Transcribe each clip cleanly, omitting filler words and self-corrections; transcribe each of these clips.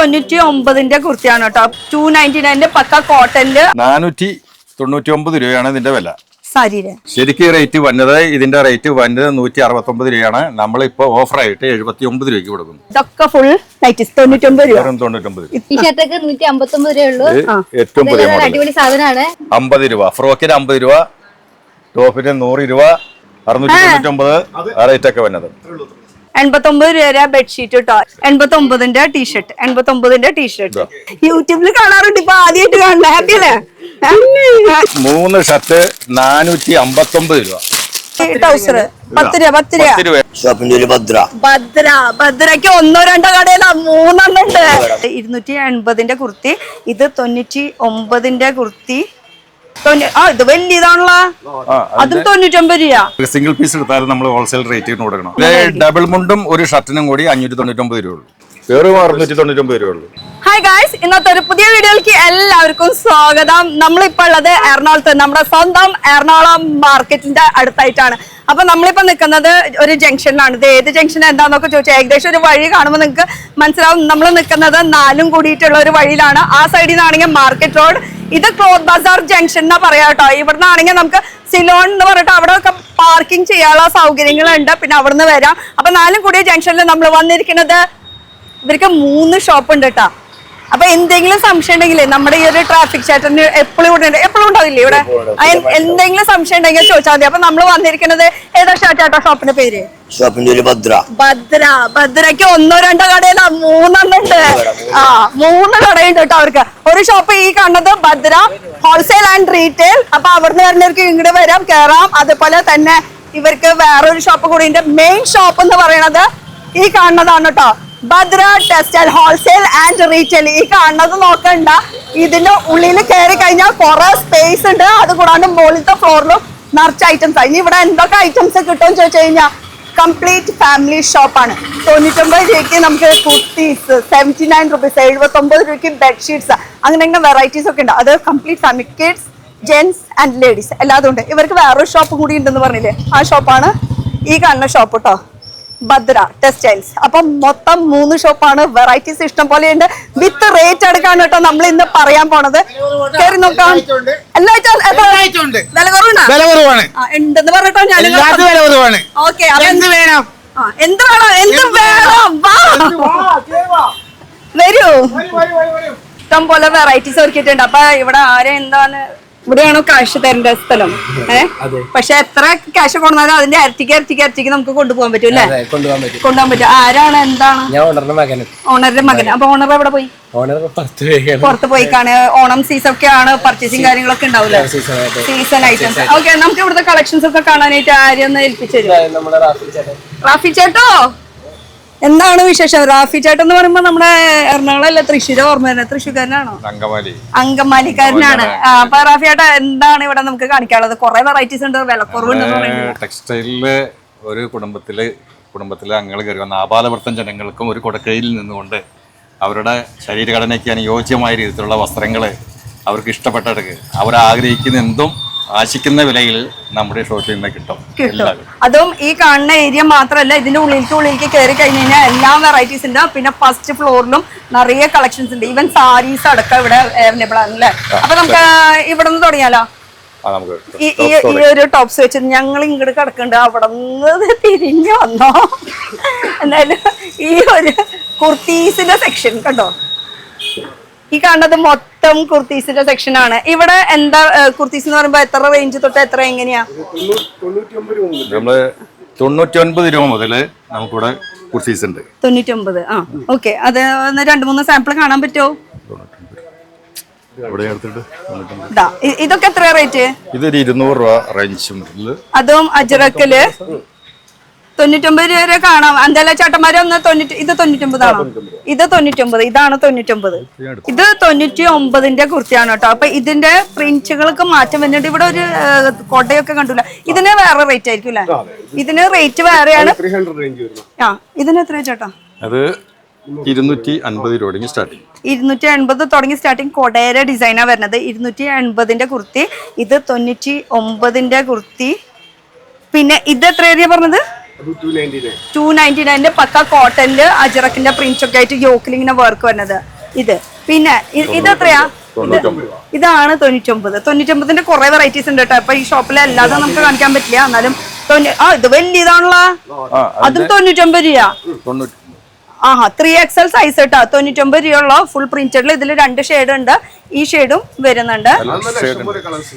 499 കുർത്തിയാണ് കേട്ടോ. 299 പക്ക കോട്ടന്റെ 499 രൂപയാണ് ഇതിന്റെ വില. സാരിയുടെ ശരിക്കും റേറ്റ് വന്നത് ഇതിന്റെ റേറ്റ് വന്നത് 169 രൂപയാണ്. നമ്മളിപ്പോ ഓഫറായിട്ട് 79 രൂപയ്ക്ക് കൊടുക്കുന്നു. ഇതൊക്കെ ഫുൾ നൈറ്റീസ് 99 രൂപ. 99. ഈ ഷർട്ടൊക്കെ 159 രൂപയുള്ളൂ. ഏറ്റവും പുതിയ അടിപൊളി സാധനമാണ്. 50 രൂപ ഫ്രോക്കിന് 50 രൂപ, ടോപ്പിന് 100 രൂപ, 699 ആ റേറ്റ് ഒക്കെ വന്നത്. 89 രൂപ ബെഡ്ഷീറ്റ് കേട്ടോ. 89ന്റെ ടീഷർട്ട്, 89ന്റെ ടീഷർട്ട് യൂട്യൂബിൽ കാണാറുണ്ട്. ഇപ്പൊ ആദ്യമായിട്ട് കാണണ്ട. ഹാപ്പി അല്ലേ? 3 ഷർട്ട് 459 രൂപ. ട്രൗസർ 10 രൂപ. 10 രൂപ. ഭദ്രക്ക് 1-2 കടയില 3 ഉണ്ട്. 280ന്റെ കുർത്തി, ഇത് 99ന്റെ കുർത്തി. ഇത് വലിയതാണല്ലോ. അതും 99 രൂപ. സിംഗിൾ പീസ് എടുത്താലും നമ്മൾ ഹോൾസെയിൽ റേറ്റിന് കൊടുക്കണം. ഡബിൾ മുണ്ടും ഒരു ഷർട്ടിനും കൂടി 599 രൂപ ഉള്ളൂ. വെറും 699 രൂപ ഉള്ളൂ. ഹായ് ഗായ്സ്, ഇന്നത്തെ ഒരു പുതിയ വീഡിയോയിലേക്ക് എല്ലാവർക്കും സ്വാഗതം. നമ്മളിപ്പോ ഉള്ളത് എറണാകുളത്ത്, നമ്മുടെ സ്വന്തം എറണാകുളം മാർക്കറ്റിന്റെ അടുത്തായിട്ടാണ്. അപ്പൊ നമ്മളിപ്പോ നിൽക്കുന്നത് ഒരു ജംഗ്ഷനിലാണ്. ഇത് ഏത് ജംഗ്ഷൻ എന്താന്നൊക്കെ ചോദിച്ചാൽ ഏകദേശം ഒരു വഴി കാണുമ്പോൾ നിങ്ങൾക്ക് മനസ്സിലാവും. നമ്മൾ നിൽക്കുന്നത് 4 കൂടിയിട്ടുള്ള ഒരു വഴിയിലാണ്. ആ സൈഡിൽ നിന്നാണെങ്കിൽ മാർക്കറ്റ് റോഡ്, ഇത് ക്ലോത്ത് ബസാർ ജംഗ്ഷൻ എന്നാ പറയാ കേട്ടോ. ഇവിടുന്ന് ആണെങ്കിൽ നമുക്ക് സിലോൺ എന്ന് പറഞ്ഞിട്ട് അവിടെ ഒക്കെ പാർക്കിംഗ് ചെയ്യാനുള്ള സൗകര്യങ്ങളുണ്ട്. പിന്നെ അവിടുന്ന് വരാം. അപ്പൊ 4 കൂടിയ ജംഗ്ഷനിൽ നമ്മൾ വന്നിരിക്കുന്നത്, ഇവർക്ക് 3 ഷോപ്പ് ഉണ്ട് കേട്ടോ. അപ്പൊ എന്തെങ്കിലും സംശയം ഉണ്ടെങ്കിൽ നമ്മുടെ ഈ ഒരു ട്രാഫിക് ചേട്ടന് എപ്പോഴും ഉണ്ടാവില്ലേ ഇവിടെ, എന്തെങ്കിലും സംശയം ഉണ്ടെങ്കിൽ ചോദിച്ചാൽ മതി. അപ്പൊ നമ്മൾ വന്നിരിക്കുന്നത് ഏതാ ചേട്ടാ ഷോപ്പിന്റെ പേര്? ഭദ്രക്ക് 1-2 കടയില 3 ഉണ്ട്. 3 കടയുണ്ട് കേട്ടോ അവർക്ക്. ഒരു ഷോപ്പ് ഈ കാണുന്നത് ഭദ്ര ഹോൾസെയിൽ ആൻഡ് റീറ്റെയിൽ. അപ്പൊ അവിടുന്ന് വരുന്നവർക്ക് ഇങ്ങോട്ട് വരാം, കയറാം. അതുപോലെ തന്നെ ഇവർക്ക് വേറൊരു ഷോപ്പ് കൂടി ഉണ്ട്. മെയിൻ ഷോപ്പ് എന്ന് പറയുന്നത് ഈ കാണുന്നതാണ് കേട്ടോ, Bhadra textile wholesale and retail. ഈ കാണുന്നത് നോക്കണ്ട, ഇതിന്റെ ഉള്ളിൽ കയറി കഴിഞ്ഞാൽ കുറെ സ്പേസ് ഉണ്ട്. അത് കൂടാണ്ട് മുകളിലത്തെ ഫ്ലോറിലും നിറച്ച് ഐറ്റംസ് ആണ്. ഇനി ഇവിടെ എന്തൊക്കെ ഐറ്റംസ് കിട്ടുമെന്ന് ചോദിച്ചു കഴിഞ്ഞാൽ കംപ്ലീറ്റ് ഫാമിലി ഷോപ്പാണ്. 99 രൂപയ്ക്ക് നമുക്ക് കുർത്തീസ്, 79 റുപ്പീസ്, 79 രൂപയ്ക്ക് ബെഡ്ഷീറ്റ്സ്, അങ്ങനെ വെറൈറ്റീസ് ഒക്കെ ഉണ്ട്. അത് complete family, kids, gents and ladies എല്ലാതും ഉണ്ട്. ഇവർക്ക് വേറൊരു ഷോപ്പ് കൂടി ഉണ്ടെന്ന് പറഞ്ഞില്ലേ, ആ ഷോപ്പാണ് ഈ കാണുന്ന ഷോപ്പ് കേട്ടോ, ഭദ്ര ടെക്സ്റ്റൈൽസ്. അപ്പം മൊത്തം 3 ഷോപ്പാണ്. വെറൈറ്റീസ് ഇഷ്ടം പോലെ ഉണ്ട്. വിത്ത് റേറ്റ് എടുക്കാണ് കേട്ടോ നമ്മൾ ഇന്ന് പറയാൻ പോണത്. കയറി നോക്കാം. വില കുറവാണ് ഉണ്ടെന്ന് പറഞ്ഞിട്ടോ ഞാൻ. ഓക്കെ, എന്ത് വേണം? എന്ത് വേണം? വരൂ. ഇഷ്ടം പോലെ വെറൈറ്റീസ് ഒരുക്കിയിട്ടുണ്ട്. അപ്പൊ ഇവിടെ ആരെ എന്താണ്, ഇവിടെയാണോ കാശ് തരേണ്ട സ്ഥലം? പക്ഷെ എത്ര ക്യാഷ് കൊണ്ടുവന്നാലും അതിന്റെ ഇരട്ടിക്ക് നമുക്ക് കൊണ്ടുപോകാൻ പറ്റും അല്ലേ? കൊണ്ടുപോകാൻ പറ്റും. ആരാണ്, എന്താണ്? ഓണറിന്റെ മകൻ. അപ്പൊ ഓണർ എവിടെ പോയി? പുറത്ത് പോയി കാണുക. ഓണം സീസൺ ഒക്കെ ആണ്, പർച്ചേസിങ് കാര്യങ്ങളൊക്കെ ഉണ്ടാവില്ലേ, സീസൺ ഐറ്റംസ്. ഓക്കെ, നമുക്ക് ഇവിടുത്തെ കളക്ഷൻസ് ഒക്കെ കാണാനായിട്ട് ആരെയൊന്ന് ഏൽപ്പിച്ചു തരും? റാഫി ചേട്ടോ, എന്താണ് വിശേഷം? റാഫി ചേട്ടൻ എന്ന് പറയുമ്പോ നമ്മുടെ എറണാകുളം അല്ല, തൃശ്ശൂര് ഓർമ്മ വരുന്നത്. തൃശ്ശൂർക്കാരനാണോ? അങ്കമാലിക്കാരനാണ്. അപ്പൊ റാഫി ചേട്ടാ, എന്താണ് ഇവിടെ നമുക്ക് കാണിക്കാനുള്ളത്? കുറെ വെറൈറ്റീസ് ഉണ്ട്, വിലക്കുറവുണ്ട്. ടെക്സ്റ്റൈലില് ഒരു കുടുംബത്തിലെ അംഗങ്ങൾ കയറി വന്ന ആപാലവൃത്തം ജനങ്ങൾക്കും ഒരു കൊടക്കയിൽ നിന്നുകൊണ്ട് അവരുടെ ശരീരഘടനയ്ക്ക് അനുയോജ്യമായ രീതിയിലുള്ള വസ്ത്രങ്ങൾ അവർക്ക് ഇഷ്ടപ്പെട്ടെടുക്കുക, അവരാഗ്രഹിക്കുന്ന എന്തും ആശിക്കുന്ന വിലയിൽ നമ്മുടെ ഷോപ്പിൽ നിന്ന് കിട്ടും. അതും ഈ കാണുന്ന ഏരിയ മാത്രമല്ല, ഇതിന്റെ ഉള്ളിലേക്ക് കയറി കഴിഞ്ഞ് കഴിഞ്ഞാൽ എല്ലാ വെറൈറ്റീസ് ഉണ്ട്. പിന്നെ ഫസ്റ്റ് ഫ്ലോറിലും നിറയെ കളക്ഷൻസ് ഉണ്ട്. ഈവൻ സാരീസ് അടക്കം ഇവിടെ അവൈലബിൾ ആണ് അല്ലേ? അപ്പൊ നമുക്ക് ഇവിടെ നിന്ന് തുടങ്ങിയാലോ? ഈ ഒരു ടോപ്സ് വെച്ച് ഞങ്ങൾ ഇങ്ങോട്ട് കിടക്കുന്നുണ്ട്, അവിടെ നിന്ന് തിരിഞ്ഞു വന്നോ. എന്തായാലും ഈ ഒരു കുർത്തീസിന്റെ സെക്ഷൻ കണ്ടോ, ഈ കാണുന്നത് മൊത്തം കുർത്തീസിന്റെ സെക്ഷൻ ആണ്. ഇവിടെ എന്താ കുർത്തീസ് എന്ന് പറയുമ്പോ എത്ര റേഞ്ച് തൊട്ട് എത്ര എങ്ങനെയാ? നമ്മള് 99 രൂപ മുതൽ നമുക്കിവിടെ കുർത്തീസ് ഉണ്ട്. 99. ഓക്കെ, അത് 2-3 സാമ്പിൾ കാണാൻ പറ്റുമോ? ഇതൊക്കെ എത്ര റേറ്റ്? ഇതൊരു 200 രൂപ റേഞ്ച്. അതും അജ്രക്കില് 99 രൂപ വരെ കാണാം. എന്തായാലും ചേട്ടന്മാരെ ഒന്ന് 90. ഇത് 99 ആണോ? ഇത് 99. ഇതാണ് 99. ഇത് 99ന്റെ കുർത്തിയാണ് കേട്ടോ. അപ്പൊ ഇതിന്റെ പ്രിന്റുകൾക്ക് മാറ്റം വരുന്നുണ്ട്. ഇവിടെ ഒരു കൊടയൊക്കെ കണ്ടില്ല. ഇതിന് വേറെ റേറ്റ് ആയിരിക്കും അല്ലെ? ഇതിന് റേറ്റ് വേറെയാണ്. ഇതിന് എത്ര ചേട്ടാ? അത് 250 രൂപ സ്റ്റാർട്ടിങ്. 280 തുടങ്ങി സ്റ്റാർട്ടിങ്. കൊടയുടെ ഡിസൈനാ വരുന്നത്. 280ന്റെ കുർത്തി. ഇത് 99ന്റെ കുർത്തി. പിന്നെ ഇത് എത്ര ഏരിയ പറഞ്ഞത്? 299 പക്ക കോട്ടന്റെ അജറക്കിന്റെ പ്രിന്റ് ഒക്കെ ആയിട്ട് യോക്കിൽ ഇങ്ങനെ വർക്ക് വരുന്നത് ഇത്. പിന്നെ ഇത് എത്രയാ? ഇതാണ് 99. കുറെ വെറൈറ്റീസ് ഉണ്ട് കേട്ടോ. അപ്പൊ ഈ ഷോപ്പിൽ അല്ലാതെ നമുക്ക് കാണിക്കാൻ പറ്റില്ല. എന്നാലും ഇത് വലിയ ഇതാണല്ലോ, അതും 99 രൂപ. 3XL സൈസ് കേട്ടോ, 99 രൂപയുള്ള ഫുൾ പ്രിന്റഡിൽ. ഇതിൽ 2 ഷെയ്ഡ് ഉണ്ട്, ഈ ഷെയ്ഡും വരുന്നുണ്ട്.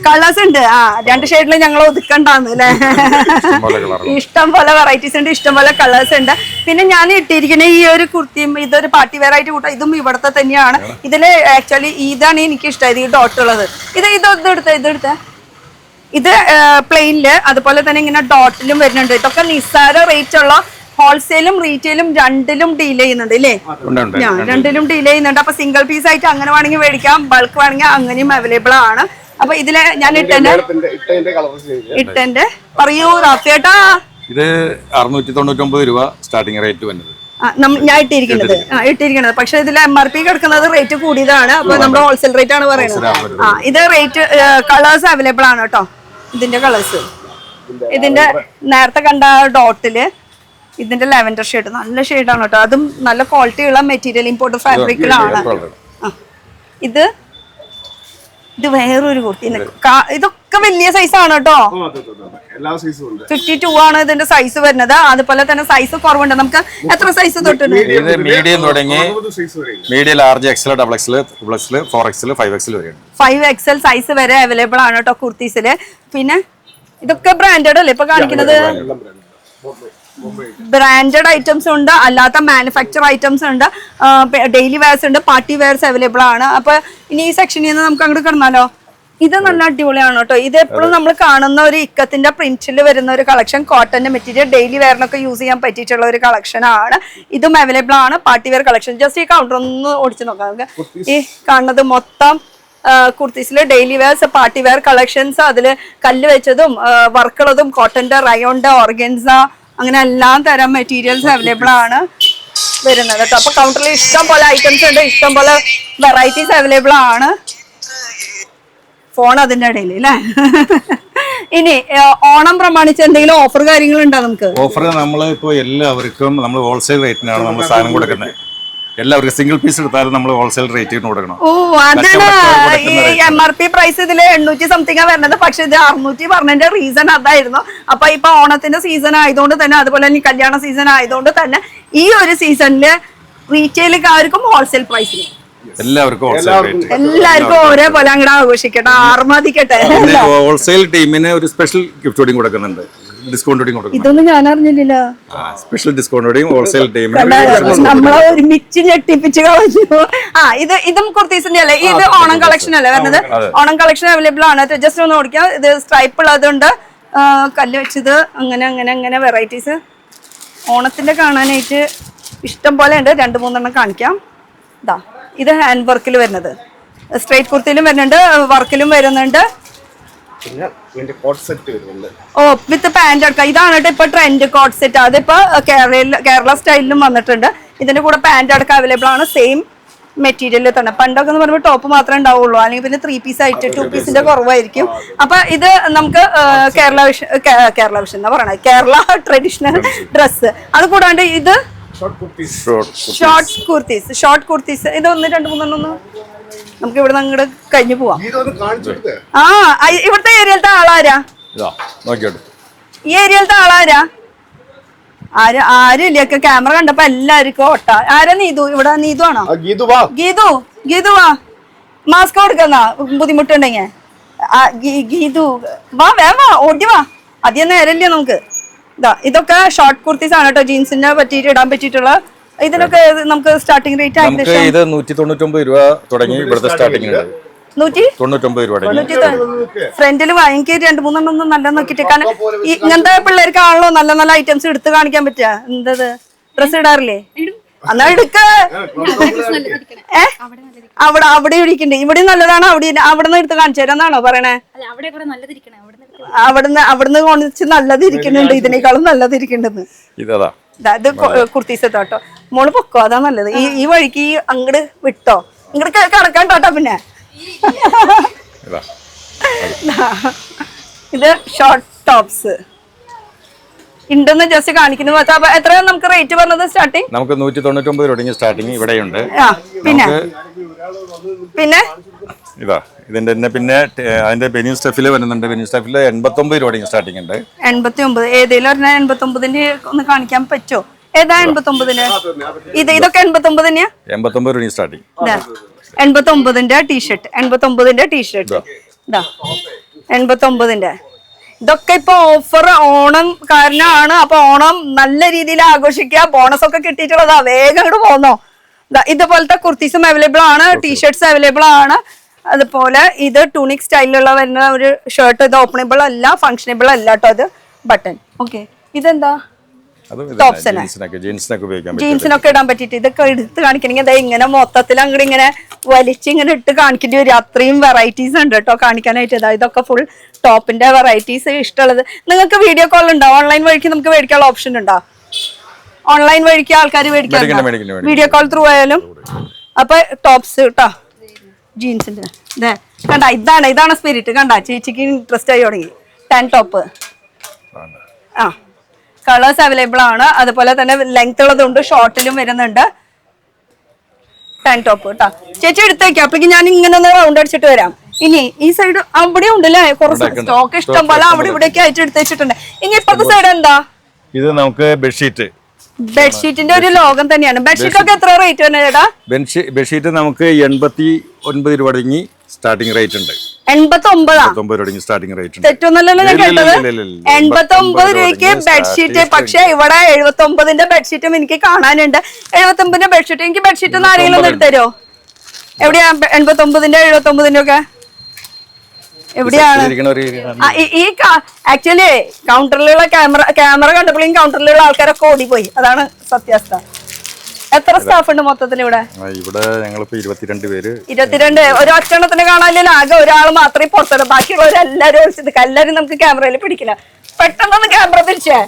കളേഴ്സ് ഉണ്ട്. 2 ഷെയ്ഡിൽ ഞങ്ങൾ ഒതുക്കണ്ടാന്ന് അല്ലേ. ഇഷ്ടം പോലെ വെറൈറ്റീസ് ഉണ്ട്, ഇഷ്ടം പോലെ കളേഴ്സ് ഉണ്ട്. പിന്നെ ഞാൻ ഇട്ടിരിക്കുന്ന ഈ ഒരു കുർത്തിയും ഇതൊരു പാർട്ടി വെയർ ആയിട്ട് കൂട്ടാം. ഇതും ഇവിടത്തെ തന്നെയാണ്. ഇതില് ആക്ച്വലി ഇതാണ് എനിക്ക് ഇഷ്ടമായത്, ഈ ഡോട്ട് ഉള്ളത്. ഇതെടുത്ത ഇത് പ്ലെയിനില് അതുപോലെ തന്നെ ഇങ്ങനെ ഡോട്ടിലും വരുന്നുണ്ട്. ഇതൊക്കെ നിസ്സാര റേറ്റ് ഉള്ള, ഹോൾസെയിലും റീറ്റെയിലും രണ്ടിലും ഡീൽ ചെയ്യുന്നുണ്ട് അല്ലേ? രണ്ടിലും ഡീൽ ചെയ്യുന്നുണ്ട്. അപ്പൊ സിംഗിൾ പീസ് ആയിട്ട് അങ്ങനെ വേണമെങ്കിൽ മേടിക്കാം, ബൾക്ക് വേണമെങ്കിൽ അങ്ങനെയും അവൈലബിൾ ആണ്. അപ്പൊ ഇതില് ഞാൻ ഇട്ടെന്റെ പറയൂ റാഫിയേട്ടാ. ഇത് 699 രൂപ സ്റ്റാർട്ടിംഗ് റേറ്റ് വരുന്നത്. ഞാൻ ഇട്ടിരിക്കുന്നത് പക്ഷെ ഇതിൽ MRP കിടക്കുന്നത് റേറ്റ് കൂടിയതാണ്. അപ്പൊ നമ്മുടെ ഹോൾസെയിൽ റേറ്റ് ആണ് പറയുന്നത്. ഇത് റേറ്റ് കളേഴ്സ് അവൈലബിൾ ആണ് കേട്ടോ. ഇതിന്റെ കളേഴ്സ്, ഇതിന്റെ നേരത്തെ കണ്ട ഡോട്ടില് ഇതിന്റെ ലാവൻഡർ ഷെയ്ഡ് നല്ല ഷെയ്ഡാണ് കേട്ടോ. അതും നല്ല ക്വാളിറ്റി ഉള്ള മെറ്റീരിയൽ, ഇമ്പോർട്ടഡ് ഫാബ്രിക്കിലാണ്. ഇത് വേറൊരു കുർത്തി. ഇതൊക്കെ വലിയ സൈസ് ആണ് കേട്ടോ. 52 ആണ് ഇതിന്റെ സൈസ് വരുന്നത്. അതുപോലെ തന്നെ സൈസ് കുറവുണ്ട്. നമുക്ക് എത്ര സൈസ് തൊട്ടുണ്ട്? മീഡിയം തുടങ്ങി medium, large, XL, XXL, XXL, 4XL, 5XL വരെയാണ്. 5XL സൈസ് വരെ അവൈലബിൾ ആണ് കേട്ടോ കുർത്തീസില്. പിന്നെ ഇതൊക്കെ ബ്രാൻഡഡ് അല്ലേ ഇപ്പൊ കാണിക്കുന്നത്? ബ്രാൻഡഡ് ഐറ്റംസ് ഉണ്ട്, അല്ലാത്ത മാനുഫാക്ചർ ഐറ്റംസ് ഉണ്ട്, ഡെയിലി വെയർസ് ഉണ്ട്, പാർട്ടി വെയർസ് അവൈലബിൾ ആണ്. അപ്പൊ ഇനി ഈ സെക്ഷനിൽ നിന്ന് നമുക്ക് അങ്ങോട്ട് കിടന്നാലോ? ഇത് നല്ല അടിപൊളിയാണ് കേട്ടോ. ഇത് എപ്പോഴും നമ്മൾ കാണുന്ന ഒരു ഇക്കത്തിന്റെ പ്രിന്റിൽ വരുന്ന ഒരു കളക്ഷൻ, കോട്ടന്റെ മെറ്റീരിയൽ, ഡെയിലി വെയറിനൊക്കെ യൂസ് ചെയ്യാൻ പറ്റിയിട്ടുള്ള ഒരു കളക്ഷൻ ആണ്. ഇതും അവൈലബിൾ ആണ്, പാർട്ടി വെയർ കളക്ഷൻ. ജസ്റ്റ് ഈ കൗണ്ടർ ഒന്ന് ഓടിച്ചു നോക്കാം നമുക്ക്. ഈ കാണുന്നത് മൊത്തം കുർത്തീസില് daily wears, party wear collections. അതില് കല്ല് വെച്ചതും വർക്കുള്ളതും, കോട്ടന്റെ, റയോണ്ട്, ഓർഗൻസ, അങ്ങനെ എല്ലാ തരം മെറ്റീരിയൽസ് അവൈലബിൾ ആണ് വരുന്നത് കേട്ടോ. അപ്പൊ കൗണ്ടറിൽ ഇഷ്ടം പോലെ ഐറ്റംസ് ഉണ്ട്, ഇഷ്ടം പോലെ വെറൈറ്റീസ് അവൈലബിൾ ആണ്. ഫോൺ അതിന്റെ ഇടയിൽ അല്ലേ. ഇനി ഓണം പ്രമാണിച്ച് എന്തെങ്കിലും ഓഫർ കാര്യങ്ങൾ ഉണ്ടോ? നമുക്ക് ഓഫർ നമ്മൾ ഇപ്പോൾ എല്ലാവർക്കും നമ്മൾ ഹോൾസെയിൽ റേറ്റിനാണ് നമ്മൾ സാധനം കൊടുക്കുന്നത്. എല്ലാവർക്കും സിംഗിൾ പീസ് എടുത്താലും നമ്മൾ ഹോൾസെയിൽ റേറ്റിന് കൊടുക്കണം. ഓ, അതാണ് MRP പ്രൈസ് ഇതില് 800 സംതിങ് വരുന്നത്. പക്ഷെ ഇത് 600 പറഞ്ഞതിന്റെ റീസൺ അതായിരുന്നു. അപ്പൊ ഇപ്പൊ ഓണത്തിന്റെ സീസൺ ആയതുകൊണ്ട് തന്നെ, അതുപോലെ തന്നെ കല്യാണ സീസൺ ആയതുകൊണ്ട് തന്നെ ഈ ഒരു സീസണില് റീറ്റെയിലുകാർക്കും ഹോൾസെയിൽ പ്രൈസിന് എല്ലാവർക്കും ഒരേപോലെ അങ്ങോട്ട് ആഘോഷിക്കട്ടെ, ആർമാദിക്കട്ടെ. ഹോൾസെയിൽ ടീമിന് ഒരു സ്പെഷ്യൽ ഗിഫ്റ്റ് കൊടുക്കുന്നുണ്ട്, ഡിസ്കൗണ്ട് കൊടുക്കും. ഇതൊന്നും ഞാൻ അറിഞ്ഞില്ല. സ്പെഷ്യൽ ഡിസ്കൗണ്ട് ഹോൾസെയിൽ ടീമിന് നമ്മളെ ഒരുമിച്ച് ഞെട്ടിപ്പിച്ച് കളഞ്ഞു. ഇതും കുർത്തീസിന്റെ അല്ലേ? ഇത് ഓണം കളക്ഷൻ അല്ലേ വരുന്നത്? ഓണം കളക്ഷൻ അവൈലബിൾ ആണ്. ജസ്റ്റ് ഒന്ന് ഓടിക്കാം. ഇത് സ്ട്രൈപ്പ് ഉള്ളതുണ്ട്, കല്ല് വെച്ചത്, അങ്ങനെ അങ്ങനെ അങ്ങനെ വെറൈറ്റീസ് ഓണത്തിന്റെ കാണാനായിട്ട് ഇഷ്ടം പോലെ ഉണ്ട്. 2-3 കാണിക്കാം. ഇതാ, ഇത് ഹാൻഡ് വർക്കിൽ വരുന്നത്, സ്ട്രൈറ്റ് കുർത്തിയിലും വരുന്നുണ്ട്, വർക്കിലും വരുന്നുണ്ട്. ഓ, വിത്ത് പാന്റ് എടുക്കാം. ഇതാണ് കേട്ടോ ഇപ്പൊ ട്രെൻഡ് കോട്ട് സെറ്റ്. അതിപ്പോ കേരള സ്റ്റൈലിലും വന്നിട്ടുണ്ട്. ഇതിന്റെ കൂടെ പാന്റ് അടക്കം അവൈലബിൾ ആണ്, സെയിം മെറ്റീരിയലിൽ തന്നെ. പണ്ടൊക്കെ എന്ന് പറയുമ്പോൾ ടോപ്പ് മാത്രമേ ഉണ്ടാവുള്ളൂ, അല്ലെങ്കിൽ പിന്നെ 3 പീസ് ആയിട്ട് 2 പീസിന്റെ കുറവായിരിക്കും. അപ്പൊ ഇത് നമുക്ക് കേരള വിഷൻ എന്നാ പറയണത്, കേരള ട്രഡീഷണൽ ഡ്രസ്സ്. അത് കൂടാണ്ട് ഇത് ഷോർട്ട് കുർത്തീസ്. ഇത് 1, 2, 3 നമുക്ക് ഇവിടെ അങ്ങോട്ട് കഴിഞ്ഞു പോവാം. ഇവിടുത്തെ ഏരിയയിലത്തെ ആളാരാ? ഈ ഏരിയയിലത്തെ ആളാരാ? ആരും ഇല്ലൊക്കെ ക്യാമറ കണ്ടപ്പോ എല്ലാവർക്കും ഓട്ട. ആരാ? നീതു. ഇവിടെ നീതു ആണോ? ഗീതു വാ, മാസ്ക് കൊടുക്കുന്ന ബുദ്ധിമുട്ടുണ്ടെങ്കിൽ. ഗീതു വാ, വേവാ, ഓടി വാ. അധികം നേരമില്ല നമുക്ക്. ഇതൊക്കെ ഷോർട്ട് കുർത്തീസ് ആണ് കേട്ടോ, ജീൻസിനെ പറ്റിയിട്ട് ഇടാൻ പറ്റിയിട്ടുള്ള. ഇതിനൊക്കെ നമുക്ക് സ്റ്റാർട്ടിംഗ് റേറ്റ് ആയിട്ട് 199 രൂപ തുടങ്ങി ഇവിടുത്തെ സ്റ്റാർട്ടിംഗ് 199 രൂപ. ഫ്രണ്ടില് എനിക്ക് 2-3 നല്ല നോക്കിട്ട്. കാരണം ഇങ്ങനത്തെ പിള്ളേർക്കാണല്ലോ നല്ല നല്ല ഐറ്റംസ് എടുത്ത് കാണിക്കാൻ പറ്റുക. എന്തത് ഡ്രസ് ഇടാറില്ലേ? എന്നാ എടുക്ക. അവിടെ ഇരിക്കണ്ടേ? ഇവിടെ നല്ലതാണ്, അവിടുന്ന് എടുത്ത് കാണിച്ചു തരാന്നാണോ പറയണേ? അവിടുന്ന് കൊണ്ടിച്ച് നല്ലതിരിക്കുന്നുണ്ട്, ഇതിനേക്കാളും നല്ലതിരിക്കുന്നുണ്ടെന്ന്. ഇത് കുർത്തീസ് കേട്ടോ. മോള് പൊക്കോ, അതാ നല്ലത്. ഈ വഴിക്ക് അങ്ങോട്ട് വിട്ടോ, ഇങ്ങോട്ട് കടക്കാൻ കേട്ടോ. പിന്നെ ഇത് ഷോർട്ട് ടോപ്സ്. ഉണ്ടെന്ന് ജസ്റ്റ് കാണിക്കുന്നു. അപ്പൊ എത്ര നമുക്ക് റേറ്റ് പറഞ്ഞത് സ്റ്റാർട്ടിങ്? നമുക്ക് 199 തുടങ്ങി സ്റ്റാർട്ടിങ് ഇവിടെയുണ്ട്. പിന്നെ ഇതാ ഇതിന്റെ തന്നെ പിന്നെ അതിന്റെ ബെനിയൻ സ്റ്റഫില് വരുന്നുണ്ട്. ബെനിയൻ സ്റ്റഫില് 89 തുടങ്ങി സ്റ്റാർട്ടിങ് ഉണ്ട്. 89 ഏതെങ്കിലും പറഞ്ഞാൽ 89ന്റെ ഒന്ന് കാണിക്കാൻ പറ്റുമോ? ഏതാ 89ന്റെ? ഇതൊക്കെ 89 തന്നെയാ? 89 തുടങ്ങി സ്റ്റാർട്ടിങ്. 89ന്റെ ടീഷർട്ട്, 89ന്റെ ടീഷർട്ട് ഇതാ 89ന്റെ. ഇതൊക്കെ ഇപ്പൊ ഓഫർ ഓണം കാരണമാണ്. അപ്പൊ ഓണം നല്ല രീതിയിൽ ആഘോഷിക്കുക. ബോണസ് ഒക്കെ കിട്ടിയിട്ടുള്ളതാ. വേഗം അങ്ങോട്ട് പോന്നോ. ഇതുപോലത്തെ കുർത്തീസും അവൈലബിൾ ആണ്, ടീഷർട്ട്സ് അവൈലബിൾ ആണ്. അതുപോലെ ഇത് ടൂണിക് സ്റ്റൈലിലുള്ള വരുന്ന ഒരു ഷർട്ട്. ഇത് ഓപ്പണബിൾ അല്ല, ഫങ്ഷനബിൾ അല്ല കേട്ടോ. ഇത് ബട്ടൺ. ഓക്കെ, ഇതെന്താ? ജീൻസിനൊക്കെ ഇടാൻ പറ്റിട്ട് ഇതൊക്കെ എടുത്ത് കാണിക്കണമെങ്കിൽ അതായത് ഇങ്ങനെ മൊത്തത്തിൽ അങ്ങോട്ട് ഇങ്ങനെ വലിച്ചിങ്ങനെ ഇട്ട് കാണിക്കേണ്ടി വരും. അത്രയും വെറൈറ്റീസ് ഉണ്ട് കേട്ടോ കാണിക്കാനായിട്ട്. ഇതൊക്കെ ഫുൾ ടോപ്പിന്റെ വെറൈറ്റീസ് ഇഷ്ടമുള്ളത്. നിങ്ങൾക്ക് വീഡിയോ കോൾ ഉണ്ടോ? ഓൺലൈൻ വഴിക്ക് നമുക്ക് മേടിക്കാനുള്ള ഓപ്ഷൻ ഉണ്ടോ? ഓൺലൈൻ വഴിക്ക് ആൾക്കാർ മേടിക്കാൻ വീഡിയോ കോൾ ത്രൂ ആയാലും. അപ്പൊ ടോപ്സ് കേട്ടോ ജീൻസിന്റെ കണ്ട. ഇതാണ് സ്പിരിറ്റ്. കണ്ട ചേച്ചിക്ക് ഇൻട്രസ്റ്റ് ആയി തുടങ്ങി. 10 ടോപ്പ്. ആ കളേഴ്സ് അവൈലബിൾ ആണ്. അതുപോലെ തന്നെ ലെങ്ത് ഉള്ളതുണ്ട്, ഷോർട്ടിലും വരുന്നുണ്ട്. 10 ടോപ്പ് കേട്ടോ. ചേച്ചി എടുത്ത് വെക്കാം. അപ്പോഴേക്കും ഞാൻ ഇങ്ങനെ ഒന്ന് റൗണ്ട് അടിച്ചിട്ട് വരാം. ഇനി ഈ സൈഡ് അവിടെ ഉണ്ടല്ലേ കുറച്ച് സ്റ്റോക്ക് ഇഷ്ടം പോലെ അവിടെ ഇവിടെയൊക്കെ ആയിട്ട് എടുത്ത് വെച്ചിട്ടുണ്ട്. ഇനി ഇപ്പത്തെ സൈഡ് എന്താ? ഇത് നമുക്ക് ബെഡ്ഷീറ്റ്. ബെഡ്ഷീറ്റിന്റെ ഒരു ലോകം തന്നെയാണ്. ബെഡ്ഷീറ്റ് ഒക്കെ എത്ര റേറ്റ് വരുന്നത് ചേട്ടാ? ബെഡ്ഷീറ്റ് നമുക്ക് 89 രൂപ തുടങ്ങി സ്റ്റാർട്ടിംഗ് റേറ്റ് ഉണ്ട്. 89 സ്റ്റാർട്ടിംഗ് റേറ്റ് തെറ്റൊന്നല്ലല്ലോ ഞാൻ കേട്ടത്. 89 രൂപയ്ക്ക് ബെഡ്ഷീറ്റ്. പക്ഷെ ഇവിടെ 79ന്റെ ബെഡ്ഷീറ്റും എനിക്ക് കാണാനുണ്ട്. 79ന്റെ ബെഡ്ഷീറ്റ്. എനിക്ക് ബെഡ്ഷീറ്റ് ഒന്ന് ആരെങ്കിലും ഒന്ന് എടുത്തരോ? എവിടെയാ 89ന്റെ 79ന്റെ ഒക്കെ എവിടെയാണ്? ഈ ആക്ച്വലി കൗണ്ടറിലുള്ള ക്യാമറ കണ്ടപ്പോഴും കൗണ്ടറിലുള്ള ആൾക്കാരൊക്കെ ഓടിപ്പോയി. അതാണ് സത്യാവസ്ഥ. എത്ര സ്റ്റാഫ് ഉണ്ട് മൊത്തത്തിൽ ഇവിടെ? ഞങ്ങളിപ്പോ 22 പേര്. 22. ഒരു ഒറ്റണത്തിന് കാണാനില്ല. ആകെ ഒരാൾ മാത്രമേ പുറത്തുള്ളൂ. ബാക്കിയുള്ളവരെല്ലാരും ഒളിച്ചത്. എല്ലാരും നമുക്ക് ക്യാമറയിൽ പിടിക്കില്ല. പെട്ടെന്നൊന്ന് ക്യാമറ തിരിച്ചേ.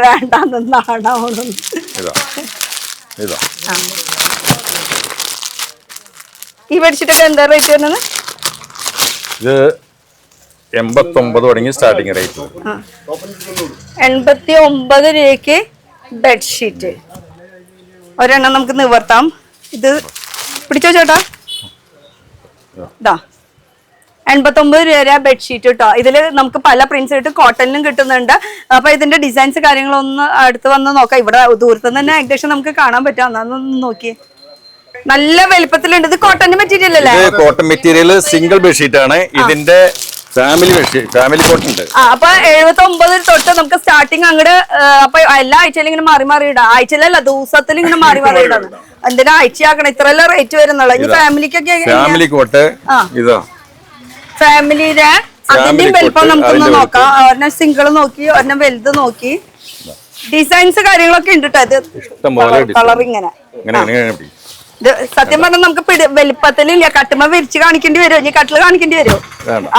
വേണ്ടാന്നാണോ? ഈ ബെഡ്ഷീറ്റൊക്കെ എന്താ റേറ്റ് വരുന്നത്? ഇത് 89 തുടങ്ങി സ്റ്റാർട്ടിംഗ് റേറ്റ്. 89 രൂപയ്ക്ക് ബെഡ്ഷീറ്റ്. ഒരെണ്ണം നമുക്ക് നിവർത്താം. ഇത് പിടിച്ചോ ചേട്ടാ. ഇതാ 89 രൂപ ബെഡ്ഷീറ്റ് കേട്ടോ. ഇതില് നമുക്ക് പല പ്രിന്റ്സ് ആയിട്ട് കോട്ടണിലും കിട്ടുന്നുണ്ട്. അപ്പൊ ഇതിന്റെ ഡിസൈൻസ് കാര്യങ്ങളൊന്ന് അടുത്ത് വന്ന് നോക്കാം. ഇവിടെ ദൂരത്തുനിന്ന് തന്നെ ഏകദേശം നമുക്ക് കാണാൻ പറ്റും. അന്നൊന്ന് നോക്കിയേ. നല്ല വലുപ്പത്തിലുണ്ട്. ഇത് കോട്ടൺ മെറ്റീരിയൽ അല്ലേ? കോട്ടൺ മെറ്റീരിയൽ സിംഗിൾ ബെഡ്ഷീറ്റ് ആണ്. ഇതിന്റെ ഫാമിലി കോട്ടൺ ഉണ്ട്. അപ്പൊ 79 തൊട്ട് നമുക്ക് സ്റ്റാർട്ടിങ് അങ്ങോട്ട്. അപ്പൊ എല്ലാ ആഴ്ചയിലും ഇങ്ങനെ മാറി ഇടാം. ആഴ്ചയിലല്ല, ദിവസത്തിൽ ഇങ്ങനെ മാറി ഇടാം. എന്തിനാ ആഴ്ചയാക്കണം? ഇത്രയല്ല റേറ്റ് വരുന്നുള്ളൂ. ഇനി ഫാമിലിക്കൊക്കെ ഫാമിലി കോട്ട് ഇതാ. ഫാമിലിയുടെ അതിന്റെയും വലുപ്പം നമുക്കൊന്ന് നോക്കാം. ഒരെണ്ണം സിംഗിൾ നോക്കി, ഒരെണ്ണം വലുത് നോക്കി. ഡിസൈൻസ് കാര്യങ്ങളൊക്കെ ഉണ്ട് കേട്ടോ. ഇത് കളർ ഇങ്ങനെ. ഇത് സത്യം പറഞ്ഞാൽ നമുക്ക് വലുപ്പത്തിലില്ല. കട്ടുമ്പോ വിരിച്ച് കാണിക്കേണ്ടി വരുമോ? ഇനി കട്ടില് കാണിക്കേണ്ടി വരുമോ?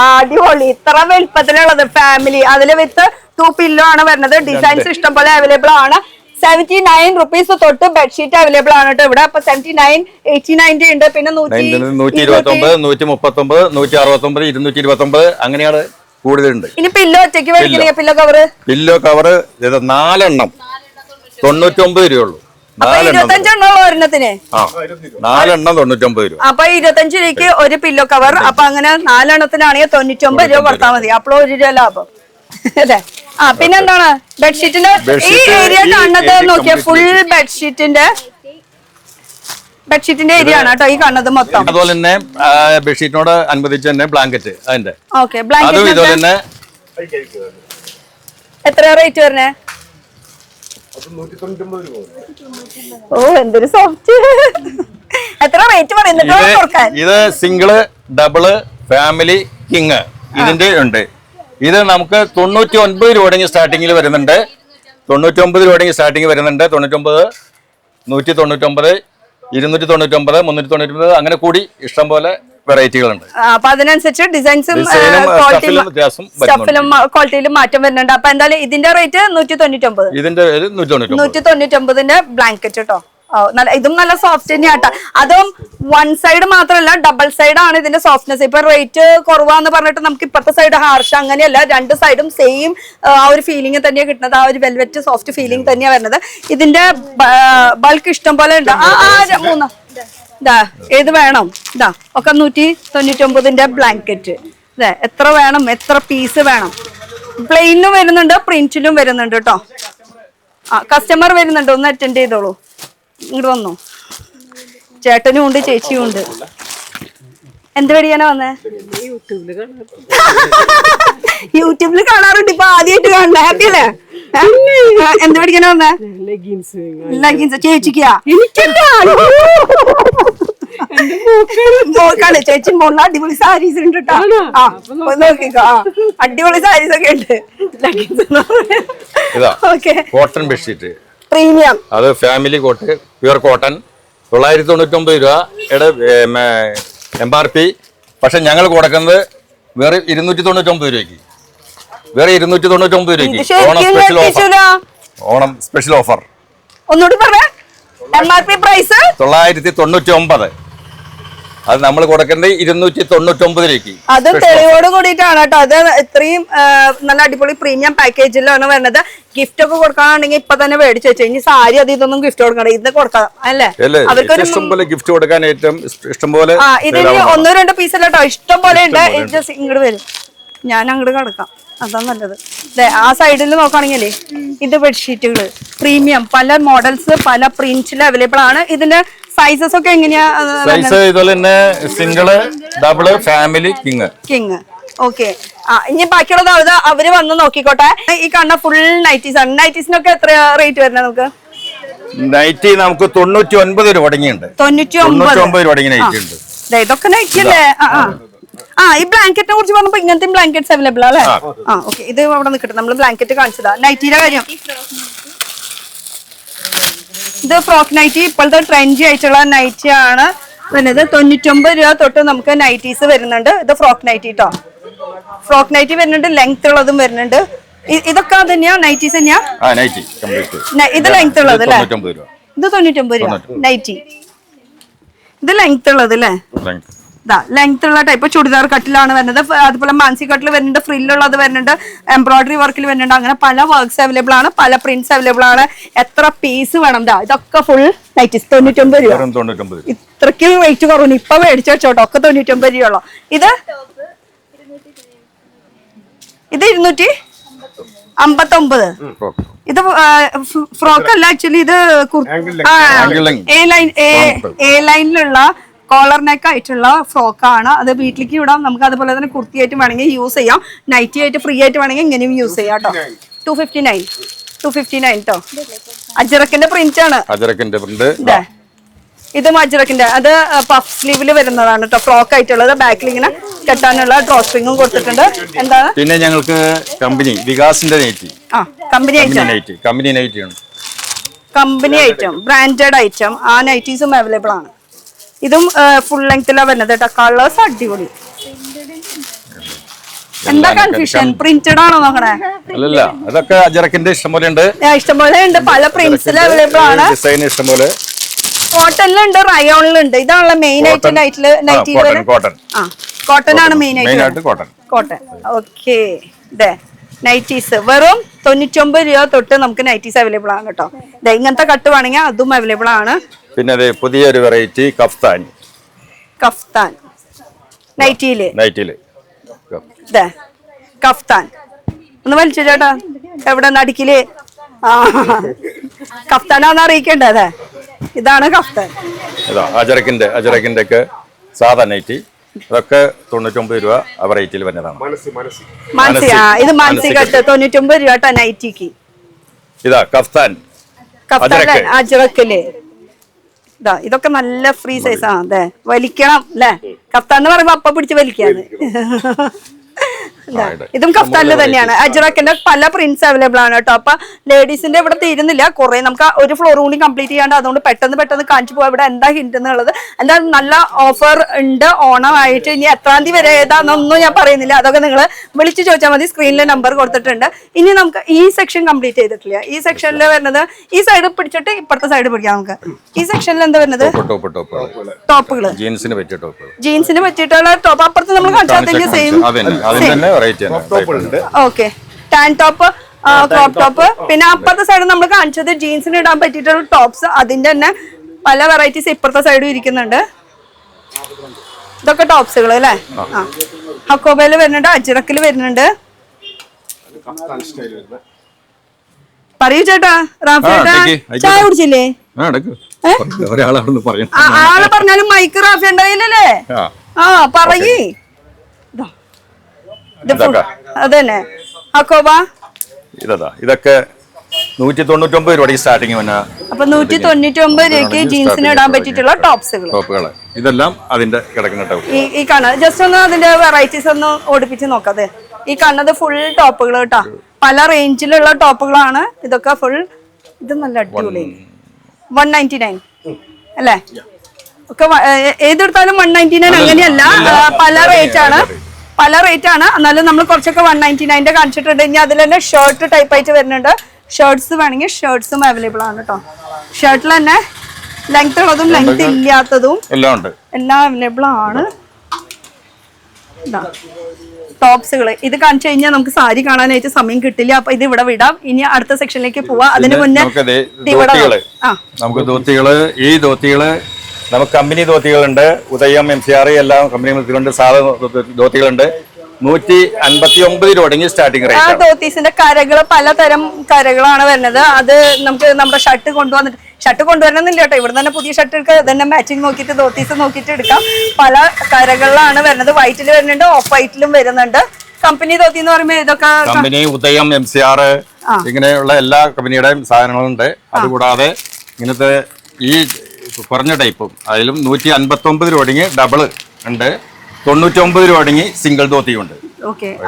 അടിപൊളി. ഇത്ര വലുപ്പത്തിലുള്ളത് ഫാമിലി. അതില് വിത്ത് 2 പില്ലോ ആണ് വരുന്നത്. ഡിസൈൻസ് ഇഷ്ടം പോലെ അവൈലബിൾ ആണ്. 79 റുപ്പീസ് തൊട്ട് ബെഡ്ഷീറ്റ് അവൈലബിൾ ആണ് കേട്ടോ ഇവിടെ. അപ്പൊ 79, 89 ഉണ്ട്. പിന്നെ 129, 139, 169, 229 അങ്ങനെയാണ് കൂടുതലുണ്ട്. ഇനി പില്ലോ ഒറ്റയ്ക്ക് മേടിക്കണെങ്കിൽ പില്ലോ കവറ് 4 എണ്ണം 99 രൂപയുള്ളൂ. 25 എണ്ണം ഒരെണ്ണത്തിന്. 4 എണ്ണം 99 രൂപ. അപ്പൊ 25 രൂപയ്ക്ക് ഒരു പില്ലോ കവർ. അപ്പൊ അങ്ങനെ 4 എണ്ണത്തിനാണെങ്കിൽ 99 രൂപ കൊടുത്താൽ മതി. അപ്പോൾ 1 രൂപ ലാഭം അല്ലേ? പിന്നെന്താണ് ബെഡ്ഷീറ്റിന്റെ ഈ ഏരിയ കാണുന്നത് നോക്കിയാ ഫുൾ ബെഡ്ഷീറ്റിന്റെ ഏരിയ ആണ് കേട്ടോ ഈ കാണുന്നത് മൊത്തം. അതുപോലെ തന്നെ ബെഡ്ഷീറ്റിനോട് അനുബന്ധിച്ച് തന്നെ ബ്ലാങ്കറ്റ് അതിന്റെ. ഓക്കെ, ബ്ലാങ്കറ്റ് എത്ര റേറ്റ് വരുന്നേ? ഓ എന്തൊരു സോഫ്റ്റ്. എത്ര റേറ്റ് പറയുന്നത്? ഇത് സിംഗിള്, ഡബിള്, ഫാമിലി, കിങ് ഇതിന്റെ ഉണ്ട്. ഇത് നമുക്ക് 99 രൂപ തുടങ്ങി സ്റ്റാർട്ടിങ്ങിൽ വരുന്നുണ്ട്. 99 രൂപ തുടങ്ങി സ്റ്റാർട്ടിങ് വരുന്നുണ്ട്. 99, 199, 299, 399 അങ്ങനെ കൂടി ഇഷ്ടം പോലെ വെറൈറ്റികളുണ്ട്. അപ്പൊ അതിനനുസരിച്ച് ഡിസൈൻസും ക്വാളിറ്റിയിലും മാറ്റം വരുന്നുണ്ട്. അപ്പൊ എന്തായാലും ഇതിന്റെ റേറ്റ് 199. ഇതിന്റെ 199 ബ്ലാങ്കറ്റ് കേട്ടോ. നല്ല ഇതും നല്ല സോഫ്റ്റ് തന്നെയാട്ടാ. അതും വൺ സൈഡ് മാത്രമല്ല ഡബിൾ സൈഡ് ആണ് ഇതിന്റെ സോഫ്റ്റ്നെസ്. ഇപ്പൊ റേറ്റ് കുറവാന്ന് പറഞ്ഞിട്ട് നമുക്ക് ഇപ്പത്തെ സൈഡ് ഹാർഷ് അങ്ങനെയല്ല, രണ്ട് സൈഡും സെയിം ആ ഒരു ഫീലിംഗ് തന്നെയാണ് കിട്ടുന്നത്. ആ ഒരു വെൽവെറ്റ് സോഫ്റ്റ് ഫീലിംഗ് തന്നെയാണ് വരുന്നത്. ഇതിന്റെ ബൾക്ക് ഇഷ്ടം പോലെ ഉണ്ട്. മൂന്ന് ഇതാ ഏത് വേണം, ഇതാ ഒക്കെ 199 ബ്ലാങ്കറ്റ്. ഇതെ എത്ര വേണം, എത്ര പീസ് വേണം. പ്ലെയിനിലും വരുന്നുണ്ട്, പ്രിന്റിലും വരുന്നുണ്ട് കേട്ടോ. കസ്റ്റമർ വരുന്നുണ്ട്, ഒന്ന് അറ്റൻഡ് ചെയ്തോളൂ. ഇങ്ങോട്ട് വന്നു, ചേട്ടനും ഉണ്ട് ചേച്ചിയും ഉണ്ട്. എന്ത് പഠിക്കാനാ വന്നേ? യൂട്യൂബില് കാണാറുണ്ട്, ഇപ്പൊ ആദ്യമായിട്ട് കാണണ്ട. ഹാപ്പി അല്ലേ? എന്ത് പഠിക്കാനാ വന്നേ? ലെഗിൻസ്. ചേച്ചിക്കാ? മോക്കാണ്. ചേച്ചി മോള അടിപൊളി സാരീസ് ഉണ്ട് കേട്ടോ. നോക്കിക്കോ, അടിപൊളി സാരീസ് ഒക്കെ ഉണ്ട്. ഓക്കെ, കോട്ടൺ ബെഡ്ഷീറ്റ് പ്രീമിയം, അത് ഫാമിലി കോട്ട് പ്യുവർ കോട്ടൺ 999 രൂപയുടെ MRP. പക്ഷെ ഞങ്ങൾ കൊടുക്കുന്നത് വേറെ 299 രൂപയ്ക്ക്. വേറെ 299 രൂപയ്ക്ക് Onam special offer. Onam special offer ഒന്നുകൂടി പറഞ്ഞേ. MRP price 999. അത് നമ്മൾ കൊടുക്കുന്നത് 299 രൂപയ്ക്ക്. അത് തെളിവോട് കൂടിയിട്ടാണ് കേട്ടോ. അത് ഇത്രയും നല്ല അടിപൊളി പ്രീമിയം പാക്കേജിലാണ് വരുന്നത്. ഗിഫ്റ്റ് ഒക്കെ കൊടുക്കാനാണെങ്കിൽ ഇപ്പൊ തന്നെ മേടിച്ചു വെച്ചു. ഇനി സാരി അത് ഇതൊന്നും ഗിഫ്റ്റ് കൊടുക്കണം, ഇത് കൊടുക്കാം അല്ലേ? അവർക്കൊരു ഇഷ്ടംപോലെ ഗിഫ്റ്റ് കൊടുക്കാൻ ഏറ്റവും ഇഷ്ടംപോലെ. ഇതിന് 1-2 പീസ് അല്ല കേട്ടോ, ഇഷ്ടം പോലെ ഉണ്ട്. ജസ്റ്റ് ഇങ്ങോട്ട് വരും, ഞാൻ അങ്ങോട്ട് കിടക്കാം, അതാ നല്ലത്. ആ സൈഡിൽ നോക്കുകയാണെങ്കിലേ ഇത് ബെഡ്ഷീറ്റുകൾ പ്രീമിയം, പല മോഡൽസ് പല പ്രിന്റിൽ അവൈലബിൾ ആണ്. ഇതിന്റെ സൈസസ് ഒക്കെ എങ്ങനെയാ? സൈസ് ഇതുപോലെ തന്നെ single, double, family, king. Okay, ഇനി ബാക്കിയുള്ളത് അവര് വന്ന് നോക്കിക്കോട്ടെ. ഈ കാണുന്ന ഫുൾ നൈറ്റീസ് ആണ്. നൈറ്റീസിനൊക്കെ എത്ര റേറ്റ് വരുന്നത് നമുക്ക്? നൈറ്റി നമുക്ക് 99 രൂപ തുടങ്ങിയുണ്ട്. 99 രൂപ തുടങ്ങി നൈറ്റി ഉണ്ട്. ഇതൊക്കെ നൈറ്റി അല്ലേ? ഈ ബ്ലാങ്കറ്റിനെ കുറിച്ച് പറഞ്ഞപ്പോ ഇങ്ങനത്തെ ബ്ലാങ്കറ്റ്സ് അവൈലബിൾ അല്ലേ? ഓക്കെ, ഇത് അവിടെ നിൽക്കട്ടെ, നമ്മള് ബ്ലാങ്കറ്റ് കാണിച്ചതാ. നൈറ്റിയുടെ കാര്യം, ഇത് ഫ്രോക്ക് നൈറ്റി, ഇപ്പോഴത്തെ ട്രെൻഡി ആയിട്ടുള്ള നൈറ്റി ആണ് വരുന്നത്. 99 രൂപ തൊട്ട് നമുക്ക് നൈറ്റീസ് വരുന്നുണ്ട്. ഇത് ഫ്രോക്ക് നൈറ്റി കേട്ടോ. ഫ്രോക്ക് നൈറ്റി വരുന്നുണ്ട്, ലെങ്ത് ഉള്ളതും വരുന്നുണ്ട്. ഇതൊക്കെ തന്നെയാ നൈറ്റീസ് തന്നെയാ? ഇത് ലെങ്ത് ഉള്ളത് അല്ലേ? ഇത് 99 രൂപ നൈറ്റി. ഇത് ലെങ്ത് ഉള്ളത് അല്ലേ? ലെങ്ത് ഉള്ള ടൈപ്പ് ചുടിദാർ കട്ടിലാണ് വരുന്നത്. അതുപോലെ മാൻസി കട്ടിൽ വരുന്നുണ്ട്, ഫ്രില്ലുള്ളത് വരുന്നുണ്ട്, എംബ്രോയിഡറി വർക്കിൽ വരുന്നുണ്ട്. അങ്ങനെ പല വർക്ക്സ് അവൈലബിൾ ആണ്, പല പ്രിന്റ്സ് അവൈലബിൾ ആണ്. എത്ര പീസ് വേണം? ഇതൊക്കെ ഫുൾ നൈറ്റീസ് 99 രൂപ. ഇത്രയ്ക്ക് റേറ്റ് കുറവുണ്ട്. ഇപ്പൊ മേടിച്ചു വെച്ചോട്ടോ, ഒക്കെ 99 രൂപ ഉള്ളു. ഇത് 259. ഇത് ഫ്രോക്ക് അല്ല ആക്ച്വലി, ഇത് എ ലൈനിലുള്ള കോളർ നെക്ക് ആയിട്ടുള്ള ഫ്രോക്കാണ്. അത് വീട്ടിലേക്ക് വിടാം നമുക്ക്. അതുപോലെ തന്നെ കുർത്തി ആയിട്ട് വേണമെങ്കിൽ യൂസ് ചെയ്യാം, നൈറ്റി ആയിട്ട് ഫ്രീ ആയിട്ട് വേണമെങ്കിൽ ഇങ്ങനെയും യൂസ് ചെയ്യാം കേട്ടോ. 259 കേട്ടോ. അജറക്കിന്റെ പ്രിന്റ് ആണ്. ഇതും അജറക്കിന്റെ. അത് പഫ് സ്ലീവില് വരുന്നതാണ് കേട്ടോ, ഫ്രോക്ക് ആയിട്ടുള്ളത്. ബാക്കിൽ ഇങ്ങനെ കെട്ടാനുള്ള ഡ്രോ സ്ട്രിങ്ങും കൊടുത്തിട്ടുണ്ട്. എന്താണ് പിന്നെ ഞങ്ങൾക്ക് കമ്പനി വികാസിന്റെ nighty, company item, branded item, ആ നൈറ്റീസും അവൈലബിൾ ആണ്. ഇതും ഫുൾ ലെങ്ത്തിലാണ് വരുന്നത് കേട്ടോ. കളേഴ്സ് അടിപൊളി. എന്താ കൺഫ്യൂഷൻ? പ്രിന്റഡ് ആണോ നോക്കണേ? അല്ലല്ല, അതൊക്കെ അജറക്കിന്റെ ഇഷ്ടംപോലെ ഉണ്ട്. ഇഷ്ടംപോലെ ഉണ്ട്, പല പ്രിന്റ്സിൽ അവൈലബിൾ ആണ്. ഡിസൈൻ ഇഷ്ടംപോലെ. കോട്ടണിലുണ്ട്, റയോണിലുണ്ട്. ഇതാണല്ലോ മെയിൻ ആയിട്ട് നൈറ്റി. കോട്ടൺ ആണ് മെയിൻ ആയിട്ട്. കോട്ടൺ. ഓക്കെ, നൈറ്റീസ് വെറും 99 രൂപ തൊട്ട് നമുക്ക് നൈറ്റീസ് അവൈലബിൾ ആണ് കേട്ടോ. ഇങ്ങനത്തെ കട്ട് വേണമെങ്കിൽ അതും അവൈലബിൾ ആണ്. പിന്നെ പുതിയൊരു വെറൈറ്റി കഫ്താൻ നൈറ്റിയില് കഫ്താൻ. ഒന്ന് വലിച്ചു ചേട്ടാ, എവിടെ നടുക്കില്? കഫ്താനാന്ന് അറിയിക്കണ്ടേ? അതെ, ഇതാണ് കഫ്താൻ. അജറക്കിന്റെ ഒക്കെ സാധാ നൈറ്റി, അതൊക്കെ 99 രൂപ വെറൈറ്റിയിൽ വരുന്നതാണ്. ഇത് മാൻസി കട്ട് 99 രൂപ കേട്ടോ നൈറ്റിക്ക്. ഇതാ കഫ്താൻ അജറക്കില്. ഇതൊക്കെ നല്ല ഫ്രീ സൈസ് ആണ്. അതെ, വലിക്കണം അല്ലേ? കഫ്താൻ എന്ന് പറയുമ്പോ അപ്പ പിടിച്ച് വലിക്കാന്ന്. ഇതും കഫ്താനില് തന്നെയാണ്. അജ്രക്കിന്റെ പല പ്രിന്റ്സ് അവൈലബിൾ ആണ് കേട്ടോ. അപ്പൊ ലേഡീസിന്റെ ഇവിടെ തീരുന്നില്ല, കുറെ നമുക്ക് ഒരു ഫ്ലോർ കൂടി കംപ്ലീറ്റ് ചെയ്യാണ്ട്, അതുകൊണ്ട് പെട്ടെന്ന് കാണിച്ചു പോകാം ഇവിടെ എന്താ ഹിന്റ് എന്നുള്ളത്. എന്താ നല്ല ഓഫർ ഉണ്ട് ഓണമായിട്ട്. ഇനി എത്രാം തീയതി വരെ ഏതാണെന്നൊന്നും ഞാൻ പറയുന്നില്ല, അതൊക്കെ നിങ്ങൾ വിളിച്ചു ചോദിച്ചാൽ മതി. സ്ക്രീനിലെ നമ്പർ കൊടുത്തിട്ടുണ്ട്. ഇനി നമുക്ക് ഈ സെക്ഷൻ കംപ്ലീറ്റ് ചെയ്തിട്ടില്ല. ഈ സെക്ഷനിൽ വരുന്നത് ഈ സൈഡ് പിടിച്ചിട്ട് ഇപ്പുറത്തെ സൈഡ് പിടിക്കാം നമുക്ക്. ഈ സെക്ഷനിൽ എന്താ വരുന്നത്? ടോപ്പുകള്, ജീൻസിന് പറ്റിയിട്ടുള്ള ടോപ്പ്. അപ്പുറത്ത് നമ്മൾ കാണിച്ചാൽ same. Okay, tan top, crop top. പിന്നെ അപ്പുറത്തെ സൈഡ് നമ്മൾ കാണിച്ചത് ജീൻസിന് ഇടാൻ പറ്റിയിട്ടുള്ള ടോപ്സ്. അതിന്റെ തന്നെ പല വെറൈറ്റീസ് ഇപ്പുറത്തെ സൈഡും ഇരിക്കുന്നുണ്ട്. ഇതൊക്കെ ടോപ്സുകൾ അല്ലേ? ഹക്കോബയില് വരുന്നുണ്ട്, അജ്രക്കില് വരുന്നുണ്ട്. പറയൂ ചേട്ടാ. റാഫിയേട്ടാ ചായ കുടിച്ചില്ലേ? ആള് പറഞ്ഞാലും മൈക്ക് റാഫി ഉണ്ടായില്ലേ? ആ പറയേ. അതന്നെ ഹക്കോബ. ഇതൊക്കെ 199 രൂപ സ്റ്റാർട്ടിങ്. അപ്പൊ 199 രൂപയ്ക്ക് ജീൻസിന് ഇടാൻ പറ്റിയിട്ടുള്ള ടോപ്സുകൾ. ഇതെല്ലാം അതിന്റെ കിടക്കുന്ന ഈ കാണാം. ജസ്റ്റ് ഒന്ന് അതിന്റെ വെറൈറ്റീസ് ഒന്ന് ഓടിപ്പിച്ച് നോക്കാതെ. ഈ കാണുന്നത് ഫുൾ ടോപ്പുകൾ കേട്ടോ. പല റേഞ്ചിലുള്ള ടോപ്പുകളാണ് ഇതൊക്കെ ഫുൾ. ഇത് നല്ല അടിപൊളി 199 അല്ലേ? ഒക്കെ ഏതെടുത്താലും 199 അങ്ങനെയല്ല, പല റേറ്റ് ആണ്. എന്നാലും നമ്മൾ കുറച്ചൊക്കെ 199 കാണിച്ചിട്ടുണ്ട്. ഇനി അതിൽ തന്നെ ഷർട്ട് ടൈപ്പ് ആയിട്ട് വരുന്നുണ്ട്. ഷർട്ട്സ് വേണമെങ്കിൽ ഷർട്ട്സും അവൈലബിൾ ആണ് കേട്ടോ. ഷർട്ടിൽ തന്നെ ലെങ്ത് ഉള്ളതും ലെങ്ത് ഇല്ലാത്തതും എല്ലാം അവൈലബിൾ ആണ്. ടോപ്സുകൾ ഇത് കാണിച്ചു കഴിഞ്ഞാൽ നമുക്ക് സാരി കാണാനായിട്ട് സമയം കിട്ടില്ല. അപ്പൊ ഇത് ഇവിടെ വിടാം. ഇനി അടുത്ത സെക്ഷനിലേക്ക് പോവാം. അതിന് മുന്നേ നമുക്ക് ധോത്തികള്, ഈ ധോത്തികള് നമുക്ക് കമ്പനി ധോത്തികളുണ്ട്, ഉദയം, MCR എല്ലാം കമ്പനി ധോത്തികളുണ്ട്, സാധാരണ ധോത്തികളുണ്ട്. 159 രൂപ തുടങ്ങി സ്റ്റാർട്ടിംഗ് റേറ്റ്. ആ ധോത്തീസിന്റെ കരകള് പലതരം കരകളാണ് വരുന്നത്. അത് നമുക്ക് നമ്മുടെ ഷർട്ട് കൊണ്ടുവരണമെന്നില്ല കേട്ടോ. ഇവിടെ തന്നെ പുതിയ ഷർട്ട് എടുക്കുക, തന്നെ മാച്ചിങ് നോക്കിയിട്ട് ധോത്തീസ് നോക്കിയിട്ട് എടുക്കാം. പല കരകളിലാണ് വരുന്നത്. വൈറ്റിൽ വരുന്നുണ്ട്, ഓഫ് വൈറ്റിലും വരുന്നുണ്ട്. കമ്പനി ധോത്തി എന്ന് പറയുമ്പോൾ ഇതൊക്കെ കമ്പനി, ഉദയം, MCR ഇങ്ങനെയുള്ള എല്ലാ കമ്പനിയുടെയും സാധനങ്ങളുണ്ട്. അതുകൂടാതെ ഇങ്ങനത്തെ ഈ കുറഞ്ഞ ടൈപ്പും അതിലും 159 രൂപ തുടങ്ങി ഡബിൾ ഉണ്ട്, 99 രൂപ തുടങ്ങി സിംഗിൾ ധോത്തിയുണ്ട്.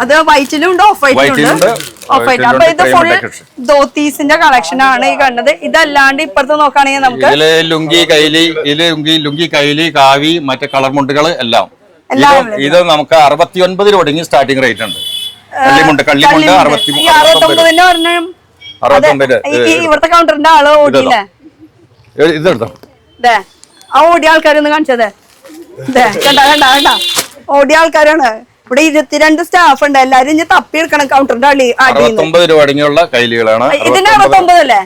അത് വൈറ്റിലും ഉണ്ട്, ഓഫ് വൈറ്റിലും ഉണ്ട്. അപ്പൊ ഇത് ഫുൾ ധോത്തീസിന്റെ കളക്ഷൻ ആണ് ഈ കണ്ടത്. ഇതല്ലാണ്ട് ഇപ്പുറത്ത് നോക്കുകയാണെങ്കിൽ നമുക്ക് ലുങ്കി, കൈലി, കാവി, മറ്റേ കളർ മുണ്ടുകൾ എല്ലാം. ഇത് നമുക്ക് 69 രൂപ തുടങ്ങി സ്റ്റാർട്ടിംഗ് റേറ്റ് ഉണ്ട്. കള്ളിമുണ്ട് 69. ഇവിടുത്തെ കൗണ്ടറിന്റെ ആള് ഓടിയില്ലേ? ഇതെടുത്തോ, ആ ഓടിയ ആൾക്കാരൊന്ന് കാണിച്ചത്. കണ്ട ഓടിയ ആൾക്കാരാണ്. ഇവിടെ 22 സ്റ്റാഫ് ഉണ്ട്. എല്ലാരും ഇനി തപ്പിയെടുക്കണം കൗണ്ടറിന്റെ അടി. 69 രൂപ അടങ്ങിയുള്ള കൈലികളാണ്. ഇതിന് 69 അല്ലേ?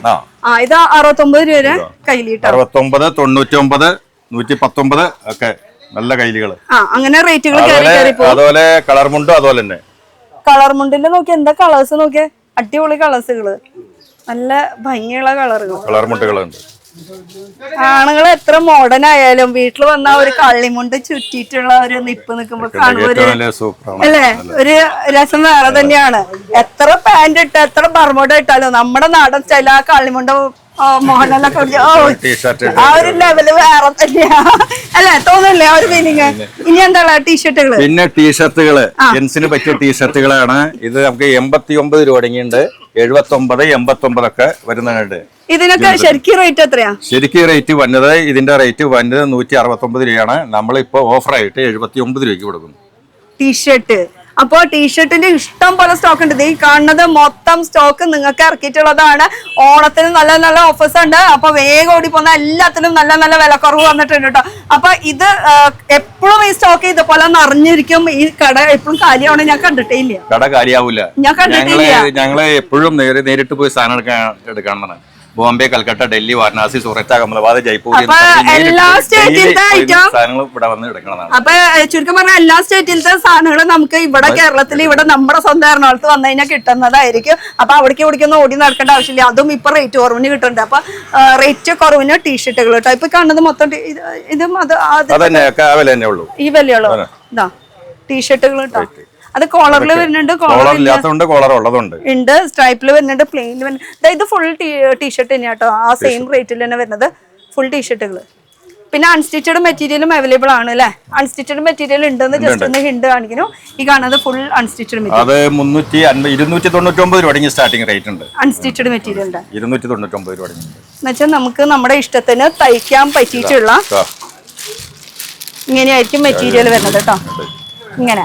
ഇത് 69 രൂപ വരെ കൈലി. 69, 99, 119 ഒക്കെ നല്ല കൈലികള്. അങ്ങനെ റേറ്റുകൾ അതുപോലെ കളർ മുണ്ടും അതുപോലെ തന്നെ. കളർ മുണ്ടിന്റെ നോക്കി എന്താ കളേഴ്സ് നോക്കിയേ, അടിപൊളി കളേഴ്സുകള്, നല്ല ഭംഗിയുള്ള കളർ മുണ്ടുകളുണ്ട്. ആണുങ്ങൾ എത്ര മോഡേൺ ആയാലും വീട്ടിൽ വന്ന ഒരു കള്ളിമുണ്ട് ചുറ്റിയിട്ടുള്ള ഒരു നിപ്പ് നിൽക്കുമ്പോ കാണുമ്പോ അല്ലേ ഒരു രസം വേറെ തന്നെയാണ്. എത്ര പാന്റ് ഇട്ട എത്ര ബർമോഡ ഇട്ടാലും നമ്മുടെ നാടൻ സ്റ്റൈൽ ആ കള്ളിമുണ്ട് മോഹൻലാലൊക്കെ ആ ഒരു ലെവല് വേറെ തന്നെയാ അല്ലെ? തോന്നില്ലേ ആ ഒരു ഫീലിങ്? ഇനി എന്താ ടീഷർട്ടുകള്? പിന്നെ ടീഷർട്ടുകള് ജെൻസിന് പറ്റിയ ടീഷർട്ടുകളാണ്. ഇത് നമുക്ക് 89 രൂപ തുടങ്ങിയുണ്ട്, 79, 89 ഒക്കെ വരുന്നുണ്ട്. ഇതിനൊക്കെ ശരിക്കും റേറ്റ് എത്രയാ? ശരിക്കും റേറ്റ് വന്നത് ഇതിന്റെ റേറ്റ് വന്നത് 169 രൂപയാണ്. നമ്മളിപ്പോ ഓഫറായിട്ട് 79 രൂപയ്ക്ക് കൊടുക്കുന്നു ടീഷർട്ട്. അപ്പൊ ടീഷർട്ടിന്റെ ഇഷ്ടം പോലെ സ്റ്റോക്ക് ഉണ്ട്. ഈ കാണുന്നത് മൊത്തം സ്റ്റോക്ക് നിങ്ങൾക്ക് ഇറക്കിയിട്ടുള്ളതാണ്. ഓണത്തിന് നല്ല നല്ല ഓഫേഴ്സ് ഉണ്ട്. അപ്പൊ വേഗം ഓടി പോകുന്ന എല്ലാത്തിനും നല്ല നല്ല വിലക്കുറവ് വന്നിട്ടുണ്ട് കേട്ടോ. അപ്പൊ ഇത് എപ്പോഴും ഈ സ്റ്റോക്ക് ഇതുപോലെ നിറഞ്ഞിരിക്കും. ഈ കട എപ്പോഴും കാലിയാവണം ഞാൻ കണ്ടിട്ടേ ഇല്ല. കട കാലിയാവൂല, ഞാൻ കണ്ടിട്ടില്ല. ഞങ്ങള് എപ്പോഴും നേരിട്ട് പോയി സാധനം എടുക്കണം. ബോംബെ, കൽക്കട്ട, ഡൽഹി, വാരണാസി, സൂറത്ത്, അഹമ്മദാബാദ്, ജയ്പൂർ എല്ലാ സ്റ്റേറ്റിലത്തെ സാധനങ്ങൾ ഇവിടെ വന്ന് എടുക്കണതാണ്. അപ്പൊ ചുരുക്കം പറഞ്ഞാൽ എല്ലാ സ്റ്റേറ്റിലത്തെ സാധനങ്ങൾ നമുക്ക് ഇവിടെ കേരളത്തിൽ ഇവിടെ നമ്മുടെ സ്വന്തം എറണാകുളത്ത് വന്നു കഴിഞ്ഞാൽ കിട്ടുന്നതായിരിക്കും. അപ്പൊ അവിടേക്ക് ഇവിടേക്കൊന്നും ഓടി നടക്കേണ്ട ആവശ്യമില്ല. അതും ഇപ്പൊ റേറ്റ് കുറവിന് കിട്ടുന്നുണ്ട്. അപ്പൊ റേറ്റ് കുറവിന് ടീഷർട്ടുകൾ കേട്ടോ. ഇപ്പൊ കാണുന്നത് മൊത്തം ഇതും ഈ വിലയുള്ളൂ. ഇതാ ടീഷർട്ടുകൾ കേട്ടോ. അത് കോളറിൽ വരുന്നുണ്ട്, ഉണ്ട് സ്ട്രൈപ്പിൽ വരുന്നുണ്ട്, പ്ലെയിനിൽ വരുന്നുണ്ട്. ഇത് ഫുൾ ടീഷർട്ട് തന്നെയാ കേട്ടോ. ആ സെയിം റേറ്റിൽ തന്നെ വരുന്നത് ഫുൾ ടീഷർട്ടുകൾ. പിന്നെ അൺസ്റ്റിച്ചഡ് മെറ്റീരിയലും അവൈലബിൾ ആണ് അല്ലേ? അൺസ്റ്റിച്ചഡ് മെറ്റീരിയൽ ഉണ്ടെന്ന് ജസ്റ്റ് ഒന്ന് ഹിന്റ് കാണിക്കുന്നു. ഈ കാണുന്നത് ഫുൾ അൺസ്റ്റിച്ചഡ് മെറ്റീരിയൽ. അത് 299 രൂപ സ്റ്റാർട്ടിംഗ് റേറ്റ് ഉണ്ട്. അൺസ്റ്റിച്ചഡ് മെറ്റീരിയലിന്റെ 299 രൂപ എന്നുവെച്ചാൽ നമുക്ക് നമ്മുടെ ഇഷ്ടത്തിന് തയ്ക്കാൻ പറ്റിയിട്ടുള്ള ഇങ്ങനെയായിരിക്കും മെറ്റീരിയൽ വരുന്നത് കേട്ടോ. ഇങ്ങനെ.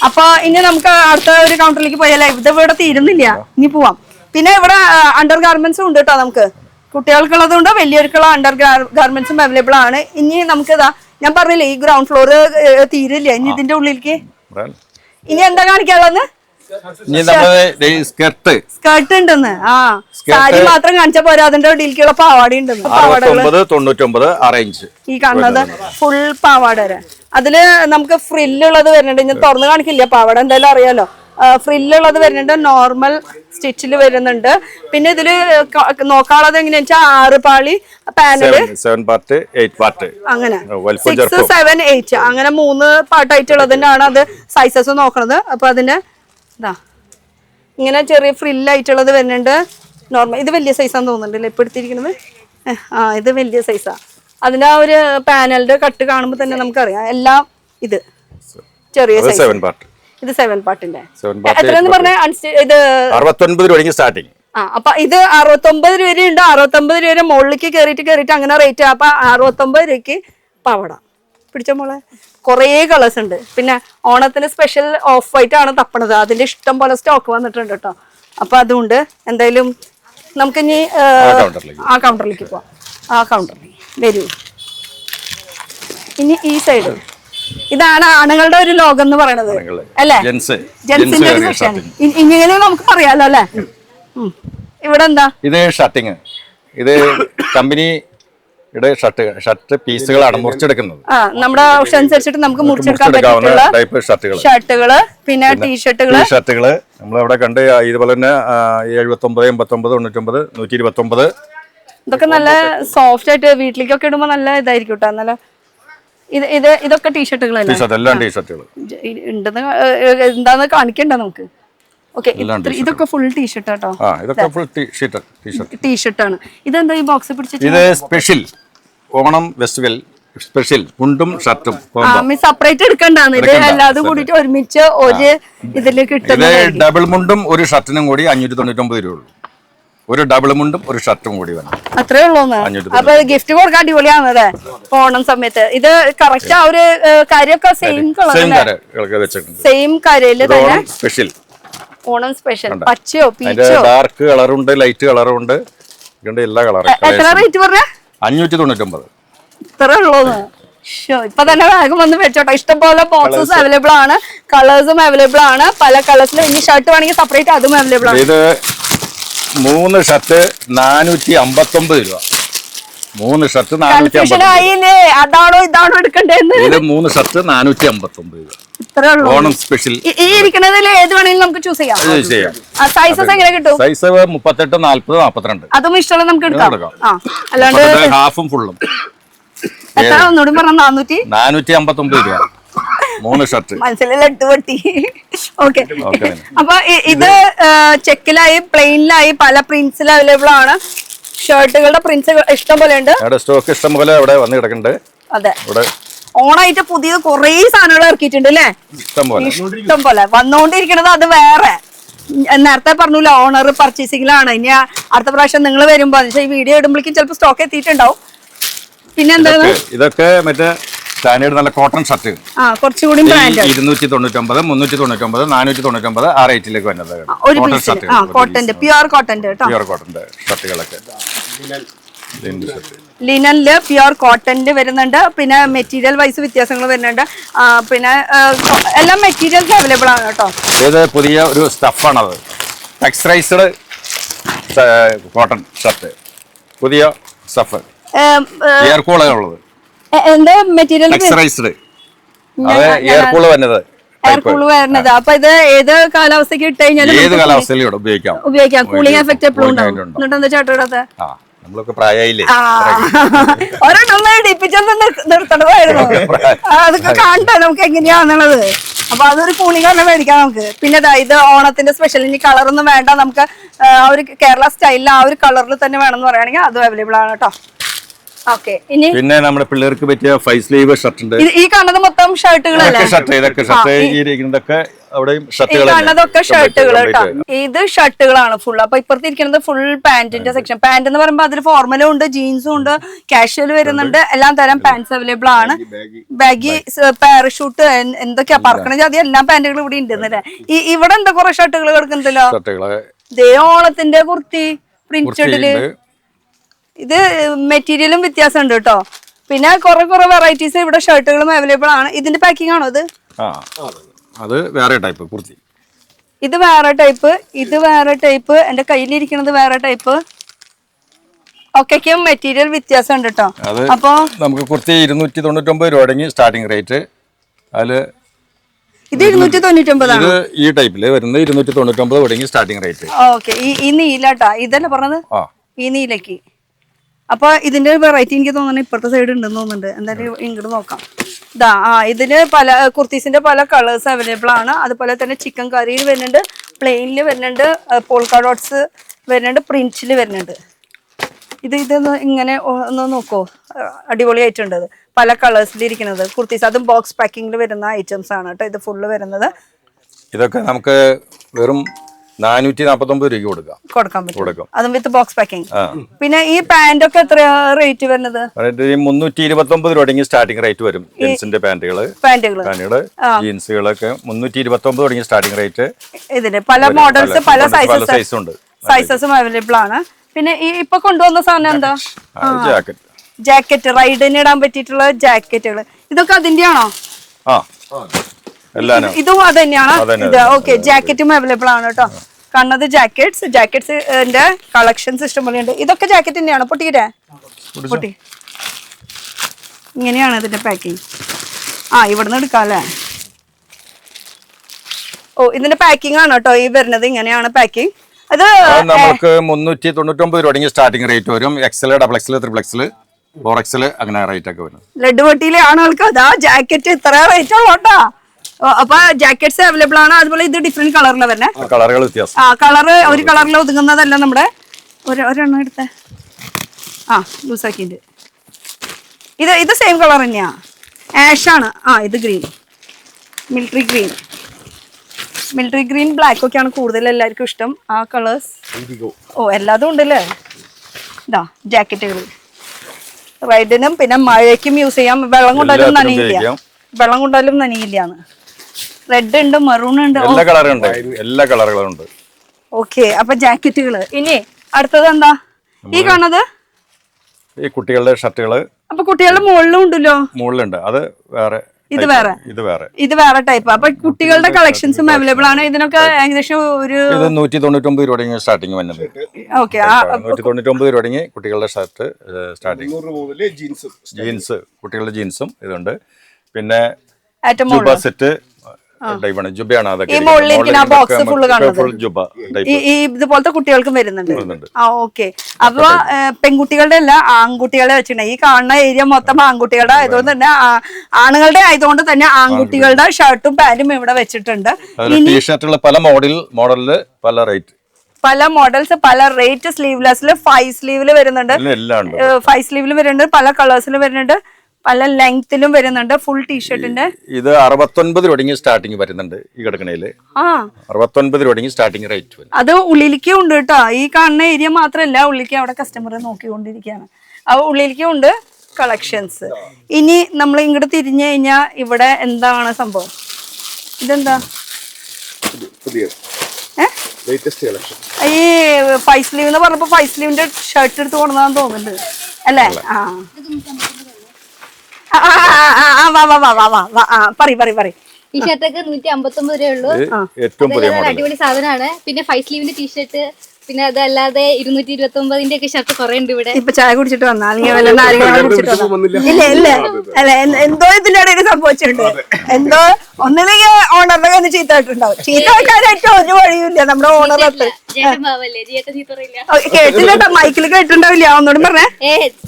അപ്പൊ ഇനി നമുക്ക് അടുത്ത ഒരു കൗണ്ടറിലേക്ക് പോയാലേ? ഇത് ഇവിടെ തീരുന്നില്ല, ഇനി പോവാം. പിന്നെ ഇവിടെ അണ്ടർ ഗാർമെന്റ്സും ഉണ്ട് കേട്ടോ. നമുക്ക് കുട്ടികൾക്കുള്ളതുകൊണ്ട് വലിയവർക്കുള്ള അണ്ടർ ഗാർമെന്റ്സും അവൈലബിൾ ആണ്. ഇനി നമുക്ക് ഇതാ ഞാൻ പറഞ്ഞില്ലേ ഈ ഗ്രൗണ്ട് ഫ്ലോർ തീരില്ല. ഇനി ഇതിന്റെ ഉള്ളിലേക്ക് ഇനി എന്താ കാണിക്കാനുള്ളത്? സ്കേർട്ട് ഉണ്ടെന്ന്. സാരി മാത്രം കാണിച്ചാ പോരാ, അതിന്റെ ഉള്ളിലേക്കുള്ള പാവാട ഉണ്ടെന്ന്. ഈ കാണുന്നത് ഫുൾ പാവാട വരെ. അതില് നമുക്ക് ഫ്രില്ലുള്ളത് വരുന്നുണ്ട്. ഞാൻ തുറന്ന് കാണിക്കില്ല, പാവാട എന്തായാലും അറിയാലോ. ഫ്രില്ലുള്ളത് വരുന്നുണ്ട്, നോർമൽ സ്റ്റിച്ചിൽ വരുന്നുണ്ട്. പിന്നെ ഇതില് നോക്കാനുള്ളത് എങ്ങനെയാ വെച്ചാൽ 6 പാളി പാനല്, 7 പാർട്ട് 8 പാർട്ട് അങ്ങനെ 6, 7, 8 അങ്ങനെ 3 പാർട്ടായിട്ടുള്ളതിനാണ് അത് സൈസസ് നോക്കണത്. അപ്പൊ അതിന്റെ ഇതാ ഇങ്ങനെ ചെറിയ ഫ്രില്ലായിട്ടുള്ളത് വരുന്നുണ്ട്. നോർമൽ ഇത് വലിയ സൈസാന്ന് തോന്നുന്നുണ്ടല്ലേ ഇപ്പൊ എടുത്തിരിക്കുന്നത്. ഇത് വലിയ സൈസാ. അതിന്റെ ആ ഒരു പാനലിന്റെ കട്ട് കാണുമ്പോൾ തന്നെ നമുക്കറിയാം എല്ലാം. ഇത് ചെറിയ സൈസ്, ഇത് 7 പാർട്ടിന്റെ. എത്രയെന്ന് പറഞ്ഞ ഇത് 69 രൂപ സ്റ്റാർട്ടിങ്. അപ്പൊ ഇത് 69 രൂപയുണ്ട്. 69 രൂപ മുകളിലേക്ക് കയറിയിട്ട് അങ്ങനെ റേറ്റ്. അപ്പൊ 69 രൂപയ്ക്ക് പാവട പിടിച്ച മോളെ. കുറേ കളേഴ്സ് ഉണ്ട്. പിന്നെ ഓണത്തിന് സ്പെഷ്യൽ ഓഫ് വൈറ്റ് ആണ് തപ്പണത്. അതിന്റെ ഇഷ്ടം പോലെ സ്റ്റോക്ക് വന്നിട്ടുണ്ട് കേട്ടോ. അപ്പൊ അതുകൊണ്ട് എന്തായാലും നമുക്കിനി ആ കൗണ്ടറിലേക്ക് പോവാം. ആ കൗണ്ടറിലേക്ക് വരൂ. ഇനി ഈ സൈഡ് ഇതാണ് ആണുങ്ങളുടെ ഒരു ലോകം എന്ന് പറയണത് അല്ലേ? ജെൻസിന്റെ ഒരു സെക്ഷൻ. ഇങ്ങനെ നമുക്ക് പറയാലോ അല്ലെ? ഇവിടെ എന്താ ഇത് ഷർട്ടിങ്. ഇത് കമ്പനിയുടെ ഷർട്ട് പീസുകളാണ് മുറിച്ചെടുക്കുന്നത്. നമ്മുടെ ഓപ്ഷൻ അനുസരിച്ചിട്ട് നമുക്ക് മുറിച്ചെടുക്കാൻ പറ്റുന്ന ഷർട്ടുകള്, പിന്നെ ടീഷർട്ടുകള് നമ്മളവിടെ കണ്ട് ഇതുപോലെ തന്നെ 79, 89, 99, 129. ഇതൊക്കെ നല്ല സോഫ്റ്റ് ആയിട്ട് വീട്ടിലേക്കൊക്കെ ഇടുമ്പോ നല്ല ഇതായിരിക്കും കേട്ടോ. നല്ല ഇതൊക്കെ ടീഷർട്ടുകളല്ലേ? ഉണ്ടെന്ന് എന്താന്ന് കാണിക്കണ്ട നമുക്ക്. ഓക്കെ, ഇതൊക്കെ ഫുൾ ടീഷർട്ട് കേട്ടോ. ടീഷർട്ടാണ്. ഇതെന്താ ഈ ബോക്സ് പിടിച്ചിട്ട്? ഇത് സ്പെഷ്യൽ ഓണം ഫെസ്റ്റിവൽ സ്പെഷ്യൽ മുണ്ടും ഷർട്ടും സെപ്പറേറ്റ് എടുക്കണ്ടാന്ന്. ഇത് എല്ലാതും കൂടിയിട്ട് ഒരുമിച്ച് ഒരു ഇതില് കിട്ടുന്നത്. ഡബിൾ മുണ്ടും ഒരു ഷർട്ടിനും കൂടി 599 രൂപ. ഒരു ഡബിൾ മുണ്ടും ഒരു ഷർട്ടും കൂടി വേണം. അത്രേ ഉള്ളൂ. അപ്പൊ ഗിഫ്റ്റ് കൊടുക്കാൻ അടിപൊളിയാണല്ലേ ഓണം സമയത്ത്? ഇത് കറക്റ്റ് ആ ഒരു കാര്യമൊക്കെ സെയിം കളർ, സെയിം കരയില് തന്നെ. Special Onam special. പച്ചയോ പീച്ചോ ഡാർക്ക് കളറുണ്ട്, ലൈറ്റ് കളറുണ്ട്, എല്ലാ കളറും. എത്ര റേറ്റ് പറഞ്ഞ? 599. ഇത്ര ഉള്ളൂന്ന്. ഇപ്പൊ തന്നെ വേഗം വന്ന് വെച്ചോട്ടോ. ഇഷ്ടംപോലെ ബോക്സസ് അവൈലബിൾ ആണ്, കളേഴ്സും അവൈലബിൾ ആണ്, പല കളേഴ്സിലും. ഇനി ഷർട്ട് വേണമെങ്കിൽ സെപ്പറേറ്റ് അതും അവൈലബിൾ ആണ്. ഇത് 3 ഷർട്ട് 459 രൂപ. 3 ഷർട്ട് 459. അതാണോ ഇതാണോ എടുക്കണ്ടേന്ന്? ഇത് 3 ഷർട്ട് 459 രൂപ. ഓണം സ്പെഷ്യൽ. ഈ ഇരിക്കുന്നതിൽ ഏത് വേണമെങ്കിലും നമുക്ക് ചൂസ് ചെയ്യാം. സൈസസ് എങ്ങനെ കിട്ടും? സൈസ് 38, 40, 42. അതും ഇഷ്ടമുള്ള നമുക്ക് എടുക്കാം. അല്ലാണ്ട് ഹാഫും ഫുള്ളും. എത്ര ഒന്നുകൂടി പറഞ്ഞ? 459 രൂപ 3 ഷർട്ട്. മനസ്സിലെ എട്ടുപട്ടി. ഓക്കെ, അപ്പൊ ഇത് ചെക്കിലായി പ്ലെയിനിലായി പല പ്രിന്റ്സിൽ അവൈലബിൾ ആണ്. ഷർട്ടുകളുടെ പ്രിന്റ്സ് ഇഷ്ടം പോലെ ഉണ്ട്. സ്റ്റോക്ക് ഇഷ്ടം പോലെ അവിടെ വന്ന് കിടക്കുന്നുണ്ട്. അതെ, ഓണായിട്ട് പുതിയ കുറേ സാധനങ്ങൾ ഇറക്കിയിട്ടുണ്ട് അല്ലേ? ഇഷ്ടം പോലെ വന്നുകൊണ്ടിരിക്കണത്. അത് വേറെ നേരത്തെ പറഞ്ഞില്ല, ഓണർ പർച്ചേസിംഗിലാണ്. ഇനി അടുത്ത പ്രാവശ്യം നിങ്ങൾ വരുമ്പോ ഈ വീഡിയോ ഇടുമ്പോഴേക്കും ചിലപ്പോൾ സ്റ്റോക്ക് എത്തിയിട്ടുണ്ടാവും. പിന്നെ എന്താണ് ഇതൊക്കെ മറ്റേ സ്റ്റാൻഡേർഡ് നല്ല കോട്ടൺ ഷർട്ട്. കുറച്ചുകൂടി 299, 399, 499 ആ റേറ്റിലേക്ക് വരുന്നത്. കോട്ടന്റെ പ്യുവർ കോട്ടന്റെ ഷർട്ടുകളൊക്കെ ലിനനില് പ്യുവർ കോട്ടന്റെ വരുന്നുണ്ട്. പിന്നെ മെറ്റീരിയൽ വൈസ് വ്യത്യാസങ്ങൾ വരുന്നുണ്ട്. പിന്നെ എല്ലാ മെറ്റീരിയൽസ് അവൈലബിൾ ആണ് കേട്ടോ. ഇത് പുതിയ ഒരു സ്റ്റഫാണത്. ടെക്സ്റ്റൈസ്ഡ് കോട്ടൺ ഷർട്ട്, പുതിയ സ്റ്റഫ്, എയർ കൂൾ ഉള്ളത്. എന്താ മെറ്റീരിയൽ? ടെക്സ്റ്റൈസ്ഡ്, എയർ കൂൾ വരുന്നത്. അപ്പൊ ഇത് ഏത് കാലാവസ്ഥക്ക് ഇട്ട് കഴിഞ്ഞാലും ഏത് കാലാവസ്ഥയിലും ഉപയോഗിക്കാം. കൂളിംഗ് എഫക്ട് എപ്പോഴും ഉണ്ടാവും. എന്നിട്ട് എന്താ ചേട്ടോടത്ത് നമ്മളൊക്കെ പ്രായമായില്ലേ, ഒരെണ്ണം ഡിപ്പിച്ചൊന്ന് നിർത്തണമായിരുന്നു. അതൊക്കെ കാണട്ടെ നമുക്ക് എങ്ങനെയാന്നുള്ളത്. അപ്പൊ അതൊരു കൂളിംഗ് തന്നെ മേടിക്കാം നമുക്ക്. പിന്നെ ഇത് ഓണത്തിന്റെ സ്പെഷ്യൽ. ഇനി കളറൊന്നും വേണ്ട, നമുക്ക് ആ ഒരു കേരള സ്റ്റൈലിൽ ആ ഒരു കളറിൽ തന്നെ വേണമെന്ന് പറയുകയാണെങ്കിൽ അതും അവൈലബിൾ ആണ് കേട്ടോ. ഓക്കെ ഇനി പിന്നെ നമ്മുടെ പിള്ളേർക്ക് പറ്റിയ 5 സ്ലീവ് ഷർട്ട് ഉണ്ട്. ഈ കാണുന്നത് മൊത്തം ഷർട്ടുകളല്ലേ? ഇതൊക്കെ ഷർട്ട് ഈ ഇരിക്കുന്നതൊക്കെ അവിടെയും ഷർട്ടുകൾ. കാണുന്നതൊക്കെ ഷർട്ടുകൾ കേട്ടോ. ഇത് ഷർട്ടുകളാണ് ഫുൾ. അപ്പൊ ഇപ്പുറത്ത് ഇരിക്കുന്നത് ഫുൾ പാന്റിന്റെ സെക്ഷൻ. പാന്റ് എന്ന് പറയുമ്പോൾ അതിൽ ഫോർമലും ഉണ്ട്, ജീൻസും ഉണ്ട്, കാഷ്വൽ വരുന്നുണ്ട്, എല്ലാം തരം പാന്റ്സ് അവൈലബിൾ ആണ്. ബാഗി, പാരഷൂട്ട്, എന്തൊക്കെയാ പറക്കണ ജാതി എല്ലാ പാന്റുകളും ഇവിടെ ഉണ്ടെന്നല്ലേ. ഇവിടെ എന്താ കുറെ ഷർട്ടുകൾ കിടക്കുന്നുണ്ടല്ലോ. ഓണത്തിന്റെ കുർത്തി പ്രിന്റഡില്. ഇത് മെറ്റീരിയലും വ്യത്യാസം ഉണ്ട് കേട്ടോ. പിന്നെ കുറെ വെറൈറ്റീസ് ഇവിടെ ഷർട്ടുകളും അവൈലബിൾ ആണ്. ഇതിന്റെ പാക്കിംഗ് ആണോ ഇത്? അത് വേറെ ടൈപ്പ് കുർത്തി. ഇത് വേറെ ടൈപ്പ്, ഇത് വേറെ ടൈപ്പ്, എന്റെ കയ്യിലിരിക്കുന്നത് വേറെ ടൈപ്പ്. ഒക്കെയും മെറ്റീരിയൽ വ്യത്യാസം ഉണ്ട് കേട്ടോ. അപ്പൊ നമുക്ക് കുർത്തി 299 രൂപ തുടങ്ങി സ്റ്റാർട്ടിംഗ് റേറ്റ്. അതില് ഇത് 299 ആണ്. ഈ ടൈപ്പില് വരുന്നത് 299 തുടങ്ങി സ്റ്റാർട്ടിംഗ് റേറ്റ്. ഓക്കെ. ഈ നീലാട്ടാ ഇതല്ലേ പറഞ്ഞത്? ഈ നീലക്ക്. അപ്പൊ ഇതിന്റെ വെറൈറ്റി എനിക്ക് തോന്നുന്നു ഇപ്പുറത്തെ സൈഡ് ഉണ്ടെന്ന് തോന്നുന്നുണ്ട്. എന്തായാലും ഇങ്ങോട്ട് നോക്കാം. ഇതിന് പല കുർത്തീസിന്റെ പല കളേഴ്സ് അവൈലബിൾ ആണ്. അതുപോലെ തന്നെ ചിക്കൻ കറിയിൽ വരുന്നുണ്ട്, പ്ലെയിനിൽ വരുന്നുണ്ട്, പോൾക്കാ ഡോട്ട്സ് വരുന്നുണ്ട്, പ്രിന്റിൽ വരുന്നുണ്ട്. ഇതൊന്ന് ഇങ്ങനെ ഒന്ന് നോക്കോ, അടിപൊളിയായിട്ടുണ്ട്. പല കളേഴ്സിലിരിക്കുന്നത് കുർത്തീസ്, അതും ബോക്സ് പാക്കിങ്ങിൽ വരുന്ന ഐറ്റംസ് ആണ് കേട്ടോ. ഇത് ഫുള്ള് വരുന്നത്. ഇതൊക്കെ നമുക്ക് വെറും 449 രൂപ കൊടുക്കാൻ പറ്റും, അതും വിത്ത് ബോക്സ് പാക്കിംഗ്. പിന്നെ ഈ പാന്റ് ഒക്കെ എത്ര റേറ്റ് വരുന്നത്? 329 രൂപ സ്റ്റാർട്ടിംഗ് റേറ്റ് വരും. ജെൻസിന്റെ പാന്റുകള്, ജീൻസുകളൊക്കെ 329 തുടങ്ങി സ്റ്റാർട്ടിംഗ് റേറ്റ്. ഇതിന് പല മോഡൽസ്, പല സൈസസും അവൈലബിൾ ആണ്. പിന്നെ ഈ ഇപ്പൊ കൊണ്ടുവന്ന സാധനം എന്താ? ജാക്കറ്റ്, റൈഡിന് ഇടാൻ പറ്റിയിട്ടുള്ള ജാക്കറ്റുകൾ. ഇതൊക്കെ അതിന്റെ ആണോ? ഇതും അത് തന്നെയാണ്. ഇത് ഓക്കെ. ജാക്കറ്റും അവൈലബിൾ ആണ് കേട്ടോ. കാണുന്നത് ജാക്കറ്റ്സിന്റെ കളക്ഷൻസ് ഇഷ്ടം പോലെ ഉണ്ട്. ഇതൊക്കെ ജാക്കറ്റ് തന്നെയാണ്. പൊട്ടി ഇങ്ങനെയാണ് ഇതിന്റെ പാക്കിങ്. ഇവിടുന്ന് എടുക്കാം അല്ലേ? ഇതിന്റെ പാക്കിംഗ് ആണ് കേട്ടോ ഈ വരുന്നത്. ഇങ്ങനെയാണ് പാക്കിംഗ്. അത് നമുക്ക് 399 രൂപ സ്റ്റാർട്ടിംഗ് റേറ്റ് വരും. XL, XXL, XXL, 4XL അങ്ങനെ റേറ്റ് ഒക്കെ വരും. ലഡു പൊട്ടിയിലെ ആണുങ്ങൾക്ക് അതാ ജാക്കറ്റ് ഇത്ര റേറ്റ് ഉള്ളോട്ടാ. അപ്പൊ ജാക്കറ്റ്സ് അവൈലബിൾ ആണ്. അതുപോലെ ഇത് ഡിഫറെന്റ് കളറിലാണ് വരുന്നത്. കളറുകൾ വ്യത്യാസം. കളറ് ഒരു കളറിൽ ഒതുങ്ങുന്നതല്ല. നമ്മുടെ ഒരെണ്ണം എടുത്ത ലൂസാക്കിണ്ട്. ഇത് സെയിം കളർ തന്നെയാ, ആഷ് ആണ്. ഇത് ഗ്രീൻ, മിലിറ്ററി ഗ്രീൻ, ബ്ലാക്ക് ഒക്കെയാണ് കൂടുതൽ എല്ലാവർക്കും ഇഷ്ടം. ആ കളേഴ്സ് എല്ലാതും ഉണ്ടല്ലേ. ഇതാ ജാക്കറ്റുകൾ റൈഡിനും പിന്നെ മഴയ്ക്കും യൂസ് ചെയ്യാം. വെള്ളം കൊണ്ടാലും നനയില്ലാന്ന്. റെഡ് ഉണ്ട്, മറൂൺ ഉണ്ട്, എല്ലാ കളറുകളും ഉണ്ട്. ഓക്കെ. അപ്പൊ ജാക്കറ്റുകള്. ഇനി അടുത്തത് എന്താ ഈ കാണുന്നത്? ഈ കുട്ടികളുടെ ഷർട്ടുകള്. അപ്പൊ കുട്ടികളുടെ മുകളിലും ഉണ്ടല്ലോ. മുകളിലുണ്ട്. അത് വേറെ, ഇത് വേറെ ടൈപ്പ്. അപ്പൊ കുട്ടികളുടെ കളക്ഷൻസും അവൈലബിൾ ആണ്. ഇതിനൊക്കെ ഏകദേശം ഒരു 199 രൂപ സ്റ്റാർട്ടിങ് വന്നത്. ഓക്കെ. 199 രൂപ കുട്ടികളുടെ ഷർട്ട് സ്റ്റാർട്ടിങ്. ജീൻസ്, കുട്ടികളുടെ ജീൻസും ഇതുണ്ട്. പിന്നെ സെറ്റ് ജുബയാണ്. അതൊക്കെ ഇതുപോലത്തെ കുട്ടികൾക്കും വരുന്നുണ്ട്. ഓക്കെ. അപ്പൊ പെൺകുട്ടികളുടെ അല്ല, ആൺകുട്ടികളെ വെച്ചിട്ടുണ്ട്. ഈ കാണുന്ന ഏരിയ മൊത്തം ആൺകുട്ടികളുടെ ആയതുകൊണ്ട് തന്നെ, ആണുങ്ങളുടെ ആയതുകൊണ്ട് തന്നെ ആൺകുട്ടികളുടെ ഷർട്ടും പാന്റും ഇവിടെ വെച്ചിട്ടുണ്ട്. ടീഷർട്ടുകൾ പല മോഡലില് പല റേറ്റ്, പല മോഡൽസ്, പല റേറ്റ്. സ്ലീവ്ലെസ്സില് 5 സ്ലീവില് വരുന്നുണ്ട്, 5 സ്ലീവില് വരുന്നുണ്ട്, പല കളേഴ്സിൽ വരുന്നുണ്ട്, പല ലെങ്ത്തിലും വരുന്നുണ്ട്. ഫുൾ ടീഷർട്ടിന്റെ ഇത് 69 രൂപ സ്റ്റാർട്ടിങ് വരുന്നുണ്ട്. ഈ കിടക്കണേല് 69 രൂപ സ്റ്റാർട്ടിങ് റേറ്റ് വരും. അത് ഉള്ളിലേക്കും ഉണ്ട് കേട്ടോ. ഈ കാണുന്ന ഏരിയ മാത്രമല്ല, ഉള്ളിലേക്ക് അവിടെ കസ്റ്റമർ നോക്കിക്കൊണ്ടിരിക്കുകയാണ്. ഉള്ളിലേക്കും ഉണ്ട് കളക്ഷൻസ്. ഇനി നമ്മൾ ഇങ്ങോട്ട് തിരിഞ്ഞു കഴിഞ്ഞാൽ ഇവിടെ എന്താണ് സംഭവം? ഇതെന്താ? ഈ 5 സ്ലീവ് എന്ന് പറഞ്ഞപ്പോ 5 സ്ലീവിന്റെ ഷർട്ട് എടുത്ത് കൊണ്ടുവന്നാന്ന് തോന്നുന്നുണ്ട് അല്ലേ? പറ. ഈ ഷർട്ടൊക്കെ 159 രൂപയുള്ളൂ. അടിപൊളി സാധനമാണ്. പിന്നെ 5 സ്ലീവിന്റെ ടീഷർട്ട്, പിന്നെ അതല്ലാതെ 229ന്റെ ഒക്കെ ഷർട്ട് കുറെ ഉണ്ട് ഇവിടെ. ഇപ്പൊ ചായ കുടിച്ചിട്ട് വന്നാ അല്ല എന്തോ ഇതിന്റെ ഇടയിൽ സംഭവിച്ചിട്ടുണ്ട്. എന്തോ ഒന്നിലേക്ക് ഓണറിന്റെ കയ്യിൽ നിന്ന് ചീത്ത ആയിട്ടുണ്ടാവും. ചീത്ത ആക്കാനായിട്ട് ഒരു വഴിയില്ല. നമ്മുടെ ഓണർ കേട്ടില്ല, മൈക്കിൽ കേട്ടിട്ടുണ്ടാവില്ല. ഒന്നോടും പറഞ്ഞേ.